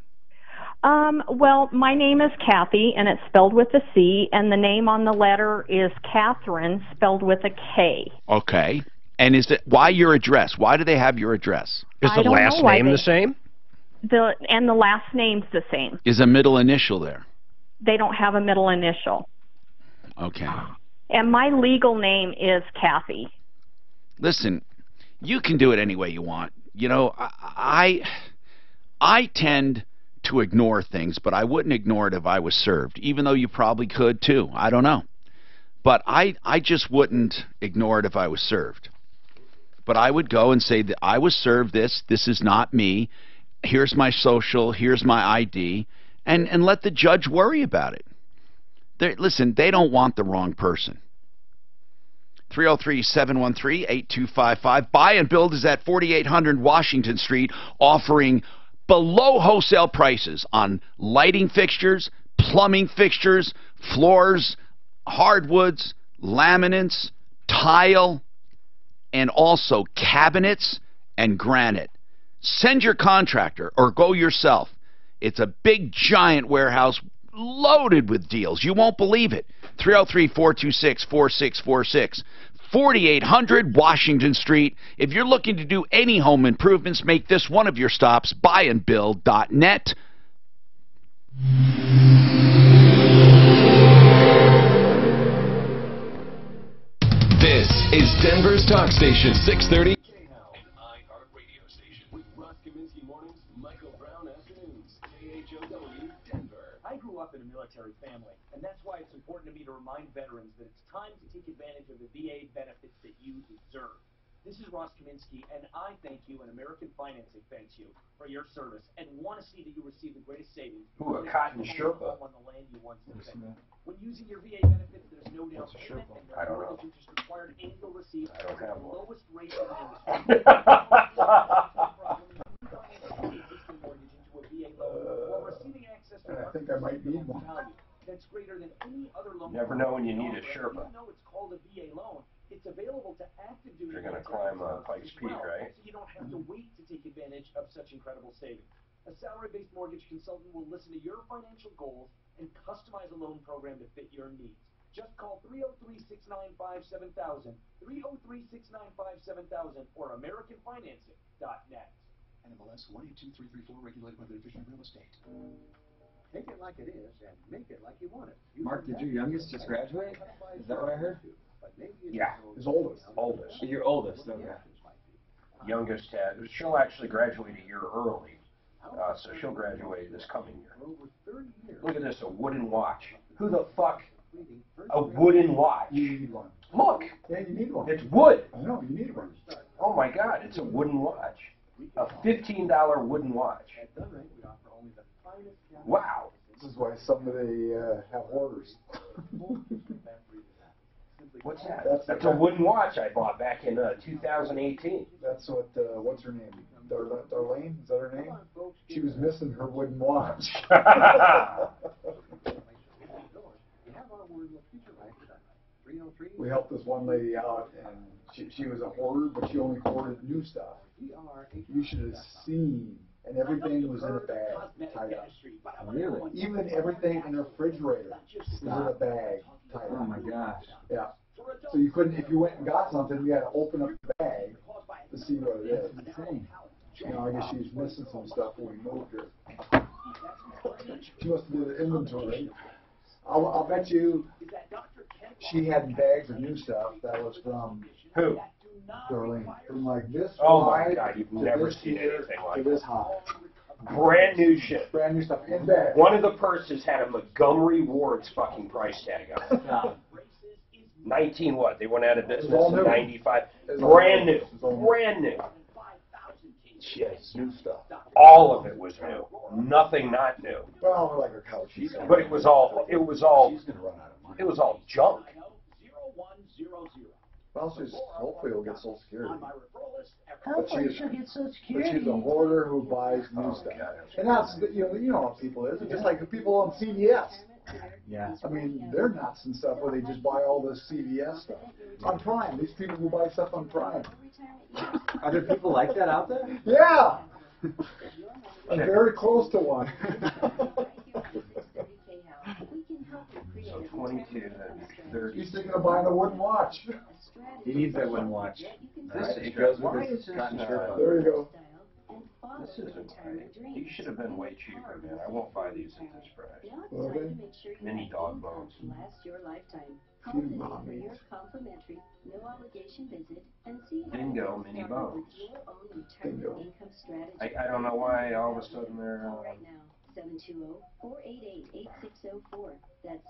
Well, my name is Kathy, and it's spelled with a C, and the name on the letter is Catherine, spelled with a K. Okay. And why your address? Why do they have your address? Is the last name the same? And the last name's the same. Is a middle initial there? They don't have a middle initial. Okay. And my legal name is Kathy. Listen, you can do it any way you want. You know, I tend to ignore things, but I wouldn't ignore it if I was served, even though you probably could too. I don't know. But I just wouldn't ignore it if I was served. But I would go and say that I was served this is not me, here's my social, here's my ID, and let the judge worry about it. Listen, they don't want the wrong person. 303-713-8255. Buy and Build is at 4800 Washington Street, offering below wholesale prices on lighting fixtures, plumbing fixtures, floors, hardwoods, laminates, tile, and also cabinets and granite. Send your contractor or go yourself. It's a big, giant warehouse loaded with deals. You won't believe it. 303-426-4646. 4800 Washington Street. If you're looking to do any home improvements, make this one of your stops. Buyandbuild.net. This is Denver's Talk Station, 630. I grew up in a military family, and that's why it's important to me to remind veterans that it's time to take advantage of the VA benefits that you deserve. This is Ross Kaminsky, and I thank you, and American Financing thanks you for your service, and want to see that you receive the greatest savings. Ooh, a cotton Sherpa. On the land you once lived in. When using your VA benefits, there's no down payment, and I don't no know. mortgage interest required, and you'll receive I don't have the one. lowest rate in the industry. While receiving access to I think I might need one. value that's greater than any other loan. Never know when you need a Sherpa. Even though it's called a VA loan, it's available to active duty. You're going to climb Pikes Peak, right? So you don't have to wait to take advantage of such incredible savings. A salary-based mortgage consultant will listen to your financial goals and customize a loan program to fit your needs. Just call 303-695-7000, 303-695-7000, or AmericanFinancing.net. NMLS 182334, regulated by the Division of Real Estate. Take it like it is and make it like you want it. Mark, did your youngest just graduate? Is that what I heard? Yeah. His oldest. Oldest. Your oldest, okay. Youngest she'll actually graduate a year early, so she'll graduate this coming year. Look at this, a wooden watch. Who the fuck? A wooden watch. You need one. Look. Yeah, you need one. It's wood. I know, you need one. Oh my God, it's a wooden watch. A $15 wooden watch. Wow. This is why somebody have hoarders. What's that? That's a wooden watch I bought back in 2018. That's what, what's her name? Darlene? Is that her name? She was missing her wooden watch. We helped this one lady out, and she was a hoarder, but she only hoarded new stuff. You should have seen, and everything was in a bag tied up. Really? Even everything in the refrigerator was in a bag tied up. Oh my gosh. Yeah. So you couldn't, if you went and got something, you had to open up the bag to see what it is. You know, I guess she was missing some stuff when we moved her. She must have did an inventory. I'll bet you she had bags of new stuff that was from who? Darlene. From like this. Oh my God, you've never seen anything like this high. Brand new shit. Brand new stuff in bags. One of the purses had a Montgomery Ward's fucking price tag on it. 19 what? They went out of business in 95. Brand new. Brand new. Yes, new stuff. All of it was new. Nothing not new. Well, like her couch. But it was all junk. Well, she's hopefully will get Social Security. Hopefully she'll get Social Security. But she's a hoarder who buys new stuff. And that's, you know how people is. It's just like the people on CVS. Yeah. I mean, they're nuts and stuff where they just buy all this CVS stuff. On Prime, these people who buy stuff on Prime. Are there people like that out there? Yeah! I'm very close to one. So 22, 30. He's thinking of buying a wooden watch. He needs that wooden watch. It goes with his cotton shirt. There you go. This isn't right. These should have been way cheaper, man. I won't buy these at this price. Okay. Mini dog bones. Dingo mini bones. Bingo. I don't know why all of a sudden they're. 720-488-8604. That's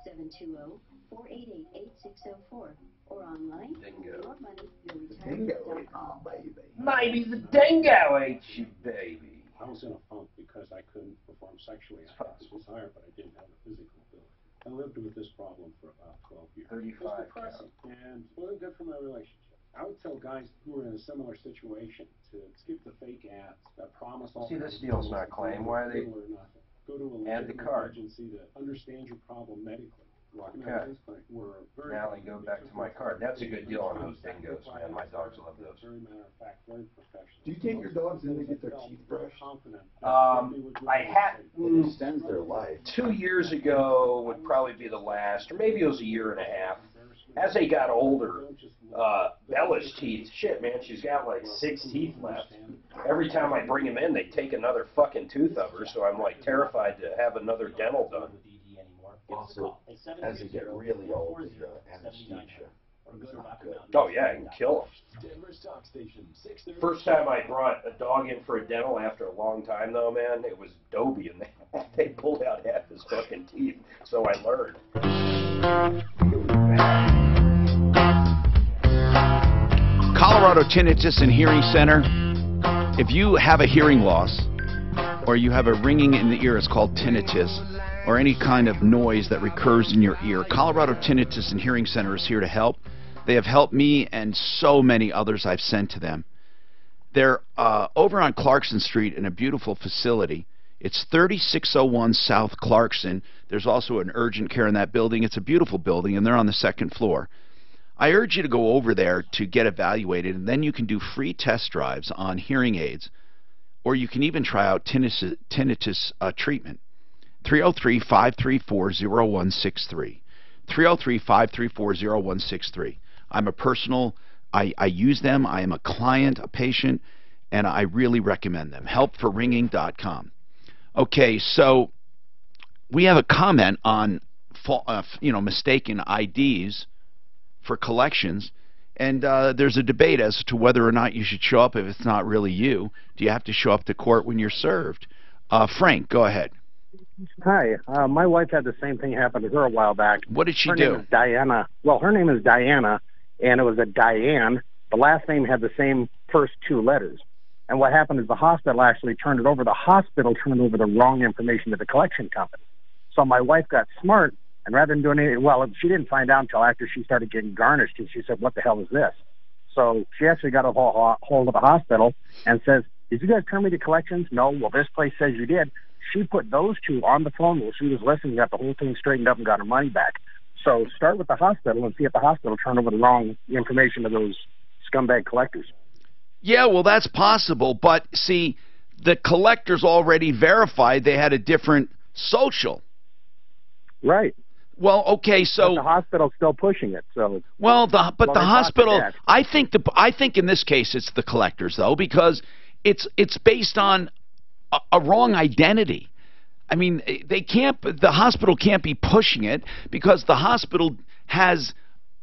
720-488-8604. Or online. Dingo. Your money, your Dingo retirement. ate my baby. Maybe the dingo ate you, baby. I was in a funk because I couldn't perform sexually. I had the desire, but I didn't have the physical ability. I lived with this problem for about 12 years. 35 It was depressing and it wasn't good for my relationship. I would tell guys who are in a similar situation to skip the fake ads that promise all. See, this deal's not claim. Why are they? Or nothing. Go to a add the legitimate card? agency that understands your problem medically. Okay. Now I go back to my card. That's a good deal on those dingoes, man. My dogs love those. Very matter of fact, very professional. Do you take your dogs in to get their teeth brushed? I had It extends their life. 2 years ago would probably be the last, or maybe it was a year and a half. As they got older, Bella's teeth, shit, man, she's got like 6 teeth left. Every time I bring them in, they take another fucking tooth of her, so I'm like terrified to have another dental done. Also, as they get really old, the anesthesia is not good. Oh yeah, I can kill them. First time I brought a dog in for a dental after a long time though, man, it was Dobie, and they pulled out half his fucking teeth, so I learned. Colorado Colorado Tinnitus and Hearing Center. If you have a hearing loss or you have a ringing in the ear, it's called tinnitus, or any kind of noise that recurs in your ear, Colorado Tinnitus and Hearing Center is here to help. They have helped me and so many others I've sent to them. They're over on Clarkson Street in a beautiful facility. It's 3601 South Clarkson. There's also an urgent care in that building. It's a beautiful building, and they're on the second floor. I urge you to go over there to get evaluated, and then you can do free test drives on hearing aids, or you can even try out tinnitus treatment. 303-534-0163. 303-534-0163. I'm a personal, I use them. I am a client, a patient, and I really recommend them. Helpforringing.com. Okay, so we have a comment on mistaken IDs for collections, and there's a debate as to whether or not you should show up if it's not really you. Do you have to show up to court when you're served? Frank, go ahead. Hi, my wife had the same thing happen to her a while back. What did she do? Her name is Diana. Well, her name is Diana, and it was a Diane. The last name had the same first two letters. And what happened is the hospital actually turned it over. The hospital turned over the wrong information to the collection company. So my wife got smart, and rather than doing anything, well, she didn't find out until after she started getting garnished, and she said, what the hell is this? So she actually got a hold of the hospital and says, did you guys turn me to collections? No. Well, this place says you did. She put those two on the phone while she was listening, got the whole thing straightened up, and got her money back. So start with the hospital and see if the hospital turned over the wrong information to those scumbag collectors. Yeah, well, that's possible, but see, the collectors already verified they had a different social. Right. Well, okay, so but the hospital's still pushing it. So well, the hospital. I think in this case it's the collectors though, because it's based on a wrong identity. I mean, the hospital can't be pushing it because the hospital has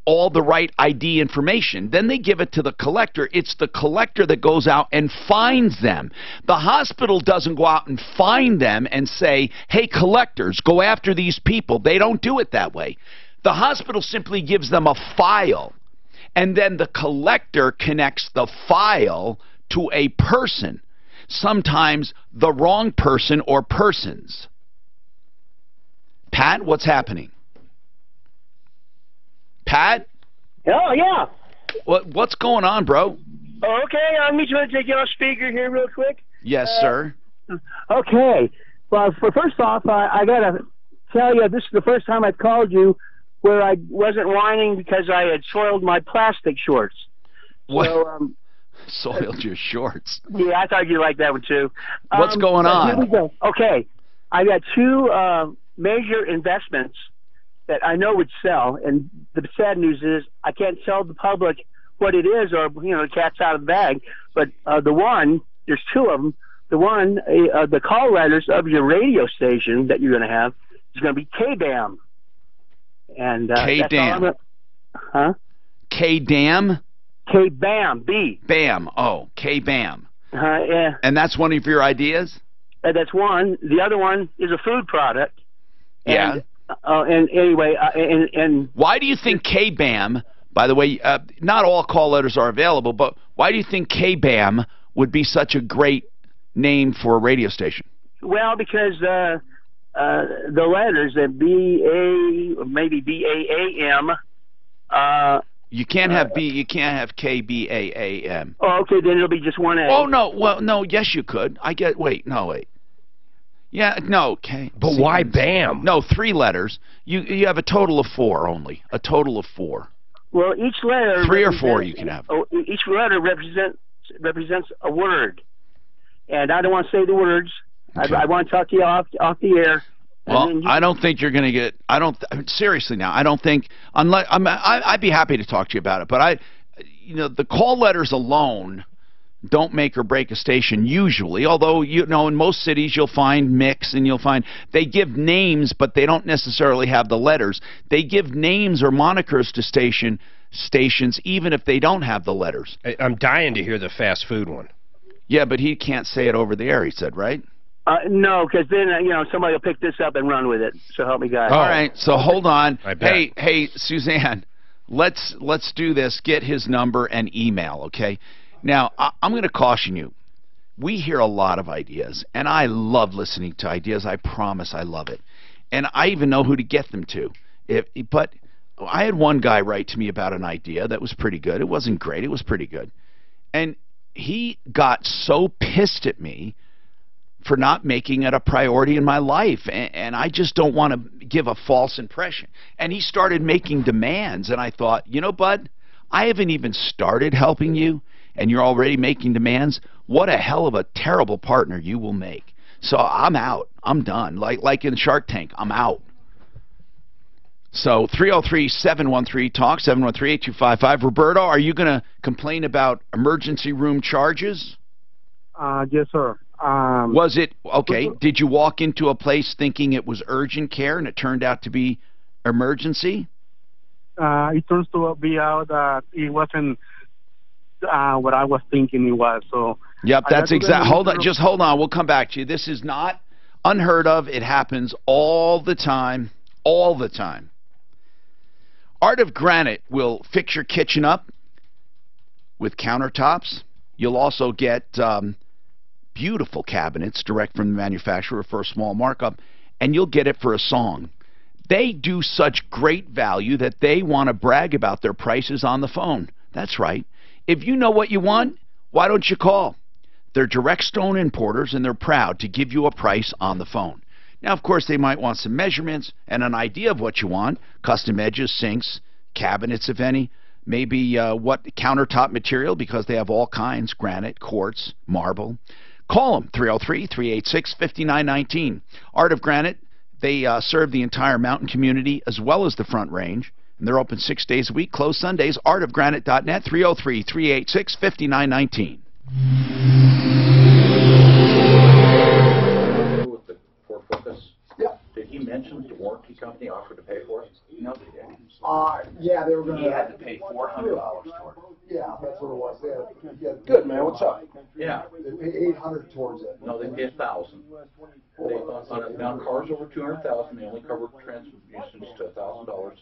all the right ID information. Then they give it to the collector. It's the collector that goes out and finds them. The hospital doesn't go out and find them and say, hey, collectors, go after these people. They don't do it that way. The hospital simply gives them a file, and then the collector connects the file to a person, sometimes the wrong person or persons. Pat, what's happening? Pat? Oh, yeah. What's going on, bro? Okay, I'm just going to take you off speaker here real quick. Yes, sir. Okay. Well, first off, I got to tell you, this is the first time I've called you where I wasn't whining because I had soiled my plastic shorts. What? So, soiled your shorts? Yeah, I thought you'd like that one, too. What's going on? Here we go. Okay. I got two major investments that I know would sell, and the sad news is I can't tell the public what it is, or the cat's out of the bag. But the one, there's two of them. The one, the call letters of your radio station that you're going to have is going to be K-BAM. And K-DAM. Huh? K-DAM? K-BAM. B. BAM. Oh, K-BAM. Yeah. And that's one of your ideas? That's one. The other one is a food product. Yeah. And anyway, and why do you think K-BAM, by the way, not all call letters are available, but why do you think K-BAM would be such a great name for a radio station? Well, because the letters, B-A, maybe B-A-A-M. You can't have B, you can't have K-B-A-A-M. Oh, okay, then it'll be just one A. Oh, no, well, no, yes, you could. Wait. Yeah, no, okay. But why BAM? No, 3 letters. You have a total of 4 only. A total of 4. Well, each letter... 3 or 4 you can have. Oh, each letter represents a word. And I don't want to say the words. Okay. I want to talk to you off the air. Well, I don't think you're going to get... seriously now, I don't think... I'd be happy to talk to you about it, but the call letters alone don't make or break a station usually, although in most cities you'll find mix and you'll find they give names, but they don't necessarily have the letters. They give names or monikers to stations even if they don't have the letters. I'm dying to hear the fast food one. Yeah, but he can't say it over the air, he said, right? No, because then somebody will pick this up and run with it. So help me God. All right, so hold on. Hey, Suzanne, let's do this. Get his number and email, okay? Now, I'm going to caution you. We hear a lot of ideas, and I love listening to ideas. I promise I love it. And I even know who to get them to. But I had one guy write to me about an idea that was pretty good. It wasn't great. It was pretty good. And he got so pissed at me for not making it a priority in my life. And I just don't want to give a false impression. And he started making demands. And I thought, you know, bud, I haven't even started helping you, and you're already making demands. What a hell of a terrible partner you will make. So I'm out. I'm done. Like in Shark Tank, I'm out. So 303-713-TALK, 713-8255. Roberto, are you going to complain about emergency room charges? Yes, sir. Was it, okay, did you walk into a place thinking it was urgent care and it turned out to be emergency? It turns to be out that it wasn't what I was thinking it was. So yep, that's exact. Hold on, just hold on. We'll come back to you. This is not unheard of. It happens all the time. All the time. Art of Granite will fix your kitchen up with countertops. You'll also get beautiful cabinets direct from the manufacturer for a small markup, and you'll get it for a song. They do such great value that they want to brag about their prices on the phone. That's right. If you know what you want, why don't you call? They're direct stone importers, and they're proud to give you a price on the phone. Now, of course, they might want some measurements and an idea of what you want, custom edges, sinks, cabinets, if any, maybe what countertop material, because they have all kinds, granite, quartz, marble. Call them, 303-386-5919. Art of Granite, they serve the entire mountain community as well as the Front Range, and they're open 6 days a week, closed Sundays. artofgranite.net, 303-386-5919. Did he mention the warranty company offered to pay for it? No, they didn't. Yeah, they were going to. He had to pay $400 for it. Yeah, that's what it was. Good, man. What's up? Yeah. They paid $800 towards it. No, they paid $1,000. Now cars over $200,000, they only cover transmissions to $1,000.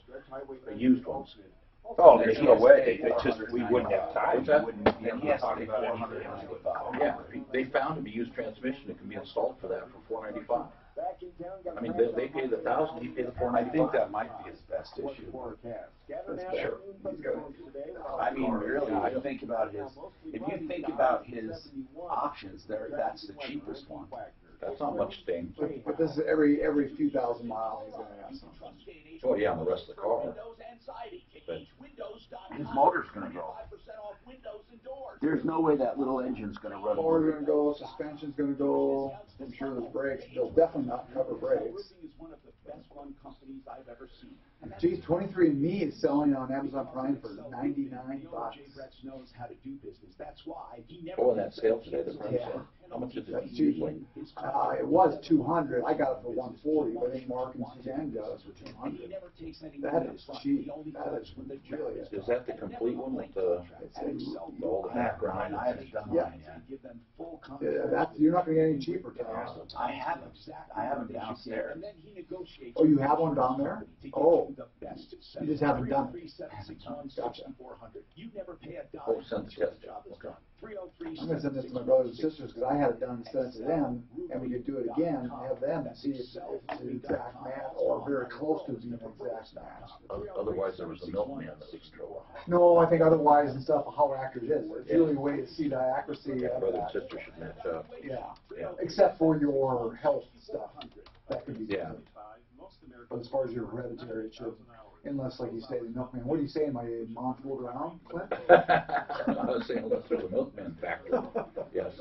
The used ones. Oh, there's no way. They just, we wouldn't have time. What's that? We wouldn't be able to talk about $400. Yeah, they found a used transmission that can be installed for that for $495. I mean, they pay the $1,000, he paid the $495. I think that might be his best issue. Sure. I mean, really, if you think about his options, that's the cheapest one. That's not much sting. But this is every few thousand miles he's going to have something. Oh yeah, on the rest of the car. But his motor's going to go. There's no way that little engine's going to run. Motor's going to go, suspension's going to go, I'm sure there's brakes. They'll definitely not cover brakes. Geez, 23andMe is selling on Amazon Prime for $99. Oh, and that sale today, the Prime sale. How much is it? That's cheap. It was $200. I got it for $140, but I think Mark and Suzanne got it for $200. That is cheap. That is really. Is that the complete one with the all the background? I haven't done mine yet. You're not going to get any cheaper, Tom. I haven't downstairs. Oh, you have one down there? Oh, you just haven't done it. Gotcha. Oh, send the test. Okay. I'm going to send this to my brothers and sisters because I had it done and sent it to them, and we could do it again, have them see if it's an exact match or very close to being an exact match. Otherwise, there was a milkman that was trouble. No, I think otherwise and stuff, how accurate it is. It's really a way to see the accuracy of Brother and that. sister should match up. Yeah, except for your health stuff. That could be different. But as far as your hereditary, it should. Unless, like you say, the milkman. What are you saying? My mom fooled around, Clint? I was saying, unless there's a milkman factor. Yes.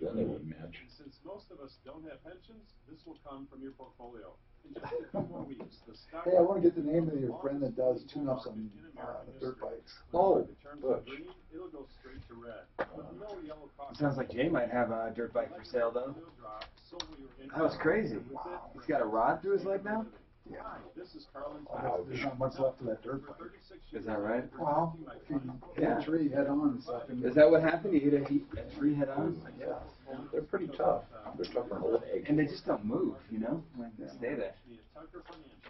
Then they would match. Since most of us don't have pensions, this will come from your portfolio. In just a few more weeks, the stock. Hey, I want to get the name of your friend that does tune-ups on dirt bikes. Oh, Butch. It'll go straight to red. No yellow cost. Sounds like Jay might have a dirt bike for sale, though. That was crazy. He's got a rod through his leg now? Yeah. This is Carlin's. Wow, there's not much left of that dirt bike. Is that right? Well, if you hit a tree head on and stuff. Is that what happened? You hit a tree head on? Yeah. They're pretty tough. They're tougher than old eggs. And they just don't move, you know? Like, they stay there.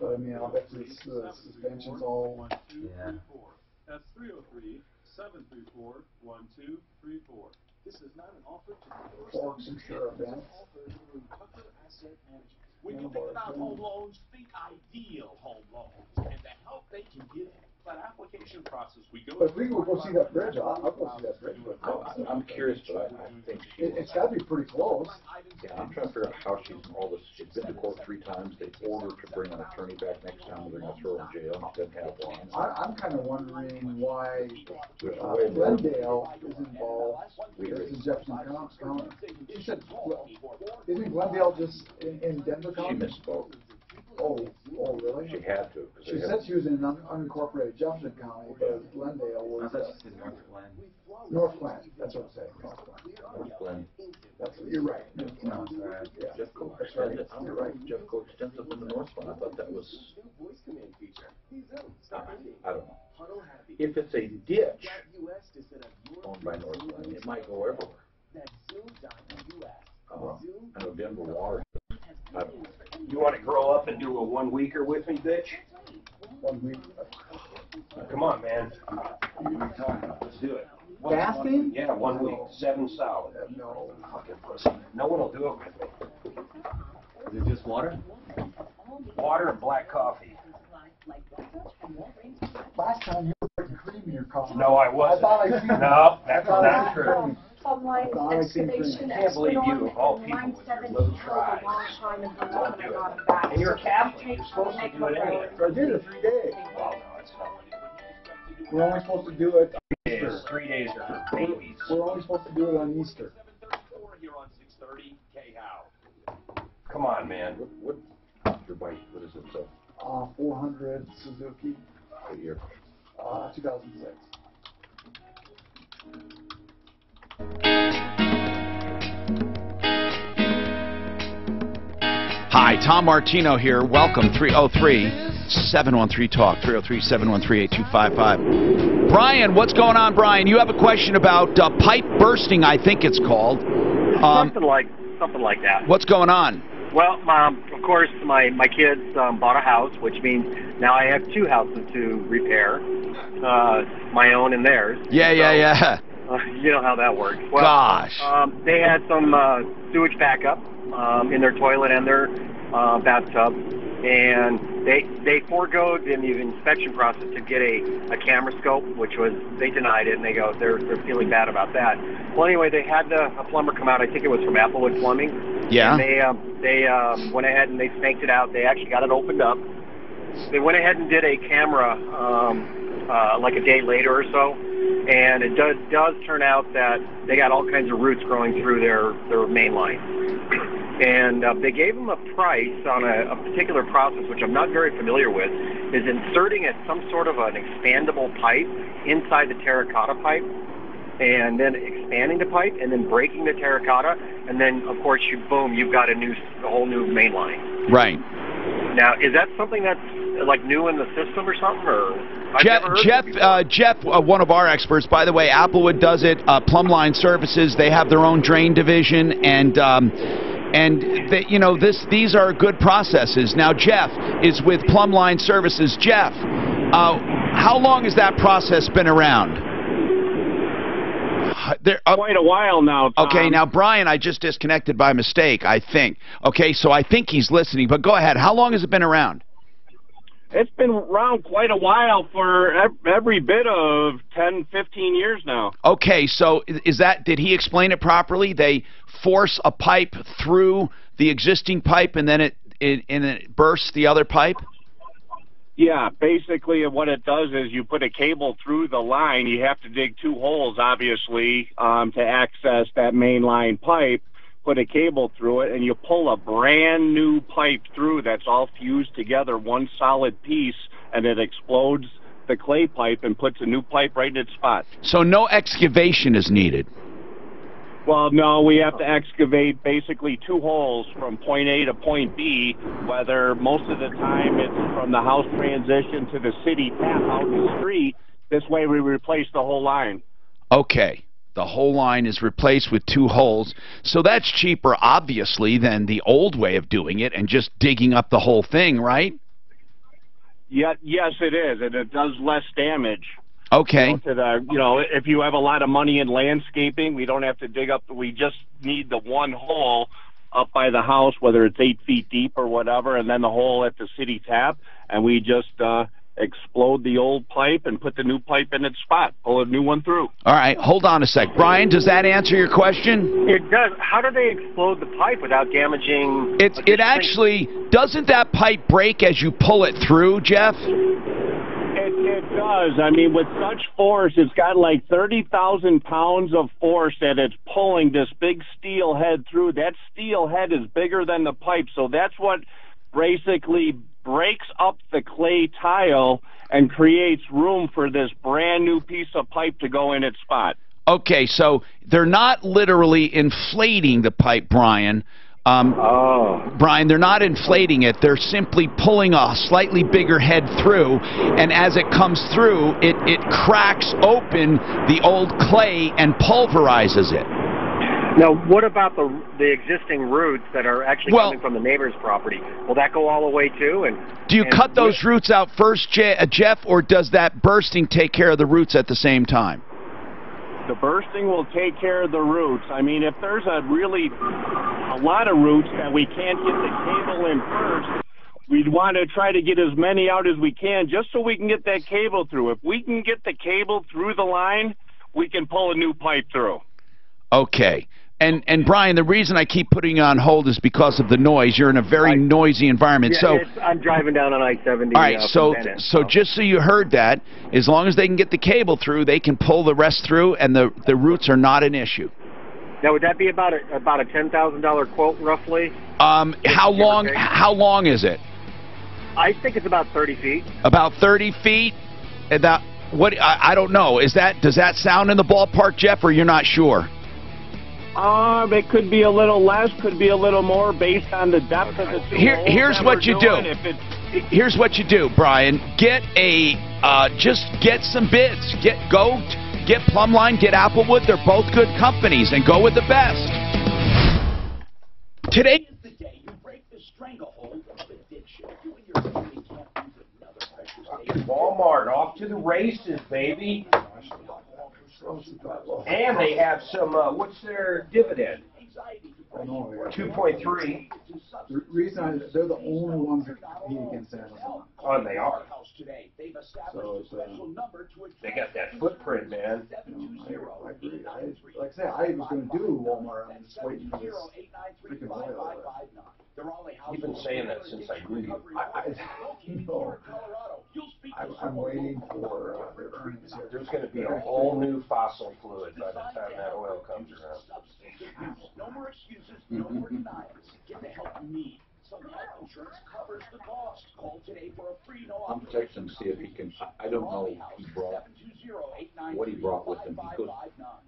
But I mean, I'll bet this suspension's all. Yeah. That's 303-734-1234. This is not an offer to Forks and sure events. When you think about home loans, think ideal home loans and the help they can give you. That application process we go But if we go see that bridge, I'll go see that bridge. I'm curious, but I think It's got to be pretty close. Yeah, I'm trying to figure out how she's all this. She's been to court 3 times. They ordered to bring an attorney back next time. They're going to throw her in jail. She doesn't have one. I'm kind of wondering why Glendale is involved in Jefferson County. She said, isn't Glendale just in Denver She County? misspoke. Oh, really? She had to. She said she was in unincorporated Jefferson County, but Glendale I was. thought she said North Glen. North Glen, that's what I'm saying, North Glen. North Glen. You're right. No, it's all right. Yeah. Jeffco That's right. extended. I'm right. Jeffco extensive in the North Glen. I thought that was. I don't know. If it's a ditch owned by North Glen, it might go everywhere. I know Denver Water. I don't know. You want to grow up and do a 1-weeker with me, bitch? 1 week. Come on, man. Let's do it. Fasting? Yeah, 1 week. 7 solid. No, fucking pussy. No one will do it with me. Is it just water? Water and black coffee. Last time you were putting cream in your coffee. No, I wasn't. I thought I seen No, that's not true. Plumb line excavation. I can't believe you, of all people, with your little tries. Won't do it. And you're a Catholic. You're supposed to do it anyway. I did it 3 days. Well, no, it's not. We're only supposed to do it on Easter. 3 days are for babies. We're only supposed to do it on Easter. here on 630 K-How. Come on, man. What your bike? What is it? So 400 Suzuki. what year? 2006. Hi, Tom Martino here. Welcome, 303-713-TALK, 303-713-8255. Brian, what's going on, Brian? You have a question about pipe bursting, I think it's called. Something like that. What's going on? Well, of course, my kids bought a house, which means now I have 2 houses to repair, my own and theirs. Yeah. You know how that works. Well, Gosh. They had some sewage backup in their toilet and their bathtub, and they foregoed in the inspection process to get a camera scope, which was, they denied it, and they're feeling bad about that. Well, anyway, they had a plumber come out. I think it was from Applewood Plumbing. Yeah. And they went ahead and they snanked it out. They actually got it opened up. They went ahead and did a camera like a day later or so, and it does turn out that they got all kinds of roots growing through their main line. And they gave them a price on a particular process, which I'm not very familiar with, is inserting some sort of an expandable pipe inside the terracotta pipe, and then expanding the pipe, and then breaking the terracotta, and then, of course, you've got a whole new main line. Right. Now, is that something that's like new in the system or something, or? Jeff, one of our experts, by the way, Applewood does it. Plumbline Services, they have their own drain division, and they, these are good processes. Now, Jeff is with Plumbline Services. Jeff, how long has that process been around? Quite a while now, Tom. Okay, now, Brian, I just disconnected by mistake, I think. Okay, so I think he's listening, but go ahead. How long has it been around? It's been around quite a while, for every bit of 10, 15 years now. Okay, so did he explain it properly? They force a pipe through the existing pipe, and then it bursts the other pipe? Yeah, basically what it does is you put a cable through the line. You have to dig 2 holes, obviously, to access that main line pipe. Put a cable through it, and you pull a brand new pipe through that's all fused together, one solid piece, and it explodes the clay pipe and puts a new pipe right in its spot. So no excavation is needed? Well, no, we have to excavate basically 2 holes from point A to point B, whether most of the time it's from the house transition to the city tap out in the street. This way we replace the whole line. Okay. The whole line is replaced with 2 holes. So that's cheaper, obviously, than the old way of doing it and just digging up the whole thing, right? Yeah, yes, it is, and it does less damage. Okay. If you have a lot of money in landscaping, we don't have to dig up. We just need the one hole up by the house, whether it's 8 feet deep or whatever, and then the hole at the city tap, and we just explode the old pipe and put the new pipe in its spot, pull a new one through. All right, hold on a sec. Brian, does that answer your question? It does. How do they explode the pipe without damaging? It actually, doesn't that pipe break as you pull it through, Jeff? It does. I mean, with such force, it's got like 30,000 pounds of force that it's pulling this big steel head through. That steel head is bigger than the pipe, so that's what basically breaks up the clay tile and creates room for this brand new piece of pipe to go in its spot. Okay, so they're not literally inflating the pipe, Brian. Brian, they're not inflating it. They're simply pulling a slightly bigger head through, and as it comes through, it cracks open the old clay and pulverizes it. Now, what about the existing roots that are actually coming from the neighbor's property? Will that go all the way too? And do you cut those roots out first, Jeff, or does that bursting take care of the roots at the same time? The bursting will take care of the roots. I mean, if there's a lot of roots that we can't get the cable in first, we'd want to try to get as many out as we can just so we can get that cable through. If we can get the cable through the line, we can pull a new pipe through. Okay. And Brian, the reason I keep putting you on hold is because of the noise. You're in a very noisy environment. Yeah, so I'm driving down on I-70. All right, so just so you heard that, as long as they can get the cable through, they can pull the rest through, and the roots are not an issue. Now, would that be about a $10,000 quote, roughly? How long is it? I think it's about 30 feet. About 30 feet? About what? I don't know. Does that sound in the ballpark, Jeff, or you're not sure? It could be a little less, could be a little more, based on the depth of the two holes. Here's what you do. Here's what you do, Brian. Get just get some bids. Get Plumline, get Applewood. They're both good companies, and go with the best. Today is the day you break the stranglehold of addiction. You and your family can't use another pressure. Walmart, off to the races, baby. And they have some, what's their dividend? 2.3. The reason they're the only ones that compete against Amazon. Oh, they are. So they got that footprint, man. I agree. Like I say, I was going to do Walmart. I'm just waiting for this freaking oil. You've been saying that since I knew you. I'm waiting for their earnings here. There's going to be a whole new fossil fluid by the time that oil comes around. No more excuses, no more denials. Get the help you need. Some health insurance covers the cost. Call today for a free I'm texting to see if he can. I don't know if he brought what he brought with him. He could.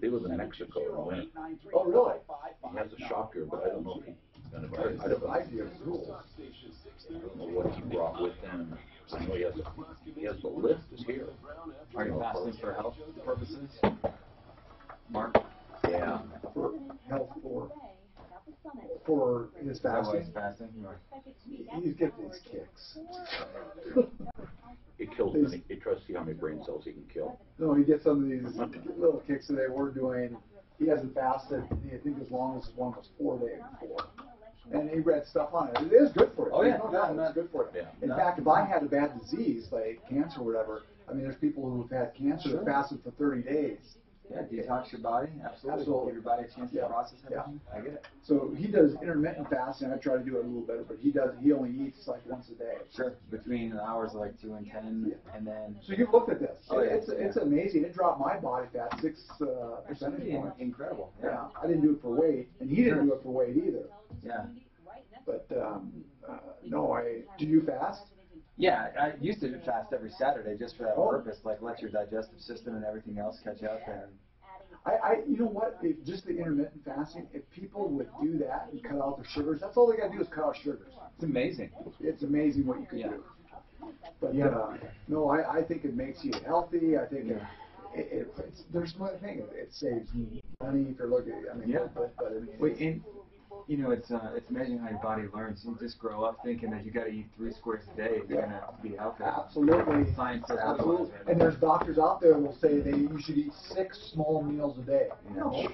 They live in Mexico and went. Oh, really? He has a shop here, but I don't know if he's going to. I don't know what he brought with him. I know he has the lift here. Are you fasting for health purposes, Mark? Yeah. For health, for his fasting. He's getting these kicks. It kills him. He tries to see how many brain cells he can kill. No, he gets some of these little kicks that they were doing. He hasn't fasted, I think, as long as one was 4 days before. And he read stuff on it. It is good for you. Oh, yeah. It's good for you. In fact, if I had a bad disease, like cancer or whatever, I mean, there's people who've had cancer that fasted for 30 days. Yeah, detox your body. Absolutely. Give your body a chance to process everything. I get it. So he does intermittent fasting. I try to do it a little better, but he only eats like once a day. Sure. Between the hours of like 2 and 10, and then. So you've looked at this. Oh, yeah. It's amazing. It dropped my body fat 6 percentage points. Incredible. Yeah. I didn't do it for weight, and he didn't do it for weight either. Yeah. But no, do you fast? Yeah, I used to fast every Saturday just for that purpose, like let your digestive system and everything else catch up. And you know what? Just the intermittent fasting. If people would do that and cut out the sugars, that's all they got to do is cut out sugars. It's amazing. It's amazing what you can do. But no, I think it makes you healthy. I think it's there's one thing. It saves money if you're looking. I mean, Yeah. but I mean, Wait, and you know, it's amazing how your body learns. You just grow up thinking that you got to eat 3 squares a day if you're gonna be healthy. Absolutely. Science says Absolutely. otherwise. And there's doctors out there who will say you should eat 6 small meals a day. No,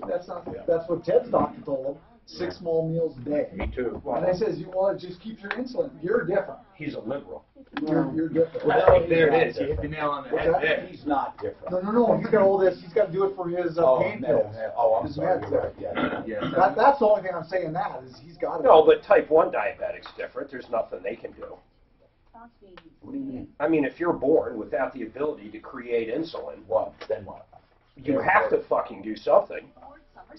that's not. That's what Ted's doctor told him. 6 small meals a day. Me too. And I says, it just keeps your insulin. You're different. He's a liberal. You're different. Well, there it is. You hit the nail on the What's head that? there. He's not different. No. He's got all this. He's got to do it for his pain pills. I'm His sorry. meds You're there. right. Yeah. That's the only thing I'm saying. That is, he's got it. No, but type 1 diabetic's different. There's nothing they can do. What do you mean? I mean, if you're born without the ability to create insulin, What? Then what? you have to fucking do something.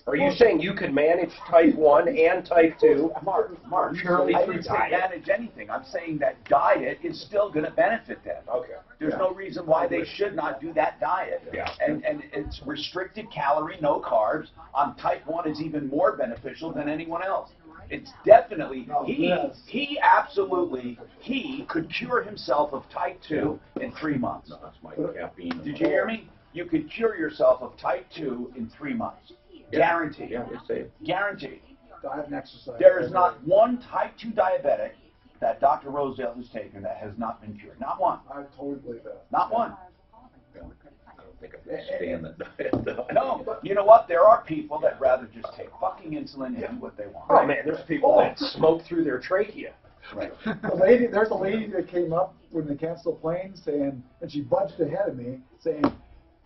Are you saying you could manage type 1 and type 2? Mark, Purely I through didn't say diet? manage anything. I'm saying that diet is still going to benefit them. Okay. There's no reason why they should not do that diet. Yeah. And it's restricted calorie, no carbs. On type 1 is even more beneficial than anyone else. It's definitely, he absolutely could cure himself of type 2 in 3 months. No, that's my caffeine. Did you hear me? You could cure yourself of type 2 in 3 months. Guaranteed. Yeah, it's safe. Guaranteed. Diet and exercise. There is not one type 2 diabetic that Dr. Rosedale has taken that has not been cured. Not one. I totally believe that. Not one. I don't think I can stand that diet. No, you know what? There are people that rather just take fucking insulin and do what they want. Oh, man, there's people that smoke through their trachea. Right. There's a lady that came up when they canceled the plane saying, and she budged ahead of me, saying,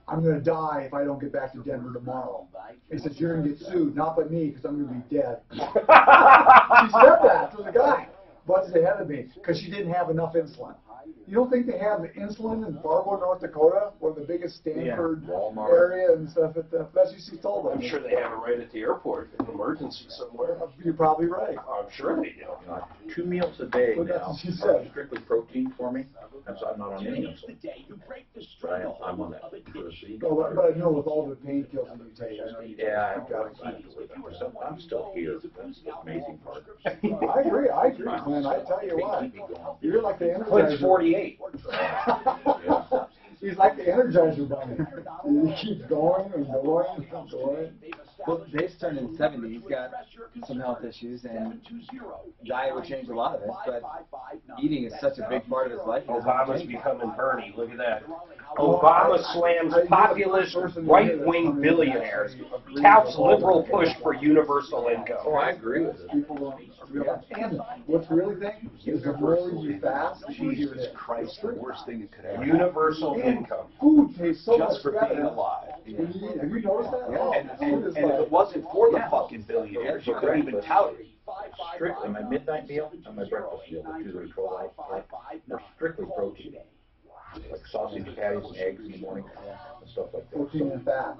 I'm going to die if I don't get back to Denver tomorrow. He says, you're going to get sued, not by me, because I'm going to be dead. She said that to the guy. Budged ahead of me, because she didn't have enough insulin. You don't think they have insulin in Fargo, North Dakota, one of the biggest Stanford area and stuff? That's what she told us. I'm sure they have it right at the airport, an emergency somewhere. You're probably right. I'm sure they do. 2 meals a day Well, that's now what she are said. strictly protein for me. I'm not on any insulin. But I'm on that Percy. No, but I know with all the painkillers that you take, I know you Yeah, you've got to I have to live with it. I'm still here. That's the amazing part. I agree, man. I tell you what, you're like the Clint's Energizer. 48. He's like the Energizer bunny. He keeps going and going and going. Well, Dave's turning 70. He's got some health issues, and diet would change a lot of it. But eating is such a big part of his life. Obama's becoming Bernie. Look at that. Obama slams populist right-wing billionaires. Touts liberal push for universal income. Oh, I agree with it. People don't realize. And what's really thing is the more you fast, the easier it is. Jesus Christ, the worst thing that could ever happen. Universal income. Food tastes so much Just for better being alive. when you eat. Have you noticed that? Oh, And food is if like- it wasn't for the fucking billionaires, you couldn't even tout it. Strictly, my midnight meal and my breakfast meal, the 2 that are 12 hours apart, are strictly protein. Like sausage patties and eggs in the morning and stuff like that. protein and fat.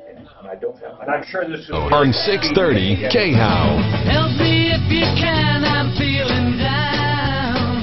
And I don't have. And I'm sure this is On 630 K-How. Help me if you can, I'm feeling down.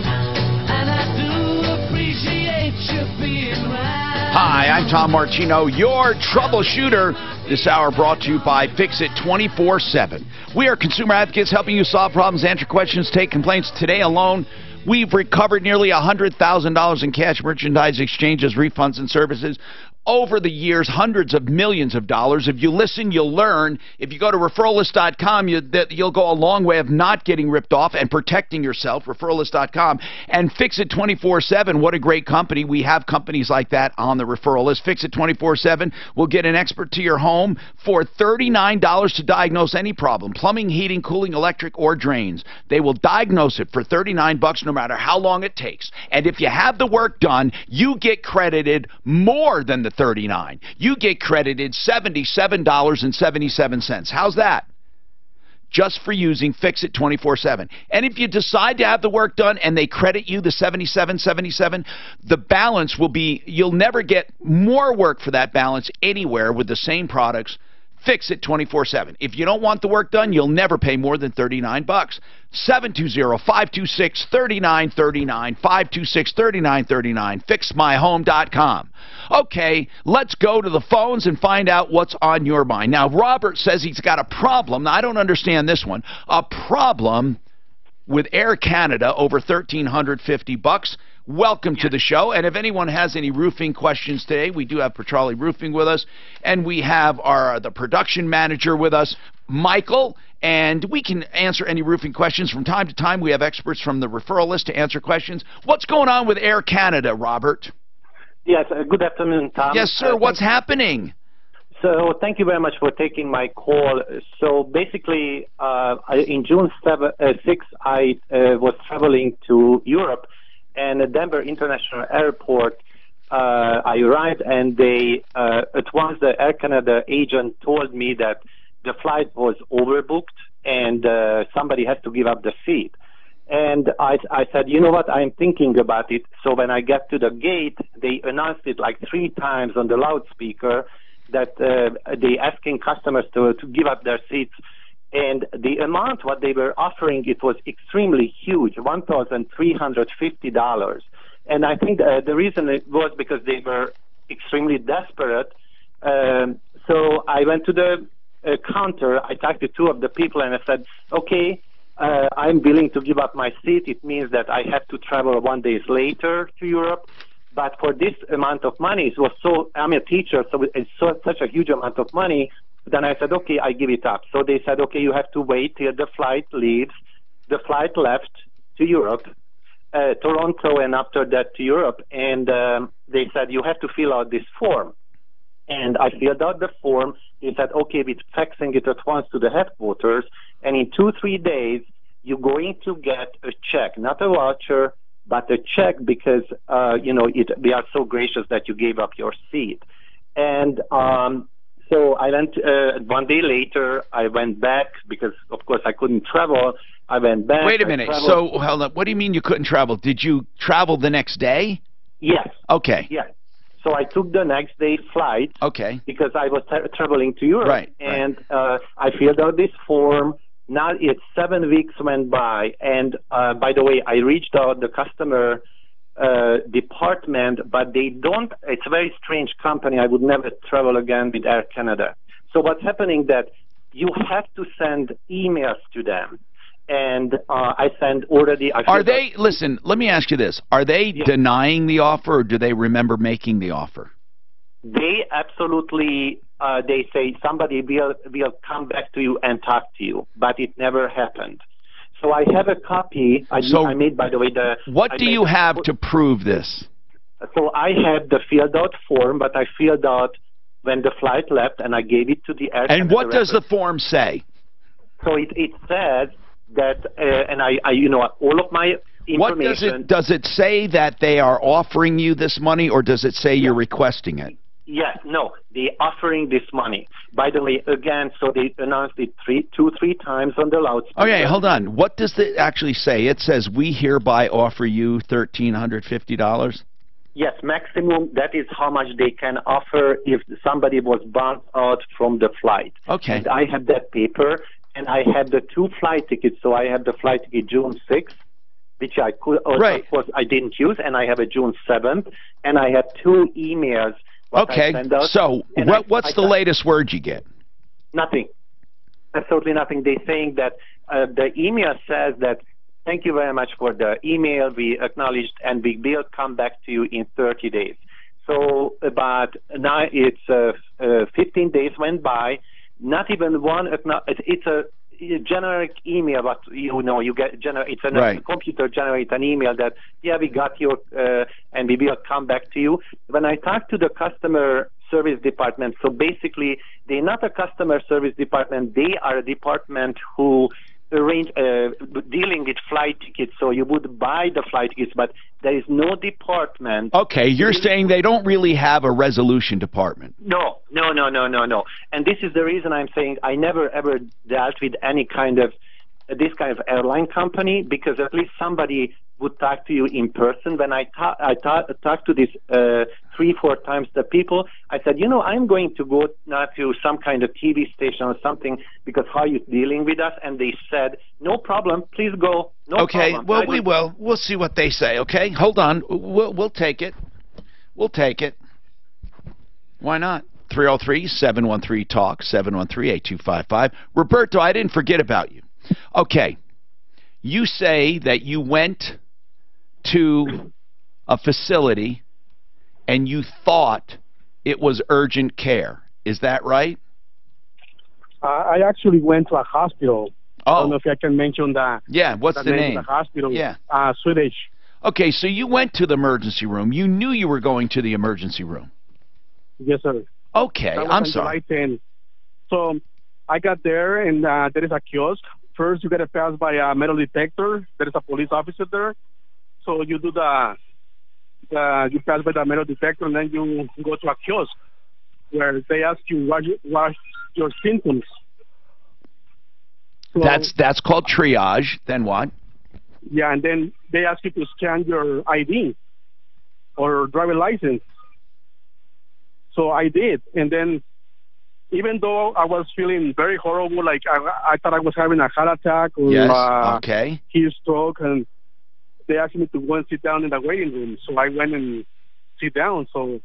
And I do appreciate you being right. Hi, I'm Tom Martino, your troubleshooter. This hour brought to you by Fix It 24/7. We are consumer advocates helping you solve problems, answer questions, take complaints. Today alone, we've recovered nearly $100,000 in cash, merchandise exchanges, refunds, and services. Over the years, hundreds of millions of dollars. If you listen, you'll learn. If you go to referralist.com, you'll go a long way of not getting ripped off and protecting yourself. Referralist.com. And Fix It 24/7. What a great company. We have companies like that on the referral list. Fix It 24/7 will get an expert to your home for $39 to diagnose any problem. Plumbing, heating, cooling, electric, or drains. They will diagnose it for $39 no matter how long it takes. And if you have the work done, you get credited more than the $39. You get credited $77.77. How's that? Just for using Fix It 24/7. And if you decide to have the work done and they credit you the $77.77, the balance will be, you'll never get more work for that balance anywhere with the same products. Fix It 24/7. If you don't want the work done, you'll never pay more than $39. 720-526-3939, 526-3939, fixmyhome.com. Okay, let's go to the phones and find out what's on your mind. Now, Robert says he's got a problem. Now, I don't understand this one. A problem with Air Canada over $1,350. welcome to the show. And if anyone has any roofing questions today, we do have Petrali Roofing with us, and we have the production manager with us, Michael, and we can answer any roofing questions from time to time. We have experts from the referral list to answer questions. What's going on with Air Canada, Robert? Yes, good afternoon, Tom. Yes, sir. What's happening? So thank you very much for taking my call. So basically, in June 6, I was traveling to Europe, and at Denver International Airport, I arrived, and they at once the Air Canada agent told me that the flight was overbooked and somebody has to give up the seat. And I said, you know what, I'm thinking about it. So when I get to the gate, they announced it like 3 times on the loudspeaker that they asking customers to give up their seats. And the amount what they were offering, it was extremely huge, $1,350. And I think the reason it was because they were extremely desperate. So I went to the counter, I talked to 2 of the people, and I said, okay, I'm willing to give up my seat. It means that I have to travel 1 day later to Europe. But for this amount of money, it was so, I'm a teacher, so it's such a huge amount of money. Then I said, okay, I give it up. So they said, okay, you have to wait till the flight leaves. The flight left to Europe, Toronto, and after that to Europe. And they said, you have to fill out this form. And I filled out the form. They said, okay, we're faxing it at once to the headquarters. And in 2-3 days, you're going to get a check, not a voucher, but a check because, we are so gracious that you gave up your seat. And so I went, 1 day later, I went back because, of course, I couldn't travel. I went back. Wait a minute. So, hold on. What do you mean you couldn't travel? Did you travel the next day? Yes. Okay. Yes. So I took the next day flight. Okay. Because I was traveling to Europe. Right. And I filled out this form. Now it's 7 weeks went by. And by the way, I reached out the customer department, but they don't. It's a very strange company. I would never travel again with Air Canada. So what's happening that you have to send emails to them. And I sent already. Listen, let me ask you this. Are they denying the offer, or do they remember making the offer? They absolutely, they say somebody will come back to you and talk to you, but it never happened. So I have a copy. I made, by the way, What do you have to prove this? So I have the filled out form, but I filled out when the flight left, and I gave it to the Air Canada. And what does the form say? So it says that, and I all of my information. Does it say that they are offering you this money, or does it say you're requesting it? Yes, no, they're offering this money. By the way, again, so they announced it 2-3 times on the loudspeaker. Okay, hold on. What does it actually say? It says, we hereby offer you $1,350? Yes, maximum, that is how much they can offer if somebody was bounced out from the flight. Okay. And I have that paper, and I have the 2 flight tickets. So I have the flight ticket June 6th, which I could, of course, I didn't use, and I have a June 7th, and I have 2 emails. Okay, so what's the latest word you get? Nothing. Absolutely nothing. They're saying that the email says that, thank you very much for the email. We acknowledged, and we will come back to you in 30 days. So about now it's 15 days went by. Not even one. It's a generic email, but you get it's a computer generate an email that we got your and we will come back to you. When I talk to the customer service department, so basically they're not a customer service department, they are a department who arrange dealing with flight tickets. So you would buy the flight tickets, but there is no department. Okay, you're saying they don't really have a resolution department. No. And this is the reason I'm saying I never ever dealt with any kind of this kind of airline company, because at least somebody would talk to you in person. When I talked to this 3-4 times the people, I said, I'm going to go now to some kind of TV station or something, because how are you dealing with us? And they said, no problem, please go. No problem. Well, we will. We'll see what they say, okay? Hold on. We'll take it. We'll take it. Why not? 303-713-TALK, 713-8255. Roberto, I didn't forget about you. Okay. You say that you went to a facility and you thought it was urgent care. Is that right? I actually went to a hospital. I don't know if I can mention that. Yeah, what's the name? Of the hospital. Yeah. Swedish. Okay, so you went to the emergency room. You knew you were going to the emergency room. Yes, sir. Okay, That was I'm on sorry. July 10. So I got there, and there is a kiosk. First, you get to pass by a metal detector. There is a police officer there. So you do you pass by the metal detector, and then you go to a kiosk where they ask you what your symptoms. So, That's called triage. Then what? yeah, and then they ask you to scan your ID or driver license. So I did, and then even though I was feeling very horrible, like I thought I was having a heart attack or heat stroke, and they asked me to go and sit down in the waiting room. So I went and sit down. So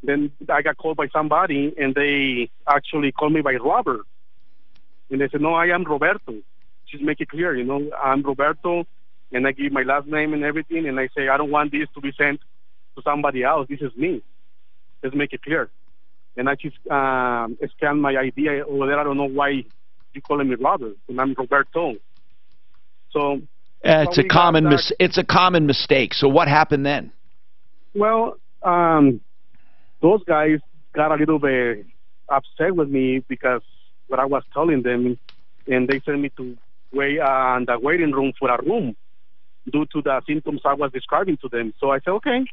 then I got called by somebody, and they actually called me by Robert. And they said, no, I am Roberto. Just make it clear, I'm Roberto, and I give my last name and everything, and I say, I don't want this to be sent to somebody else. This is me. Let's make it clear. And I just scanned my ID over there. I don't know why you calling me Robert, and I'm Roberto. So it's a common mistake. So what happened then? Well, those guys got a little bit upset with me because what I was telling them, and they sent me to wait in the waiting room for a room due to the symptoms I was describing to them. So I said, okay.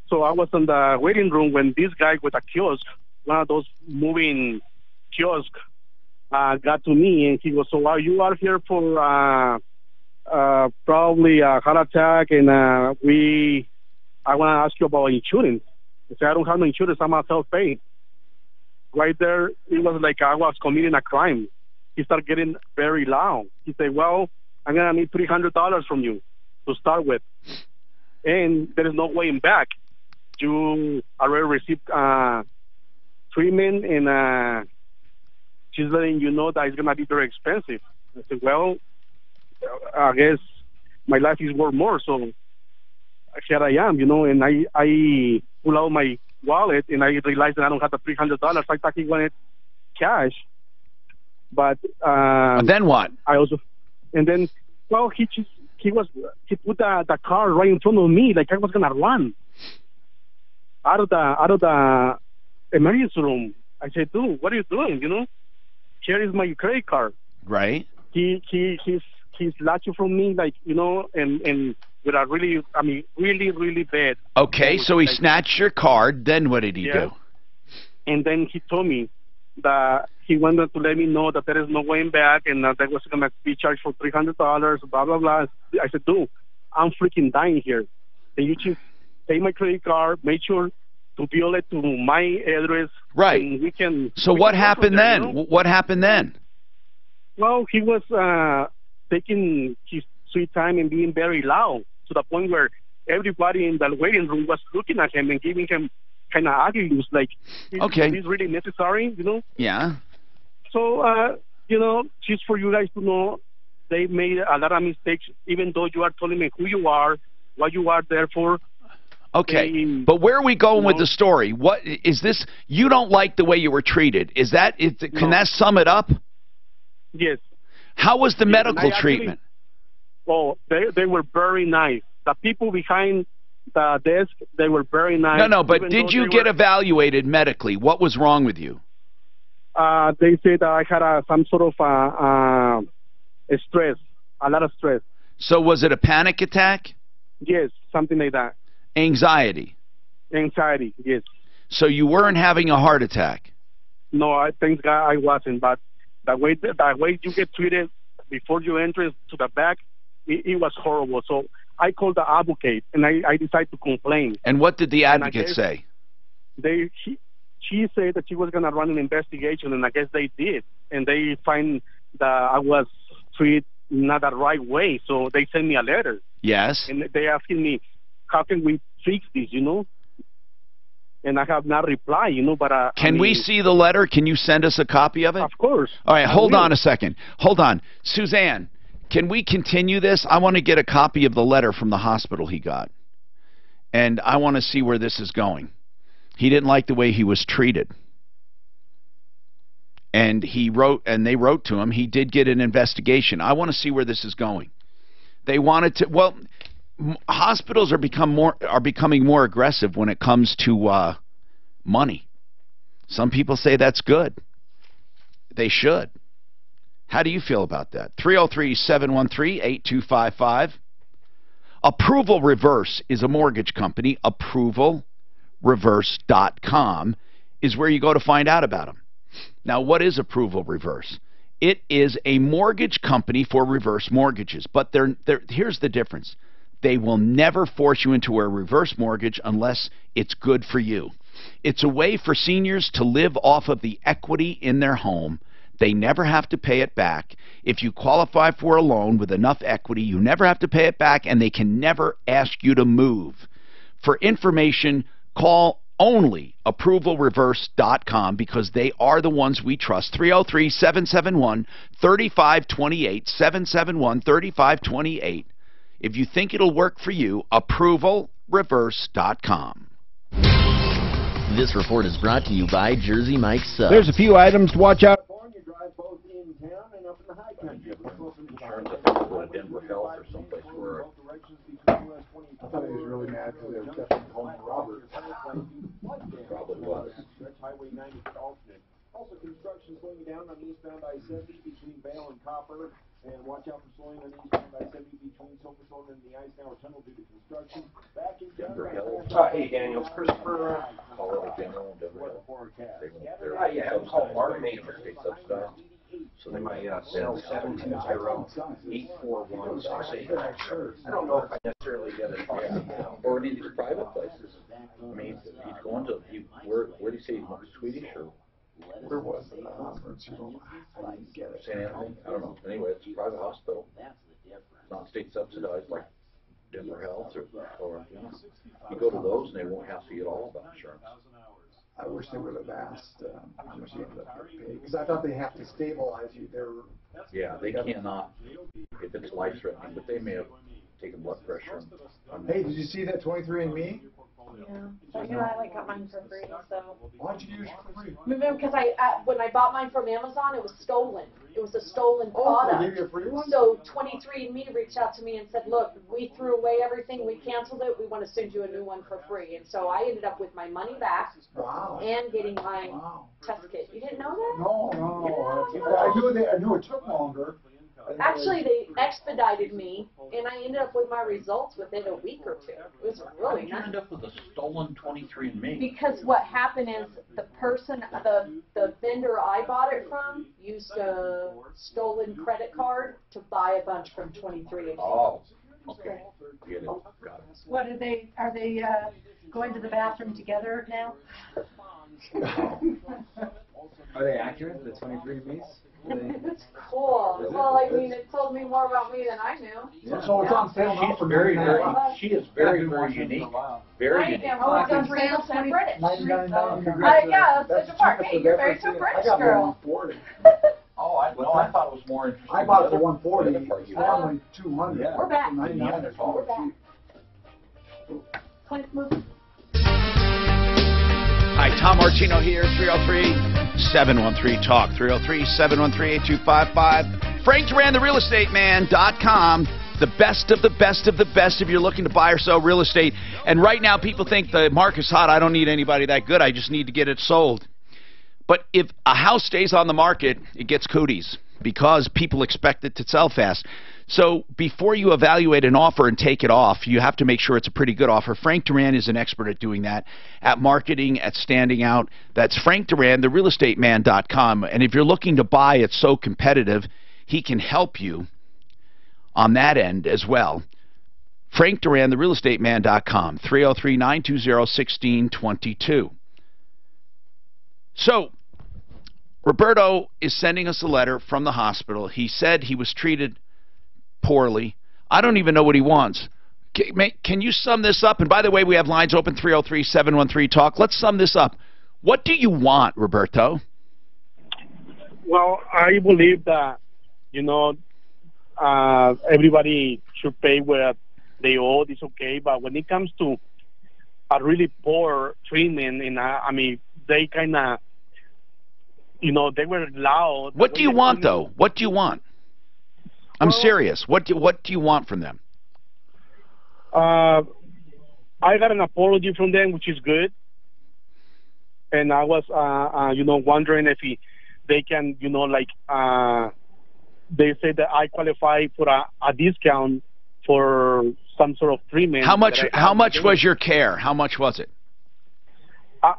So I was in the waiting room when this guy with a kiosk, one of those moving kiosks, got to me, and he goes, so you are here for probably a heart attack, and I want to ask you about insurance. I said, I don't have no insurance. I'm a self-pay. Right there, it was like I was committing a crime. He started getting very loud. He said, well, I'm going to need $300 from you to start with. And there is no way back. You already received treatment, and she's letting you know that it's going to be very expensive. I said, well, I guess my life is worth more, so here I am, and I pull out my wallet, and I realized that I don't have the $300. I thought he wanted cash, but then what? And then he put the car right in front of me, like I was gonna run out of the emergency room. I said, dude, what are you doing? Here is my credit card. Right. He's latching from me, like, and with a really bad. Okay, so he snatched your card. Then what did he do? And then he told me that he wanted to let me know that there is no way back, and that was going to be charged for $300, blah, blah, blah. I said, dude, I'm freaking dying here. And you just take my credit card, make sure to bill it to my address. Right. And we can. So what happened then? What happened then? Well, he was taking his sweet time and being very loud to the point where everybody in the waiting room was looking at him and giving him kind of arguments like, is this really necessary, Yeah. So, just for you guys to know, they made a lot of mistakes, even though you are telling me who you are, what you are there for. Okay, but where are we going with the story? What is this? You don't like the way you were treated. Is that it? Can that sum it up? Yes. How was the medical treatment? They were very nice. The people behind the desk, they were very nice. No, but did you get evaluated medically? What was wrong with you? They said that I had some sort of stress, a lot of stress. So was it a panic attack? Yes, something like that. Anxiety? Anxiety, yes. So you weren't having a heart attack? No, thank God I wasn't, but the way you get treated before you enter to the back, it was horrible. So I called the advocate, and I decided to complain. And what did the advocate say? She said that she was going to run an investigation, and I guess they did. And they find that I was treated not the right way, so they sent me a letter. Yes. And they asking me, how can we fix this, And I have not replied, but... Can we see the letter? Can you send us a copy of it? Of course. All right, hold on a second. Hold on. Suzanne, can we continue this? I want to get a copy of the letter from the hospital he got. and I want to see where this is going. He didn't like the way he was treated. And they wrote to him. He did get an investigation. I want to see where this is going. They wanted to, well, hospitals are becoming more aggressive when it comes to money. Some people say that's good. They should. How do you feel about that? 303-713-8255. Approval Reverse is a mortgage company. ApprovalReverse.com is where you go to find out about them. Now, what is Approval Reverse? It is a mortgage company for reverse mortgages. But here's the difference. They will never force you into a reverse mortgage unless it's good for you. It's a way for seniors to live off of the equity in their home. They never have to pay it back. If you qualify for a loan with enough equity, you never have to pay it back, and they can never ask you to move. For information, call only ApprovalReverse.com because they are the ones we trust. 303-771-3528, 771-3528. If you think it'll work for you, ApprovalReverse.com. This report is brought to you by Jersey Mike Subs. There's a few items to watch out. Insurance, I think, go to Denver Health or someplace where. I thought he was really mad because they were definitely calling Robert. Probably was. Highway 90 alternate. Also, construction slowing down on eastbound I-70 between Vale and Copper. And watch out for slowing on eastbound I-70 between Silverstone and the Eisenhower Tunnel due to construction. Back in Denver Health. Hey, Daniel, Christopher. Colorado General, Denver Health. Yeah, it's called Mark Major. State subsidized. So they might cell 720-841-68. I don't know if I necessarily get it. Or any of these private places. I mean, he's going to, where did he say he's going? Swedish or? Where was it? I didn't get it. St. Anthony? I don't know. Anyway, it's a private hospital. It's not state subsidized like Denver Health or you know. You go to those and they won't have to get all about insurance. I wish they would have asked how much you ended up paying, because I thought they have to stabilize you. Yeah, they cannot if it's life-threatening, but they may have taken blood pressure. Hey, did you see that 23andMe? Yeah, but you know, I got mine for free, so. Why'd you use it for free? Remember, because when I bought mine from Amazon, it was stolen. It was a stolen Oh, product. they gave you a free one? So 23andMe reached out to me and said, look, we threw away everything, we canceled it, we want to send you a new one for free. And so I ended up with my money back and getting my test kit. You didn't know that? No. I knew it took longer. Actually, they expedited me, and I ended up with my results within a week or two. It was really nice. You ended up with a stolen 23andMe. Because what happened is the person, the vendor I bought it from, used a stolen credit card to buy a bunch from 23andMe. Oh, okay. Get it. Got it. What are they going to the bathroom together now? Are they accurate, the 23andMe's? It's cool. Well, I mean, it told me more about me than I knew. So it's on sale now for she is very unique. Very unique. Oh, it's on sale for British. $99. Yeah, that's such a part. Hey, you're married to a British girl. Oh, I thought it was more interesting. I bought it for $140. It's normally $200. We're back. $99 is all cheap. Clink, move. Hi, Tom Martino here, 303-713-TALK, 303-713-8255. FrankDuran, the best of the best of the best if you're looking to buy or sell real estate. And right now people think the market's hot. I don't need anybody that good. I just need to get it sold. But if a house stays on the market, it gets cooties because people expect it to sell fast. So before you evaluate an offer and take it off, you have to make sure it's a pretty good offer. Frank Duran is an expert at doing that, at marketing, at standing out. That's Frank Duran, therealestateman.com. And if you're looking to buy, it's so competitive, he can help you on that end as well. Frank Duran, therealestateman.com, 303-920-1622. So Roberto is sending us a letter from the hospital. He said he was treated poorly. I don't even know what he wants. Can you sum this up? And by the way, we have lines open, 303-713-TALK. Let's sum this up. What do you want, Roberto? Well, I believe that, everybody should pay what they owe. It's okay. But when it comes to a really poor treatment, and I mean, they kind of, you know, they were loud. What do you want, though? What do you want? I'm serious. What do you want from them? I got an apology from them, which is good. And I was, you know, wondering if they can, you know, like, they say that I qualify for a discount for some sort of treatment. How much was your care? How much was it?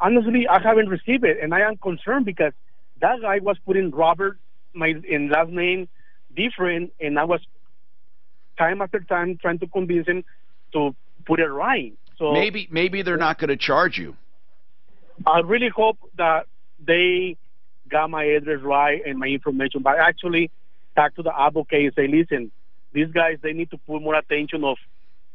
Honestly, I haven't received it, and I am concerned because that guy was putting Robert, in last name, different, and I was time after time trying to convince him to put it right. So maybe they're not going to charge you. I really hope that they got my address right and my information, but actually talk to the advocate and say, listen, these guys, they need to put more attention of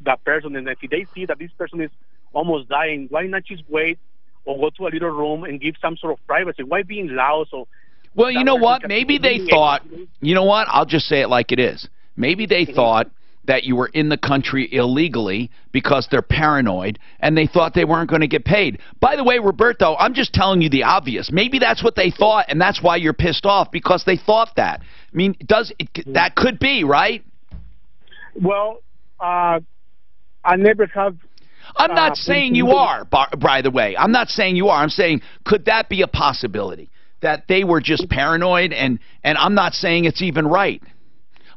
that person, and if they see that this person is almost dying, why not just wait or go to a little room and give some sort of privacy? Why being loud? So, well, you know what? Maybe they thought, you know what? I'll just say it like it is. Maybe they thought that you were in the country illegally because they're paranoid, and they thought they weren't going to get paid. By the way, Roberto, I'm just telling you the obvious. Maybe that's what they thought, and that's why you're pissed off, because they thought that. I mean, that could be, right? Well, I never have... I'm not saying you are, by the way. I'm not saying you are. I'm saying, could that be a possibility? That they were just paranoid, and I'm not saying it's even right.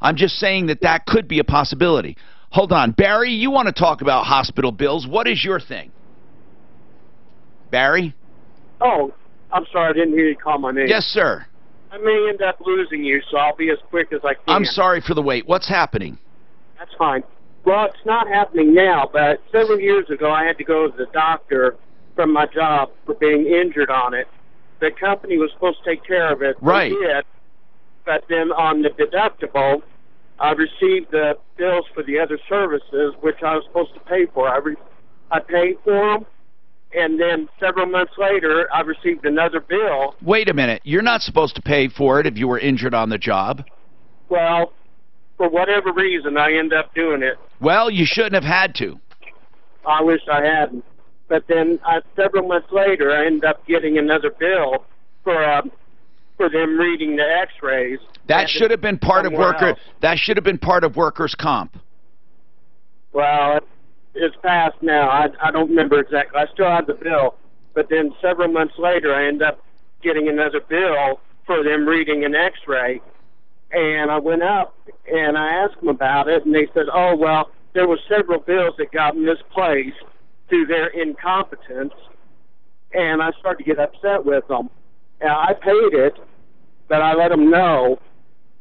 I'm just saying that could be a possibility. Hold on. Barry, you want to talk about hospital bills. What is your thing? Barry? Oh, I'm sorry. I didn't hear you call my name. Yes, sir. I may end up losing you, so I'll be as quick as I can. I'm sorry for the wait. What's happening? That's fine. Well, it's not happening now, but several years ago I had to go to the doctor from my job for being injured on it. The company was supposed to take care of it. Right. They did, but then on the deductible, I received the bills for the other services, which I was supposed to pay for. I paid for them, and then several months later, I received another bill. Wait a minute. You're not supposed to pay for it if you were injured on the job. Well, for whatever reason, I end up doing it. Well, you shouldn't have had to. I wish I hadn't. But then several months later, I ended up getting another bill for them reading the X-rays. That should have been part of That should have been part of workers' comp. Well, it's passed now. I don't remember exactly. I still have the bill. But then several months later, I ended up getting another bill for them reading an X-ray. And I went up and I asked them about it, and they said, oh, well, there were several bills that got misplaced through their incompetence. And I started to get upset with them. And I paid it, but I let them know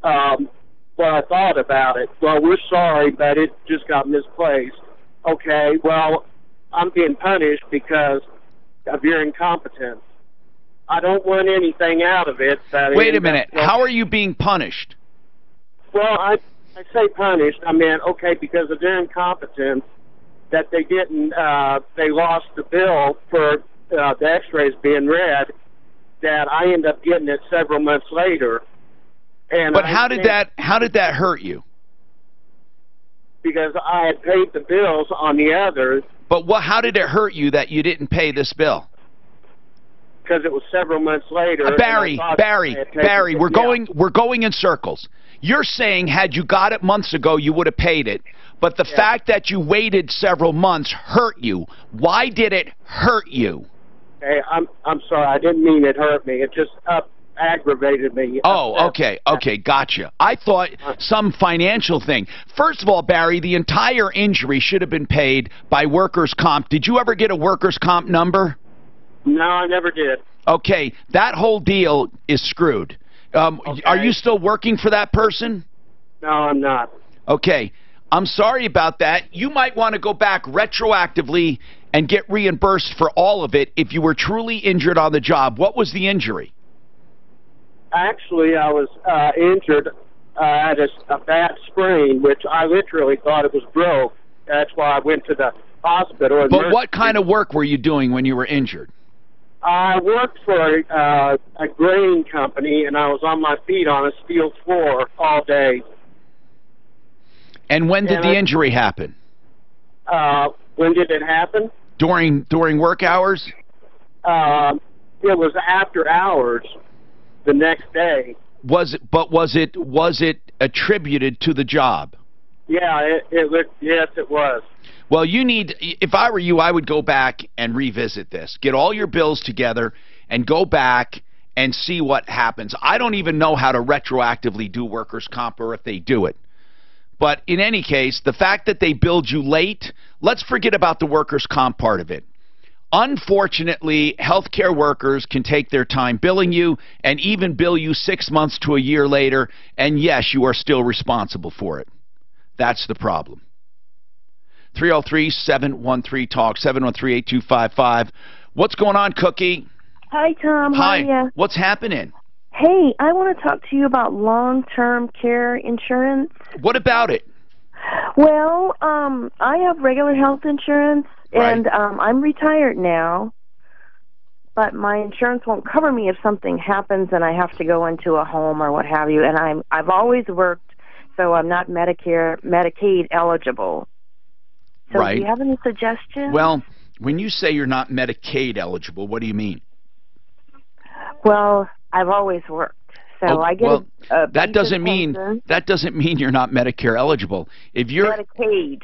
what I thought about it. Well, we're sorry, but it just got misplaced. Okay, well, I'm being punished because of your incompetence. I don't want anything out of it. Wait a minute. How are you being punished? Well, I say punished. I mean, okay, because of their incompetence, that they didn't, they lost the bill for the X-rays being read, that I ended up getting it several months later. And but how did that hurt you? Because I had paid the bills on the others. But how did it hurt you that you didn't pay this bill? Because it was several months later. Barry, we're going in circles. You're saying had you got it months ago, you would have paid it. But the fact that you waited several months hurt you. Why did it hurt you? Hey, I'm sorry. I didn't mean it hurt me. It just aggravated me. Oh, okay, gotcha. I thought some financial thing. First of all, Barry, the entire injury should have been paid by workers' comp. Did you ever get a workers' comp number? No, I never did. Okay, that whole deal is screwed. Are you still working for that person? No, I'm not. Okay, I'm sorry about that. You might want to go back retroactively and get reimbursed for all of it if you were truly injured on the job. What was the injury? Actually, I was injured. I had a bad sprain, which I literally thought it was broke. That's why I went to the hospital. But what kind of work were you doing when you were injured? I worked for a grain company, and I was on my feet on a steel floor all day. And when did the injury happen? When did it happen? During work hours? It was after hours the next day. Was it attributed to the job? Yeah, yes, it was. Well, if I were you, I would go back and revisit this. Get all your bills together and go back and see what happens. I don't even know how to retroactively do workers' comp or if they do it. But in any case, the fact that they billed you late, let's forget about the workers' comp part of it. Unfortunately, healthcare workers can take their time billing you and even bill you 6 months to a year later, and yes, you are still responsible for it. That's the problem. 303-713-TALK, 713-8255. What's going on, Cookie? Hi, Tom. Hi. How are you? What's happening? Hey, I want to talk to you about long-term care insurance. What about it? Well, I have regular health insurance, and I'm retired now, but my insurance won't cover me if something happens and I have to go into a home or what have you. And I've always worked, so I'm not Medicaid eligible. So do you have any suggestions? Well, when you say you're not Medicaid eligible, what do you mean? Well, I've always worked, so I get that doesn't mean you're not Medicare eligible. If you're Medicaid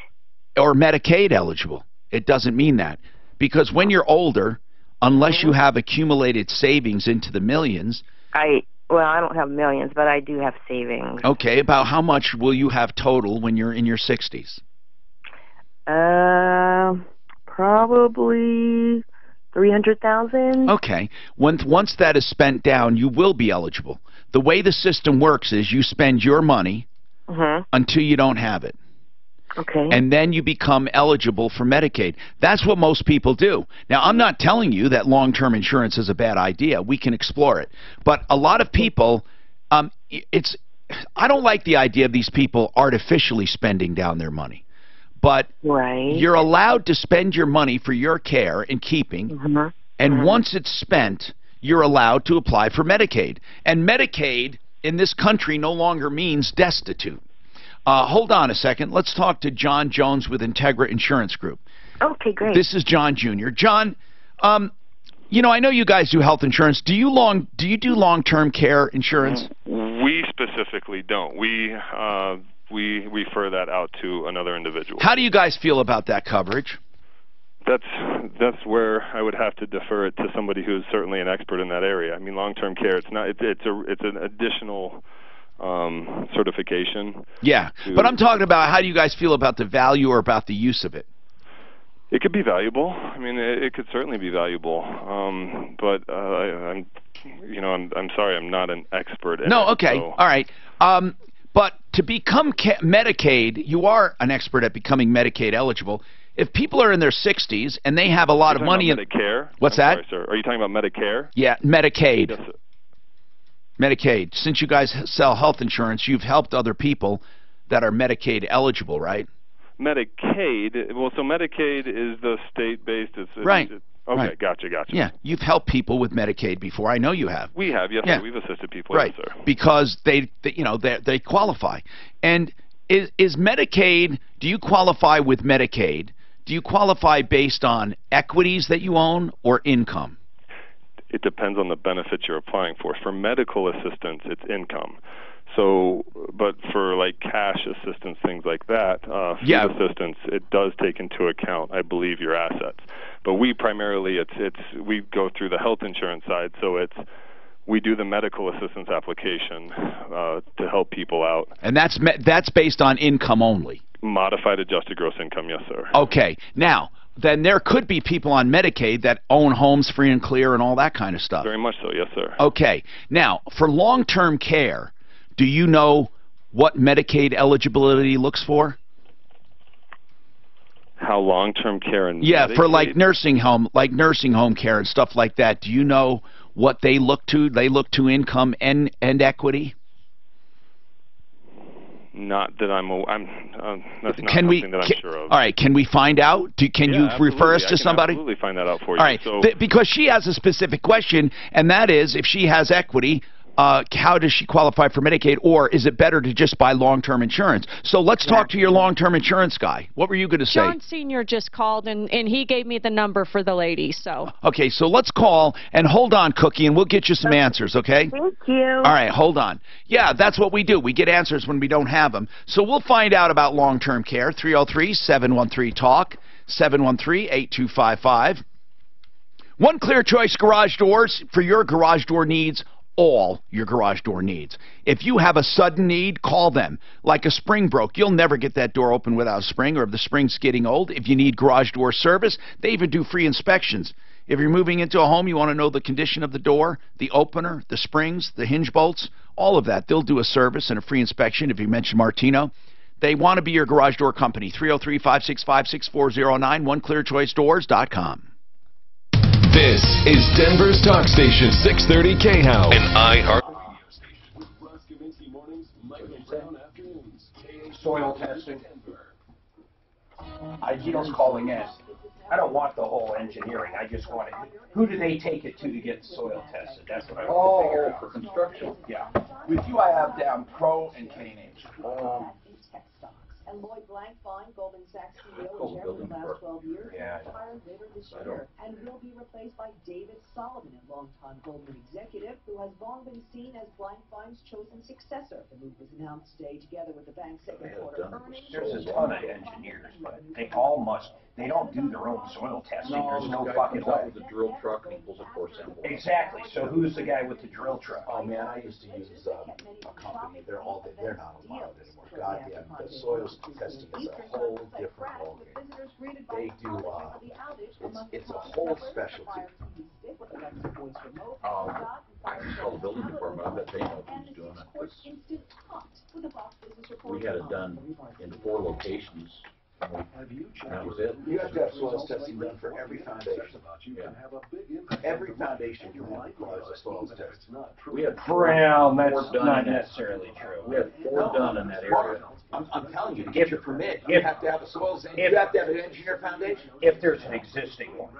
or Medicaid eligible, it doesn't mean that, because when you're older, unless you have accumulated savings into the millions. Well, I don't have millions, but I do have savings. Okay, about how much will you have total when you're in your 60s? Probably 300,000. Okay. Once that is spent down, you will be eligible. The way the system works is you spend your money until you don't have it. Okay. And then you become eligible for Medicaid. That's what most people do. Now, I'm not telling you that long-term insurance is a bad idea. We can explore it. But a lot of people, I don't like the idea of these people artificially spending down their money. But you're allowed to spend your money for your care and keeping, and once it's spent, you're allowed to apply for Medicaid. And Medicaid in this country no longer means destitute. Hold on a second. Let's talk to John Jones with Integra Insurance Group. Okay, great. This is John Jr. John, you know, I know you guys do health insurance. Do you do long-term care insurance? We specifically don't. We refer that out to another individual. How do you guys feel about that coverage? That's where I would have to defer it to somebody who's certainly an expert in that area. I mean, long-term care, it's an additional certification. Yeah, but I'm talking about how do you guys feel about the value or about the use of it? It could be valuable. I mean, it could certainly be valuable. But I'm sorry, I'm not an expert in it. No, okay, So. all right. But to become Medicaid, you are an expert at becoming Medicaid eligible. If people are in their 60s and they have a lot of money in Medicare. What's I'm that? Sorry, sir. Are you talking about Medicare? Yeah, Medicaid. Yes, sir. Medicaid. Since you guys sell health insurance, you've helped other people that are Medicaid eligible, right? Medicaid. Well, so Medicaid is the state-based. Right. Okay, right. Gotcha. Yeah, you've helped people with Medicaid before. I know you have. We have, yes, Yeah. sir. We've assisted people, Right, yes, sir. because they qualify. And is Medicaid? Do you qualify with Medicaid? Do you qualify based on equities that you own or income? It depends on the benefits you're applying for. For medical assistance, it's income. So, but for like cash assistance, things like that, food assistance, it does take into account, I believe, your assets. But we primarily, we go through the health insurance side, so we do the medical assistance application to help people out. And that's based on income only. Modified adjusted gross income, yes, sir. Okay. Now, then there could be people on Medicaid that own homes free and clear and all that kind of stuff. Very much so, yes, sir. Okay. Now, for long-term care, do you know what Medicaid eligibility looks for? How long-term care and yeah, Medicaid? for like nursing home care and stuff like that. Do you know what they look to? They look to income and equity. Not that that's not something that I'm sure of. All right, can we find out? Can you refer us to somebody? I can absolutely find that out for you. All right, so, because she has a specific question, and that is if she has equity, how does she qualify for Medicaid, or is it better to just buy long-term insurance? So let's talk to your long-term insurance guy. What were you going to say? John Sr. just called, and he gave me the number for the lady, so. Okay, so let's call, and hold on, Cookie, and we'll get you some answers, okay? Thank you. All right, hold on. Yeah, that's what we do. We get answers when we don't have them. So we'll find out about long-term care, 303-713-TALK, 713-8255. One Clear Choice Garage Doors for your garage door needs, all your garage door needs. If you have a sudden need, call them. Like a spring broke, you'll never get that door open without a spring, or if the spring's getting old. If you need garage door service, they even do free inspections. If you're moving into a home, you want to know the condition of the door, the opener, the springs, the hinge bolts, all of that. They'll do a service and a free inspection if you mention Martino. They want to be your garage door company. 303-565-6409, oneclearchoicedoors.com. This is Denver's Talk Station, 630 KHOW and iHeart. Soil testing. Ideal's calling in. I don't want the whole engineering. I just want it. Who do they take it to get soil tested? That's what I want to figure out. For construction. Yeah. With you, I have down Pro and K-Names. And Lloyd Blankfein, Goldman Sachs CEO and chairman for the last 12 years, retired later this year and will be replaced by David Solomon, a longtime Goldman executive who has long been seen as Blankfein's chosen successor. The move was announced today together with the bank's second quarter earnings. There's a ton of engineers, but they all must. They don't do their own soil testing. There's no fucking way. With a drill truck and he pulls it for a sample. Exactly. So who's the guy with the drill truck? Oh man, I used to use a company. They're not allowed anymore. Goddamn, the soil testing is a whole different ballgame. They do. It's a whole specialty. I can call the building department. I bet they know who's doing it. We had it done in 4 locations. That was it. You have to have soil testing done for every foundation. Every foundation you have requires a soil test. We had Well, that's not necessarily true. We had 4 done in that area. I'm telling you, to get your permit, you have to have a soil test. You have to have an engineer foundation. If there's an existing one.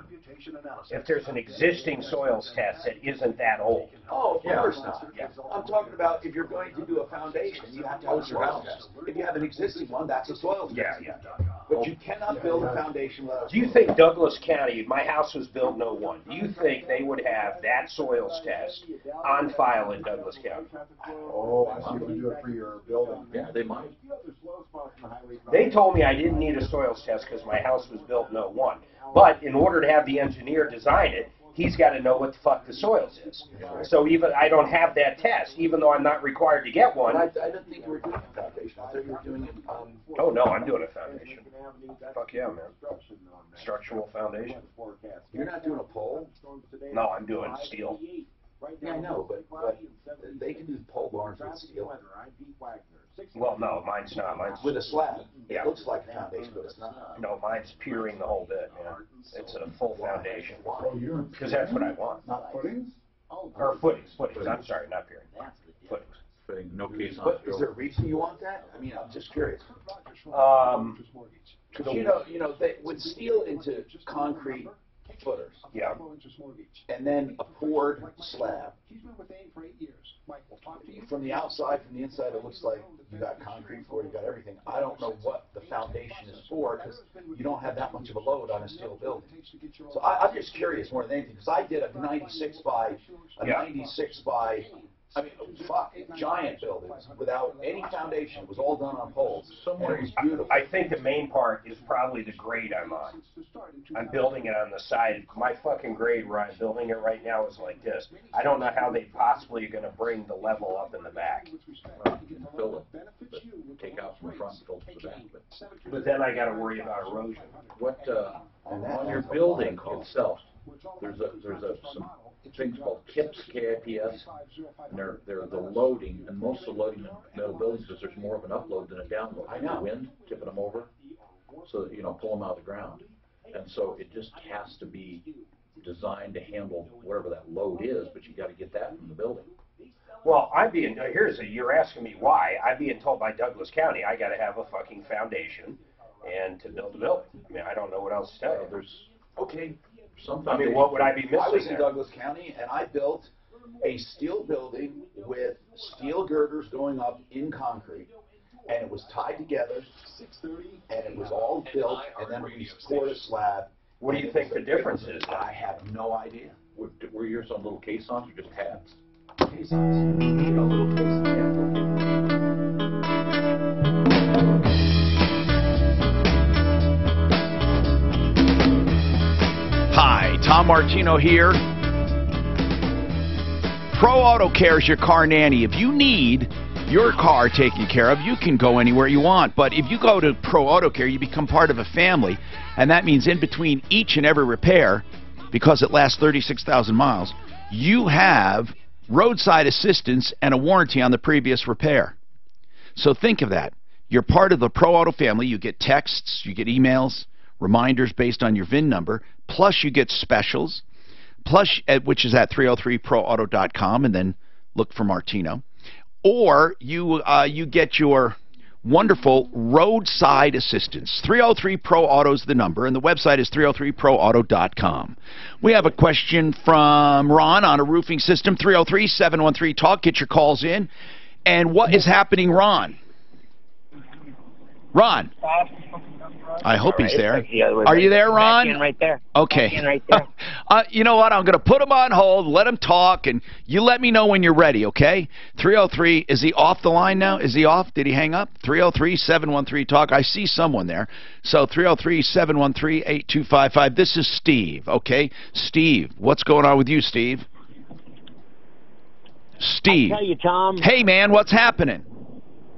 If there's an existing soils test that isn't that old. Oh, of course not. Yeah. I'm talking about if you're going to do a foundation, you have to have a soil test. If you have an existing one, that's a soil test. Yeah. But you cannot build a foundation without a Do you think Douglas County, my house was built in 01, do you think they would have that soils test on file in Douglas County? Oh, I see what you do it for your building. Yeah, they might. They told me I didn't need a soils test because my house was built in 01. But in order to have the engineer design it, he's got to know what the fuck the soils is. So even I don't have that test, even though I'm not required to get one. I didn't think you were doing a foundation. I thought you were doing it. Oh no, I'm doing a foundation. Fuck yeah, man. Structural foundation. You're not doing a pole? No, I'm doing steel. Yeah, I know, but they can do pole barns with steel. Well, no, mine's not. Mine's with a slab. Yeah. It looks like a foundation, but it's not. No, mine's piering the whole bit, man. It's a full foundation. Because that's what I want. Not footings? Or footings. I'm sorry, not piering. Footings. Footing, no case on But is there a reason you want that? I mean, I'm just curious. You know, with steel into concrete footers. Yeah. And then a poured slab. From the outside, from the inside, it looks like you got concrete for it, you got everything. I don't know what the foundation is for because you don't have that much of a load on a steel building. So I'm just curious more than anything because I did a 96 by, giant buildings without any foundation. It was all done on poles. Somewhere it's beautiful. I think the main part is probably the grade I'm on. I'm building it on the side. My fucking grade where I'm building it right now is like this. I don't know how they possibly are going to bring the level up in the back. Fill it, but take out from the front and fill to the back. But then I got to worry about erosion. What on your building itself? There's some things called KIPS, KIPS, and they're the loading, and most of the loading in metal buildings is there's more of an upload than a download. I know. The wind tipping them over, so that, pull them out of the ground, and so it just has to be designed to handle whatever that load is, but you got to get that from the building. Well, you're asking me why. I'm being told by Douglas County I got to have a fucking foundation and to build a building. I mean, I don't know what else to tell you. Okay. I mean, what would I be missing? I was in there? Douglas County, and I built a steel building with steel girders going up in concrete, and it was tied together, and it was all built, and then we poured a slab. What do you think the difference is? I have no idea. Were yours on little caissons or just tabs? Caissons. You know, little caissons. Hi, Tom Martino here. Pro Auto Care is your car nanny. If you need your car taken care of, you can go anywhere you want. But if you go to Pro Auto Care, you become part of a family. And that means in between each and every repair, because it lasts 36,000 miles, you have roadside assistance and a warranty on the previous repair. So think of that. You're part of the Pro Auto family. You get texts, you get emails, reminders based on your VIN number, plus you get specials, plus which is at 303proauto.com, and then look for Martino. Or you get your wonderful roadside assistance. 303 Pro Auto is the number, and the website is 303proauto.com. We have a question from Ron on a roofing system, 303-713-TALK. Get your calls in. And what is happening, Ron? Ron. I hope he's there. Are you there, Ron? Back in right there. Okay. Back in right there. You know what? I'm going to put him on hold, let him talk, and you let me know when you're ready, okay? 303, is he off the line now? Is he off? Did he hang up? 303-713-TALK. I see someone there. So 303-713-8255. This is Steve, okay? Steve, what's going on with you, Steve? Steve. I tell you, Tom. Hey, man, what's happening?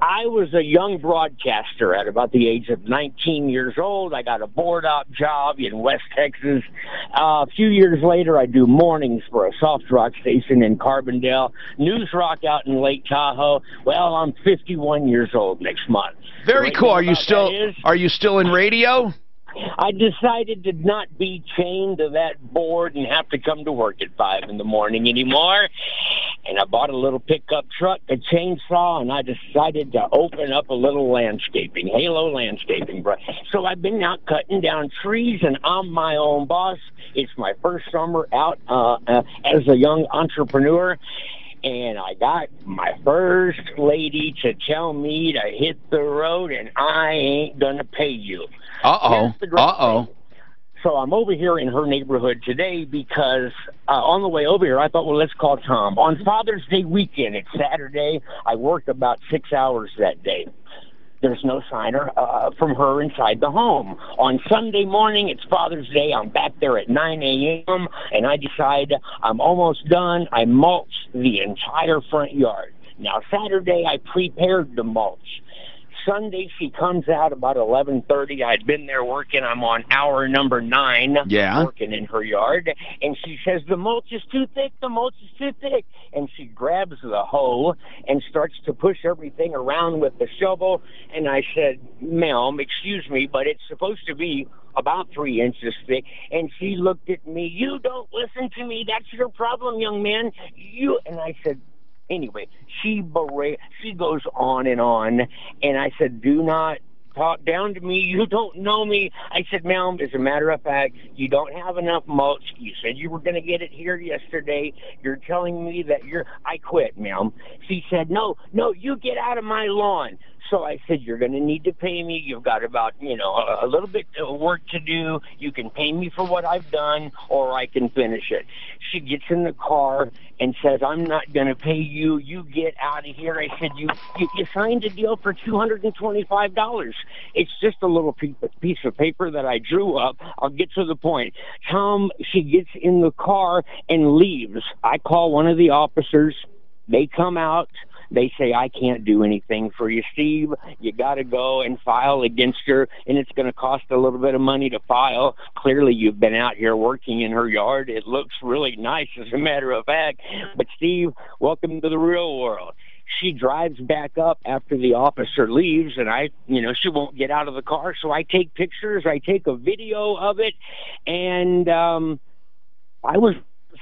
I was a young broadcaster at about the age of 19 years old. I got a board-op job in West Texas. A few years later, I do mornings for a soft rock station in Carbondale, news rock out in Lake Tahoe. Well, I'm 51 years old next month. Very cool. Are you still in radio? I decided to not be chained to that board and have to come to work at 5 in the morning anymore. And I bought a little pickup truck, a chainsaw, and I decided to open up a little landscaping, Halo Landscaping. So I've been out cutting down trees, and I'm my own boss. It's my first summer out as a young entrepreneur. And I got my first lady to tell me to hit the road, and I ain't going to pay you. Uh-oh. Uh-oh. So I'm over here in her neighborhood today because on the way over here, I thought, well, let's call Tom. On Father's Day weekend, it's Saturday, I worked about 6 hours that day. There's no signer from her inside the home. On Sunday morning, it's Father's Day. I'm back there at 9 a.m., and I decide I'm almost done. I mulch the entire front yard. Now, Saturday, I prepared the mulch. Sunday, she comes out about 11:30. I'd been there working. I'm on hour number 9 working in her yard. And she says, the mulch is too thick, the mulch is too thick. And she grabs the hoe and starts to push everything around with the shovel. And I said, ma'am, excuse me, but it's supposed to be about 3 inches thick. And she looked at me, you don't listen to me. That's your problem, young man. And I said, anyway, she goes on, and I said, do not talk down to me. You don't know me. I said, ma'am, as a matter of fact, you don't have enough mulch. You said you were going to get it here yesterday. You're telling me that I quit, ma'am. She said, no, you get out of my lawn. So I said, you're going to need to pay me. You've got about, a little bit of work to do. You can pay me for what I've done, or I can finish it. She gets in the car and says, I'm not going to pay you. You get out of here. I said, you signed a deal for $225. It's just a little piece of paper that I drew up. I'll get to the point. Tom, she gets in the car and leaves. I call one of the officers. They come out. They say, I can't do anything for you, Steve. You got to go and file against her, and it's going to cost a little bit of money to file. Clearly, you've been out here working in her yard. It looks really nice, as a matter of fact. But, Steve, welcome to the real world. She drives back up after the officer leaves, and she won't get out of the car. So I take pictures. I take a video of it, and I was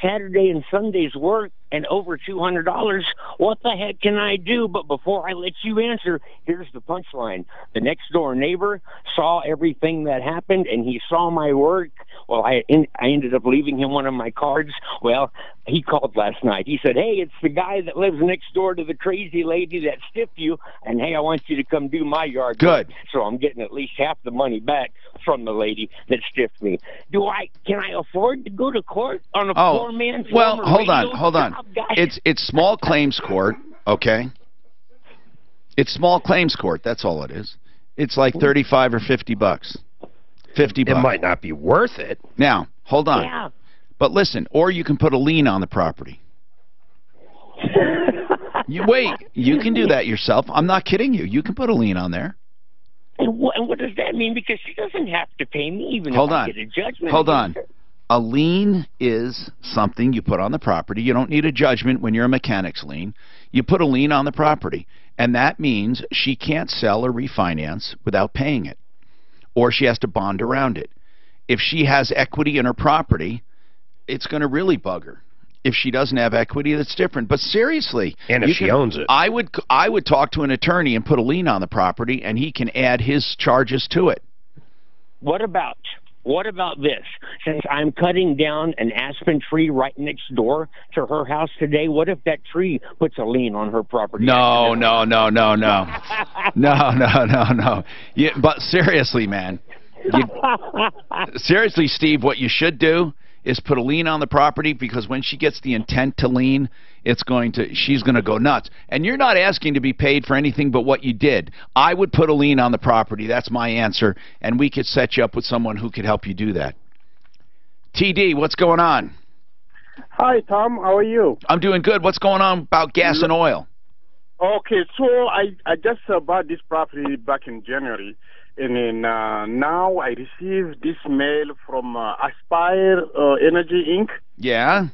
Saturday and Sunday's work, and over $200. What the heck can I do? But before I let you answer, here's the punchline. The next door neighbor saw everything that happened, and he saw my work. Well, I ended up leaving him one of my cards. Well, he called last night. He said, hey, it's the guy that lives next door to the crazy lady that stiffed you, and hey, I want you to come do my yard work. Good. So I'm getting at least half the money back from the lady that stiffed me. Can I afford to go to court on a poor man's well, former hold radio on. job, guy? It's small claims court, okay? It's small claims court. That's all it is. It's like 35 or 50 bucks. 50 bucks. It might not be worth it. Now, hold on. Yeah. But listen, or you can put a lien on the property. You can do that yourself. I'm not kidding you. You can put a lien on there. And what does that mean? Because she doesn't have to pay me even if I get a judgment. Hold on. A lien is something you put on the property. You don't need a judgment when you're a mechanic's lien. You put a lien on the property, and that means she can't sell or refinance without paying it, or she has to bond around it. If she has equity in her property, it's going to really bug her. If she doesn't have equity, that's different. But seriously, and if she owns it, I would talk to an attorney and put a lien on the property, and he can add his charges to it. What about this? Since I'm cutting down an aspen tree right next door to her house today, what if that tree puts a lien on her property? No. Yeah, but seriously, man. Seriously, Steve, what you should do is put a lien on the property, because when she gets the intent to lien, she's going to go nuts. And you're not asking to be paid for anything but what you did. I would put a lien on the property. That's my answer. And we could set you up with someone who could help you do that. TD, what's going on? Hi, Tom. How are you? I'm doing good. What's going on about gas and oil? Okay, so I just bought this property back in January. And then now I received this mail from Aspire Energy Inc. Yeah.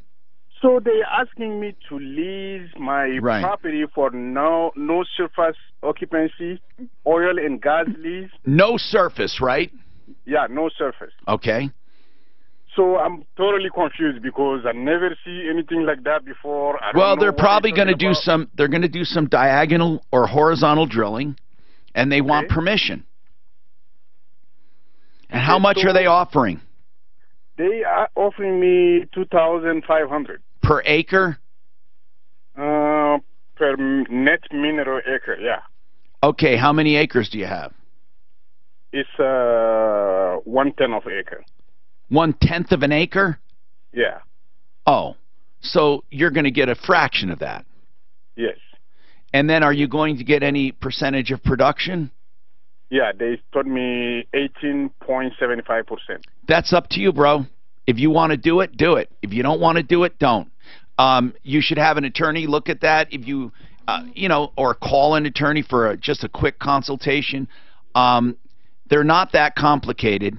So they're asking me to lease my property for no surface occupancy, oil and gas lease. No surface, right? Yeah, no surface. Okay. So I'm totally confused because I never see anything like that before. Well, they're probably going to do some. They're going to do some diagonal or horizontal drilling, and they want permission. And how much are they offering? They are offering me $2,500 per acre. Per net mineral acre, yeah. Okay, how many acres do you have? It's 1/10 of an acre. 1/10 of an acre? Yeah. Oh, so you're going to get a fraction of that? Yes. And then are you going to get any percentage of production? Yeah, they told me 18.75%. That's up to you, bro. If you want to do it, do it. If you don't want to do it, don't. You should have an attorney look at that. If you, or call an attorney for just a quick consultation. They're not that complicated,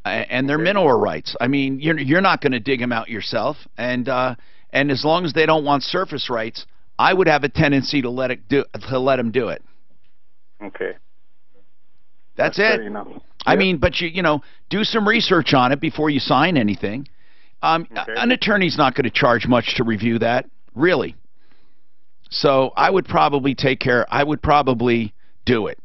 and they're mineral rights. I mean, you're not going to dig them out yourself, and as long as they don't want surface rights, I would have a tendency to let them do it. Okay. That's it. I mean, but you do some research on it before you sign anything. An attorney's not going to charge much to review that, really. So I would probably do it.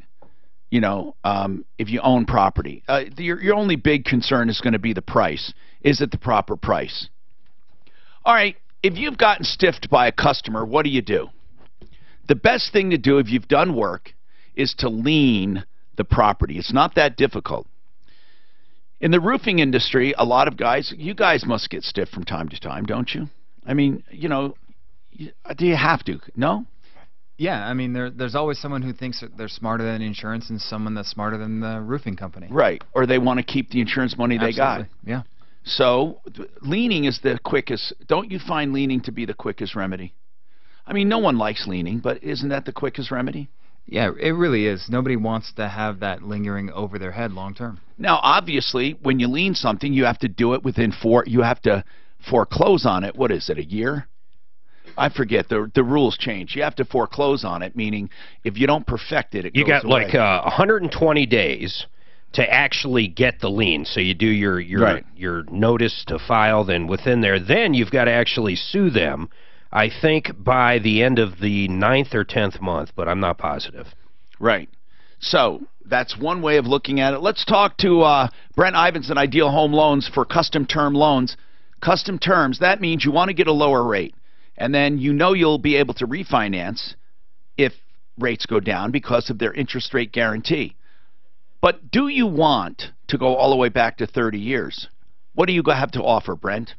If you own property, your only big concern is going to be the price. Is it the proper price? All right. If you've gotten stiffed by a customer, what do? The best thing to do if you've done work is to lien the property. It's not that difficult. In the roofing industry, a lot of you guys must get stiffed from time to time, don't you? I mean, do you have to? No? Yeah, I mean, there's always someone who thinks that they're smarter than insurance and someone that's smarter than the roofing company. Right, or they want to keep the insurance money they got. Yeah. So leaning is the quickest. Don't you find leaning to be the quickest remedy? I mean, no one likes leaning, but isn't that the quickest remedy? Yeah, it really is. Nobody wants to have that lingering over their head long term. Now, obviously, when you lien something, you have to do it within you have to foreclose on it. What is it, a year? I forget. The rules change. You have to foreclose on it, meaning if you don't perfect it, you goes got away. Like 120 days to actually get the lien. So you do your notice to file, then within there, then you've got to actually sue them I think by the end of the 9th or 10th month, but I'm not positive. Right. So that's one way of looking at it. Let's talk to Brent Ivinson, Ideal Home Loans, for custom term loans. Custom terms, that means you want to get a lower rate. And then you know you'll be able to refinance if rates go down because of their interest rate guarantee. But do you want to go all the way back to 30 years? What do you have to offer, Brent?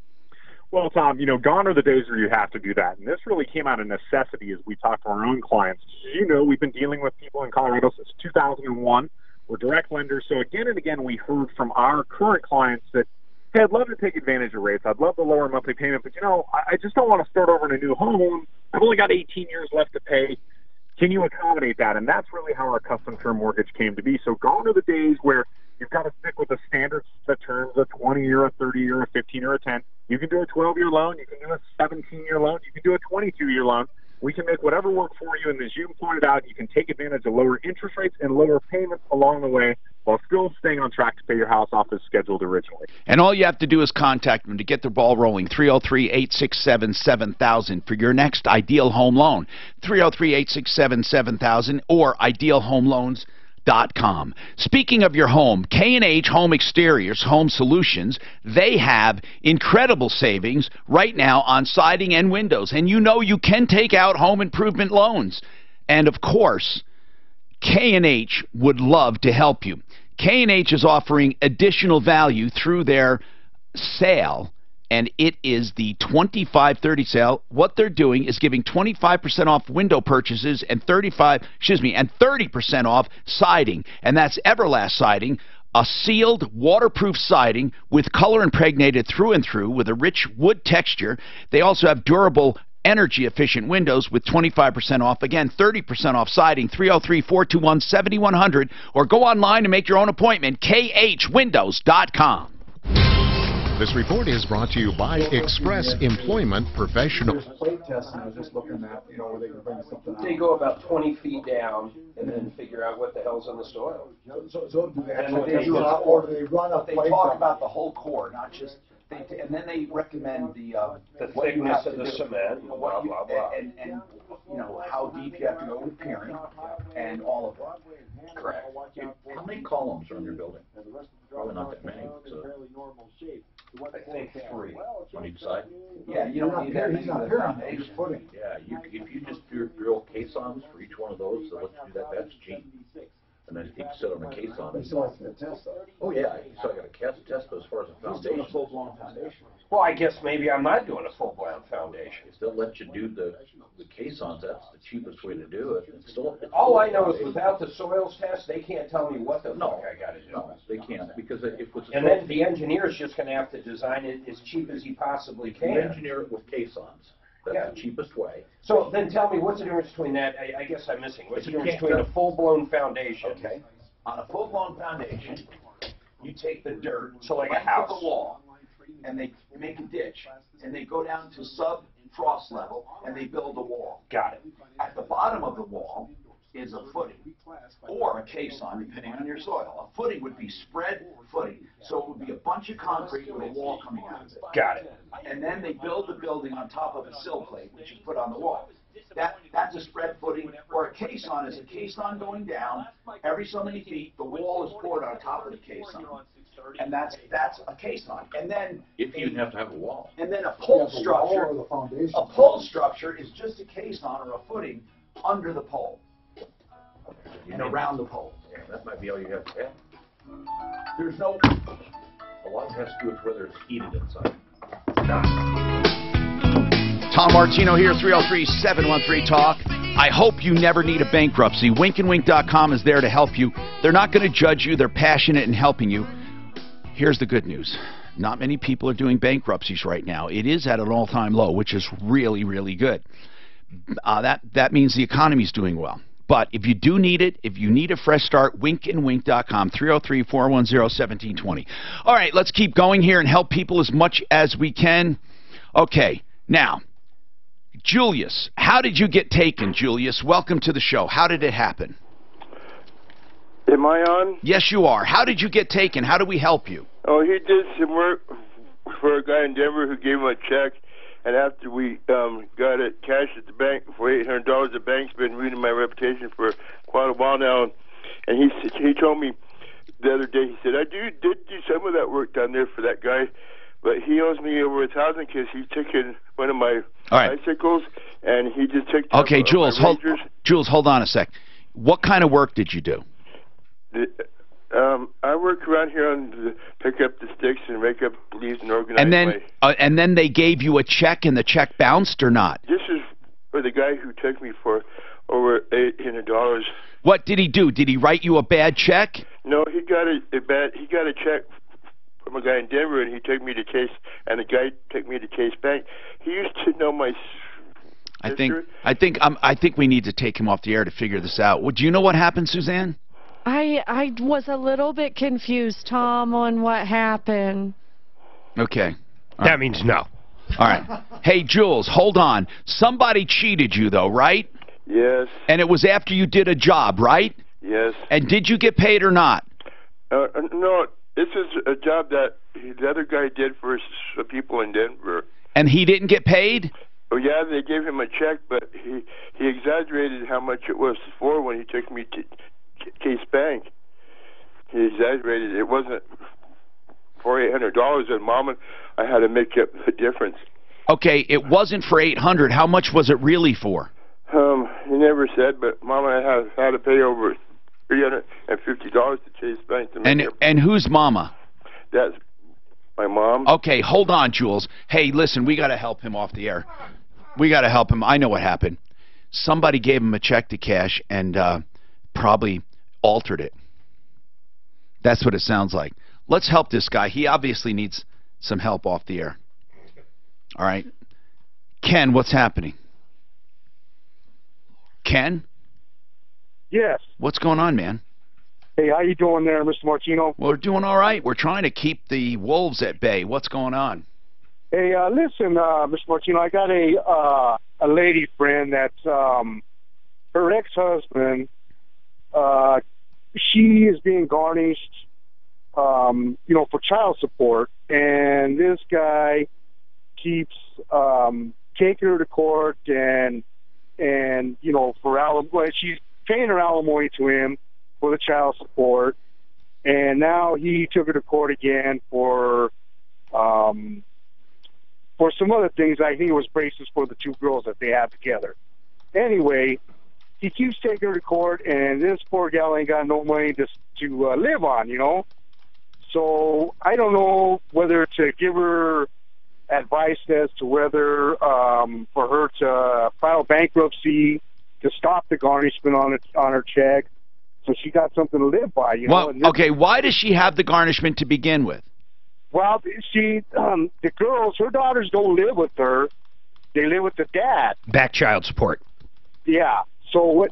Well, Tom, gone are the days where you have to do that. And this really came out of necessity as we talked to our own clients. As you know, we've been dealing with people in Colorado since 2001. We're direct lenders. So again and again, we heard from our current clients that, hey, I'd love to take advantage of rates. I'd love to lower monthly payment. But, I just don't want to start over in a new home. I've only got 18 years left to pay. Can you accommodate that? And that's really how our custom term mortgage came to be. So gone are the days where you've got to stick with the standard set terms, a 20-year, a 30-year, a 15-year, a 10. You can do a 12-year loan. You can do a 17-year loan. You can do a 22-year loan. We can make whatever work for you. And as you pointed out, you can take advantage of lower interest rates and lower payments along the way while still staying on track to pay your house off as scheduled originally. And all you have to do is contact them to get the ball rolling. 303-867-7000 for your next Ideal Home Loan. 303-867-7000 or idealhomeloans.com. Speaking of your home, K&H Home Exteriors, Home Solutions, they have incredible savings right now on siding and windows. And you can take out home improvement loans. And of course, K&H would love to help you. K&H is offering additional value through their sale, and it is the 25-30 sale. What they're doing is giving 25% off window purchases and 30% off siding, and that's Everlast siding, a sealed, waterproof siding with color impregnated through and through with a rich wood texture. They also have durable, energy-efficient windows with 25% off. Again, 30% off siding, 303-421-7100, or go online and make your own appointment, khwindows.com. This report is brought to you by Express Employment Professionals. Plate testing, I was just looking at, where they can bring something out. They go about 20 feet down and then figure out what the hell's in the soil. So do they actually do it, or do they run a They plate? talk about the whole core, not just, and then they recommend the thickness of the cement, and blah, blah, blah. And how deep you have to go with peering, and all of that. Correct. How many columns are in your building? Probably not that many. So I think 3. on each side? Yeah, you don't need that many for the foundation. Yeah, if you just drill caissons for each one of those, so let's do that, that's cheap. And then you can sit on a caisson. They still have to test though. Oh, yeah, so I got a test, but as far as a foundation. A full-blown foundation. Well, I guess maybe I'm not doing a full-blown foundation. If they'll let you do the caissons, that's the cheapest way to do it. It's still, all I know is without the soils test, they can't tell me what the fuck I got to do. No, they can't, because if it's and then the engineer's just going to have to design it as cheap as he possibly can. You engineer it with caissons. That's the cheapest way. So then tell me, what's the difference between that? I guess I'm missing. What's the difference between a full-blown foundation? Okay. On a full-blown foundation, you take the dirt, so like a length house, of the wall, and they make a ditch, and they go down to sub-frost level, and they build a wall. Got it. At the bottom of the wall is a footing, or a caisson, depending on your soil. A footing would be spread footing, so it would be a bunch of concrete with a wall coming out of it. Got it. And then they build the building on top of a sill plate, which is put on the wall. That's a spread footing, or a caisson is a caisson going down. Every so many feet, the wall is poured on top of the caisson, and that's a caisson. And then if you have to have a wall. And then a pole structure. A pole structure is just a caisson or a footing under the pole and around the pole. Yeah, that might be all you have to have. There's no. A lot has to do with whether it's heated inside. Tom Martino here, 303-713-TALK. I hope you never need a bankruptcy. Winkandwink.com is there to help you. They're not going to judge you. They're passionate in helping you. Here's the good news. Not many people are doing bankruptcies right now. It is at an all-time low, which is really, really good. That means the economy's doing well. But if you do need it, if you need a fresh start, winkandwink.com, 303-410-1720. All right, let's keep going here and help people as much as we can. Okay, now, Julius, how did you get taken, Julius? Welcome to the show. How did it happen? Am I on? Yes, you are. How did you get taken? How do we help you? Oh, he did some work for a guy in Denver who gave him a check, and after we got it cash at the bank for $800, the bank's been ruining my reputation for quite a while now. And he told me the other day, he said, I did do some of that work down there for that guy, but he owes me over $1,000 because he took in one of my bicycles, and he just took. Okay, Jules, hold on a sec. What kind of work did you do? I work around here pick up the sticks and rake up leaves and organize. And then they gave you a check, and the check bounced or not? This is for the guy who took me for over $800. What did he do? Did he write you a bad check? No, he got a check from a guy in Denver, and he took me to Chase, and the guy took me to Chase Bank. He used to know my sister. I think we need to take him off the air to figure this out. Do you know what happened, Suzanne? I was a little bit confused, Tom, on what happened. Okay. That means no. All right. Hey, Jules, hold on. Somebody cheated you, though, right? Yes. And it was after you did a job, right? Yes. And did you get paid or not? No, this is a job that the other guy did for some people in Denver. And he didn't get paid? Oh, yeah, they gave him a check, but he exaggerated how much it was for when he took me to Chase Bank. He exaggerated. It wasn't for $800, and Mom and I had to make up the difference. Okay, it wasn't for $800. How much was it really for? He never said, but Mom and I had to pay over $350 to Chase Bank to make up. And who's Mama? That's my mom. Okay, hold on, Jules. Hey, listen, we got to help him off the air. We got to help him. I know what happened. Somebody gave him a check to cash and probably altered it. That's what it sounds like. Let's help this guy. He obviously needs some help off the air. All right. Ken, what's happening? Ken? Yes. What's going on, man? Hey, how you doing there, Mr. Martino? Well, we're doing all right. We're trying to keep the wolves at bay. What's going on? Hey, listen, Mr. Martino, I got a lady friend that's her ex-husband. She is being garnished, for child support, and this guy keeps taking her to court and for alimony. She's paying her alimony to him for the child support, and now he took her to court again for some other things. I think it was braces for the two girls that they have together. Anyway, he keeps taking her to court, and this poor gal ain't got no money to live on, So I don't know whether to give her advice as to whether for her to file bankruptcy to stop the garnishment on her check, so she got something to live by. Well, okay, why does she have the garnishment to begin with? Well, the girls, her daughters don't live with her; they live with the dad. Back child support. Yeah. So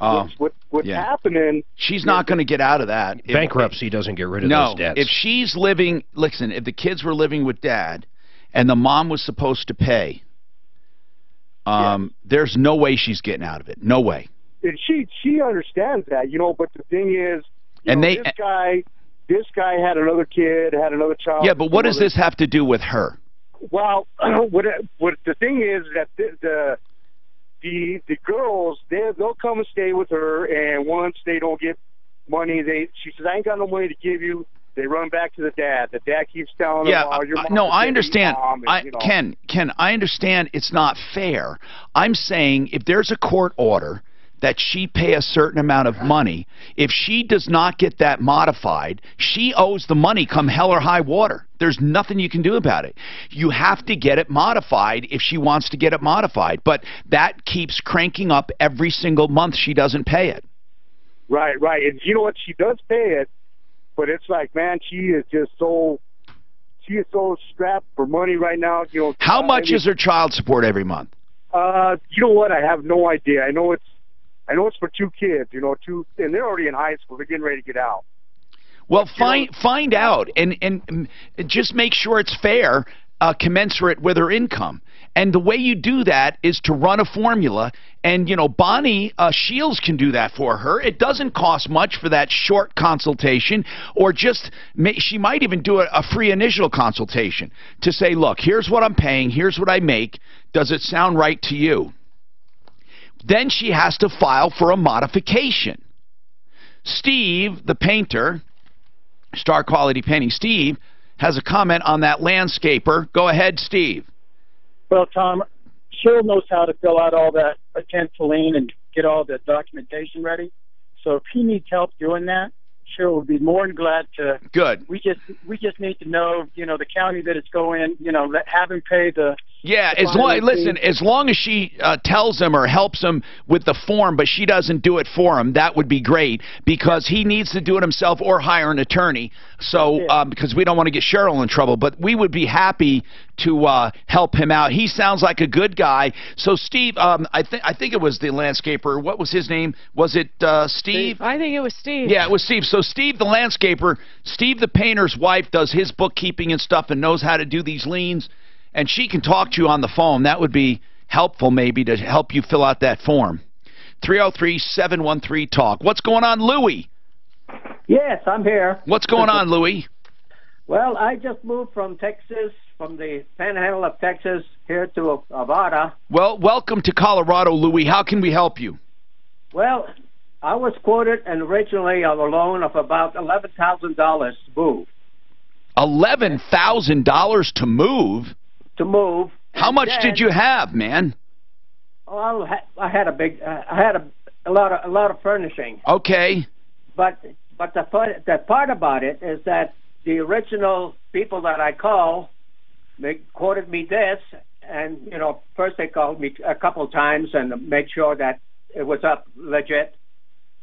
what's happening? She's not going to get out of that. Bankruptcy doesn't get rid of those debts. If she's living, listen, if the kids were living with dad, and the mom was supposed to pay, there's no way she's getting out of it. No way. And she understands that, But the thing is, this guy had another kid, had another child. Yeah, but what does this have to do with her? Well, what the thing is that the girls, they'll come and stay with her, and once they don't get money, she says, I ain't got no money to give you. They run back to the dad. The dad keeps telling them, oh, your mom. No, I understand. And, Ken, I understand it's not fair. I'm saying if there's a court order that she pay a certain amount of money, if she does not get that modified, she owes the money come hell or high water. There's nothing you can do about it. You have to get it modified if she wants to get it modified. But that keeps cranking up every single month she doesn't pay it. Right. And you know what? She does pay it, but it's like, man, she is so strapped for money right now. How much is her child support every month? You know what? I have no idea. I know it's for two kids, and they're already in high school. They're getting ready to get out. Well, find out and just make sure it's fair, commensurate with her income. And the way you do that is to run a formula. And, you know, Bonnie Shields can do that for her. It doesn't cost much for that short consultation, or just, she might even do a free initial consultation to say, look, here's what I'm paying, here's what I make. Does it sound right to you? Then she has to file for a modification. Steve, the painter, Star Quality Painting, Steve has a comment on that landscaper. Go ahead, Steve. Well, Tom, Cheryl knows how to fill out all that lien and get all the documentation ready. So if he needs help doing that, Cheryl would be more than glad to. Good. We just need to know, you know, the county that it's going, you know, have him pay the. Yeah, as long as she tells him or helps him with the form, but she doesn't do it for him, that would be great, because he needs to do it himself or hire an attorney. So because we don't want to get Cheryl in trouble, but we would be happy to help him out. He sounds like a good guy. So Steve, I think it was the landscaper. What was his name? Was it Steve? I think it was Steve. Yeah, it was Steve. So Steve, the landscaper, Steve, the painter's wife, does his bookkeeping and stuff and knows how to do these liens. And she can talk to you on the phone. That would be helpful, maybe, to help you fill out that form. 303-713-TALK. What's going on, Louie? Yes, I'm here. What's going on, Louie? Well, I just moved from Texas, from the panhandle of Texas, here to Nevada. Well, welcome to Colorado, Louie. How can we help you? Well, I was quoted originally on a loan of about $11,000 to move. $11,000 to move? To move. How much did you have, man? Well, I had a lot of furnishing. Okay. But the part about it is that the original people that I call, they quoted me this, and you know, first they called me a couple times and make sure that it was up legit,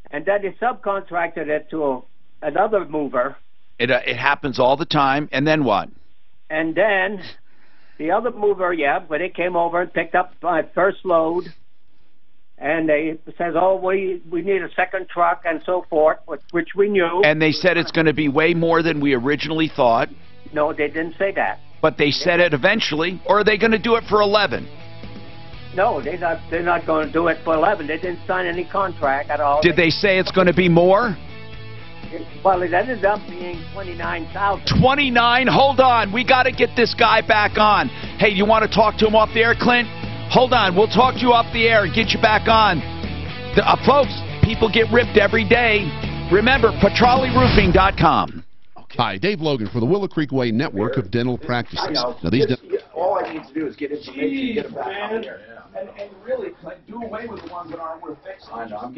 and then they subcontracted it to another mover. It happens all the time. And then what? And then the other mover, when they came over and picked up my first load, and they says, oh, we need a second truck and so forth, which we knew. And they said it's going to be way more than we originally thought. No, they didn't say that. But they said it eventually. Or are they going to do it for 11? No, they're not going to do it for 11. They didn't sign any contract at all. Did they say it's going to be more? Well, it ended up being $29,000. 29? Hold on. We got to get this guy back on. Hey, you want to talk to him off the air, Clint? Hold on. We'll talk to you off the air and get you back on. Folks, people get ripped every day. Remember, petrolliroofing.com. Hi, Dave Logan for the Willow Creek Way Network of Dental Practices. Now, these all I need to do is get information and get it back on there. And really, do away with the ones that aren't worth fixing. I know. I'm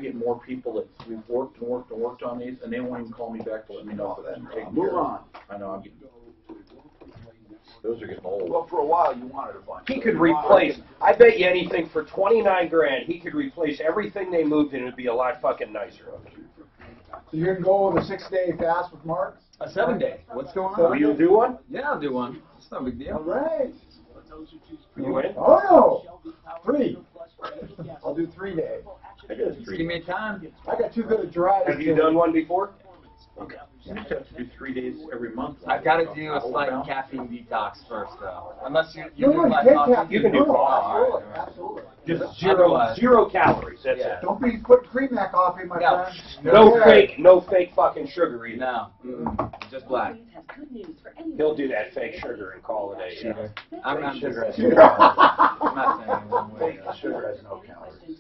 getting more people that we've worked on these, and they won't even call me back to let me know for that. Move on. I know. I'm getting. Those are getting old. Well, for a while, you wanted a bunch. He could replace. I bet you anything for $29,000. He could replace everything they moved, and it'd be a lot fucking nicer. So you're gonna go with a 6-day fast with Mark? A 7-day. What's going on? Will you do one? Yeah, I'll do one. It's no big deal. All right. You in? Oh no, 3. I'll do 3 days. Just give me a time. I got too good a drive. Have you done one before? Okay. You just have to do 3 days every month. I've got to do a slight caffeine detox first, though. Unless you do my caffeine. You can do coffee. Absolutely. Just zero calories. That's it. Don't be putting cream in that coffee, my friend. No fake fucking sugar either. No, just black. He'll do that fake sugar and call it a. I'm not sugar. I'm not saying one way. Sugar has no calories.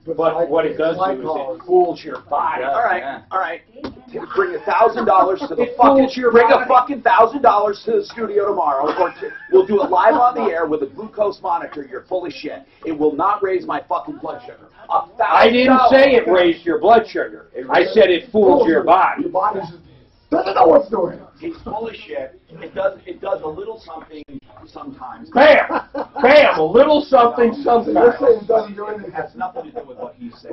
But what it does do is it fools your body. All right. Bring $1,000 to the fucking $1,000 to the studio tomorrow, or we'll do it live on the air with a glucose monitor. You're full of shit. It will not raise my fucking blood sugar. I didn't say it raised your blood sugar. I said it fools your body. Your body doesn't know what's doing. It's full of shit. It does a little something sometimes. Bam! A little something sometimes. You're saying it doesn't do anything. It has nothing to do with what he said.